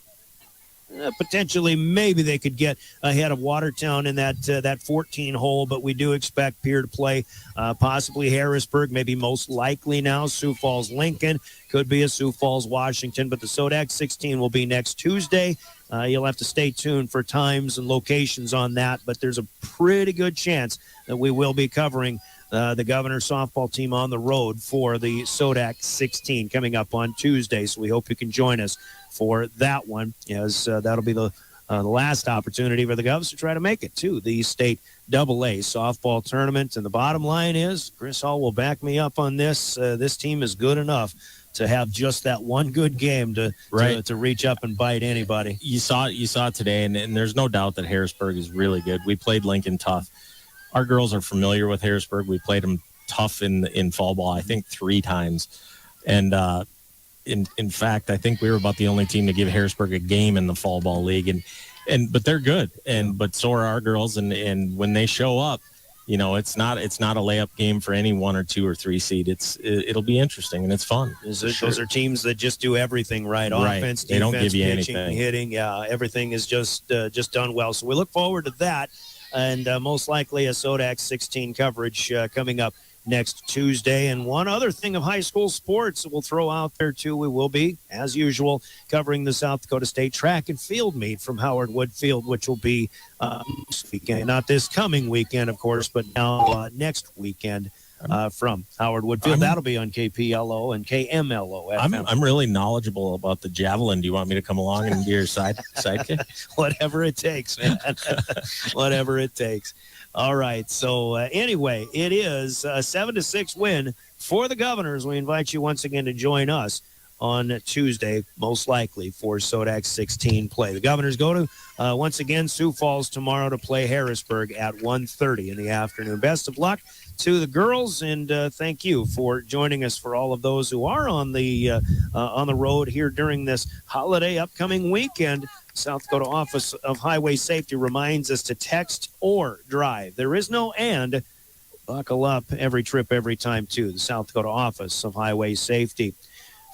Potentially, maybe they could get ahead of Watertown in that 14 hole, but we do expect Pierre to play possibly Harrisburg, maybe most likely now Sioux Falls Lincoln, could be a Sioux Falls Washington, but the Sodak 16 will be next Tuesday. You'll have to stay tuned for times and locations on that, but there's a pretty good chance that we will be covering the Governor softball team on the road for the Sodak 16 coming up on Tuesday. So we hope you can join us for that one, as that'll be the last opportunity for the Govs to try to make it to the state AA softball tournament. And the bottom line is, Chris Hall will back me up on this. This team is good enough to have just that one good game to reach up and bite anybody. You saw it today, and there's no doubt that Harrisburg is really good. We played Lincoln tough. Our girls are familiar with Harrisburg. We played them tough in fall ball, I think 3 times. And in fact, I think we were about the only team to give Harrisburg a game in the fall ball league. But they're good. But so are our girls. And when they show up, you know, it's not a layup game for any 1 or 2 or 3 seed. It'll be interesting and it's fun. Those are teams that just do everything right. Offense, they defense, don't give you pitching, anything. hitting. Yeah, everything is just done well. So we look forward to that. And most likely a Sodak 16 coverage coming up next Tuesday. And one other thing of high school sports that we'll throw out there, too, we will be, as usual, covering the South Dakota State track and field meet from Howard Wood Field, which will be this weekend. Not this coming weekend, of course, but now next weekend from Howard Wood Field. That'll be on KPLO and KMLO. I'm really knowledgeable about the javelin. Do you want me to come along and be your sidekick? Whatever it takes, man. Whatever it takes. All right. So anyway, it is a 7-6 win for the Governors. We invite you once again to join us on Tuesday, most likely, for Sodak 16 play. The Governors go to, once again, Sioux Falls tomorrow to play Harrisburg at 1:30 in the afternoon. Best of luck to the girls, and thank you for joining us. For all of those who are on the road here during this holiday upcoming weekend, South Dakota Office of Highway Safety reminds us to text or drive. There is no and. Buckle up every trip, every time, too. The South Dakota Office of Highway Safety.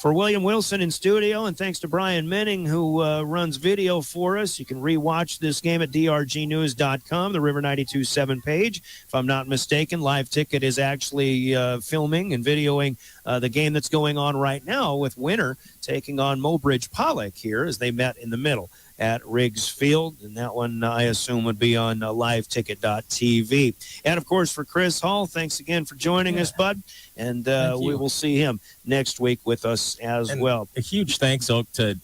For William Wilson in studio, and thanks to Brian Menning, who runs video for us. You can rewatch this game at drgnews.com, the River 92.7 page. If I'm not mistaken, Live Ticket is actually filming and videoing the game that's going on right now with Winter taking on Mobridge Pollock here as they met in the middle at Riggs Field, and that one I assume would be on liveticket.tv. And of course, for Chris Hall, thanks again for joining us, bud, and we will see him next week with us as well. A huge thanks, Oak, to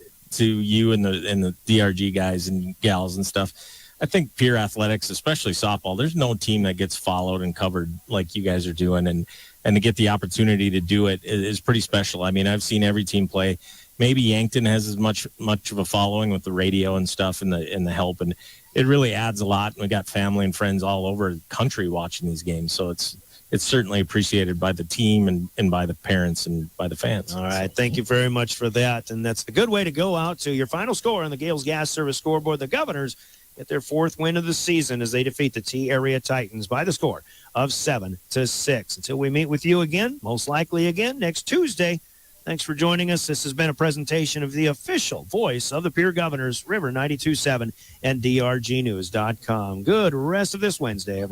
you and the DRG guys and gals and stuff. I think Pierre athletics, especially softball, there's no team that gets followed and covered like you guys are doing, and to get the opportunity to do it is pretty special. I mean, I've seen every team play. Maybe Yankton has as much of a following with the radio and stuff and the help, and it really adds a lot. We got family and friends all over the country watching these games, so it's certainly appreciated by the team and by the parents and by the fans. All right, thank you very much for that, and that's a good way to go out to your final score on the Gales Gas Service scoreboard. The Governors get their 4th win of the season as they defeat the T-Area Titans by the score of 7-6. Until we meet with you again, most likely again next Tuesday. Thanks for joining us. This has been a presentation of the official voice of the Pierre Governors, River 92.7 and DRGnews.com. Good rest of this Wednesday, everyone.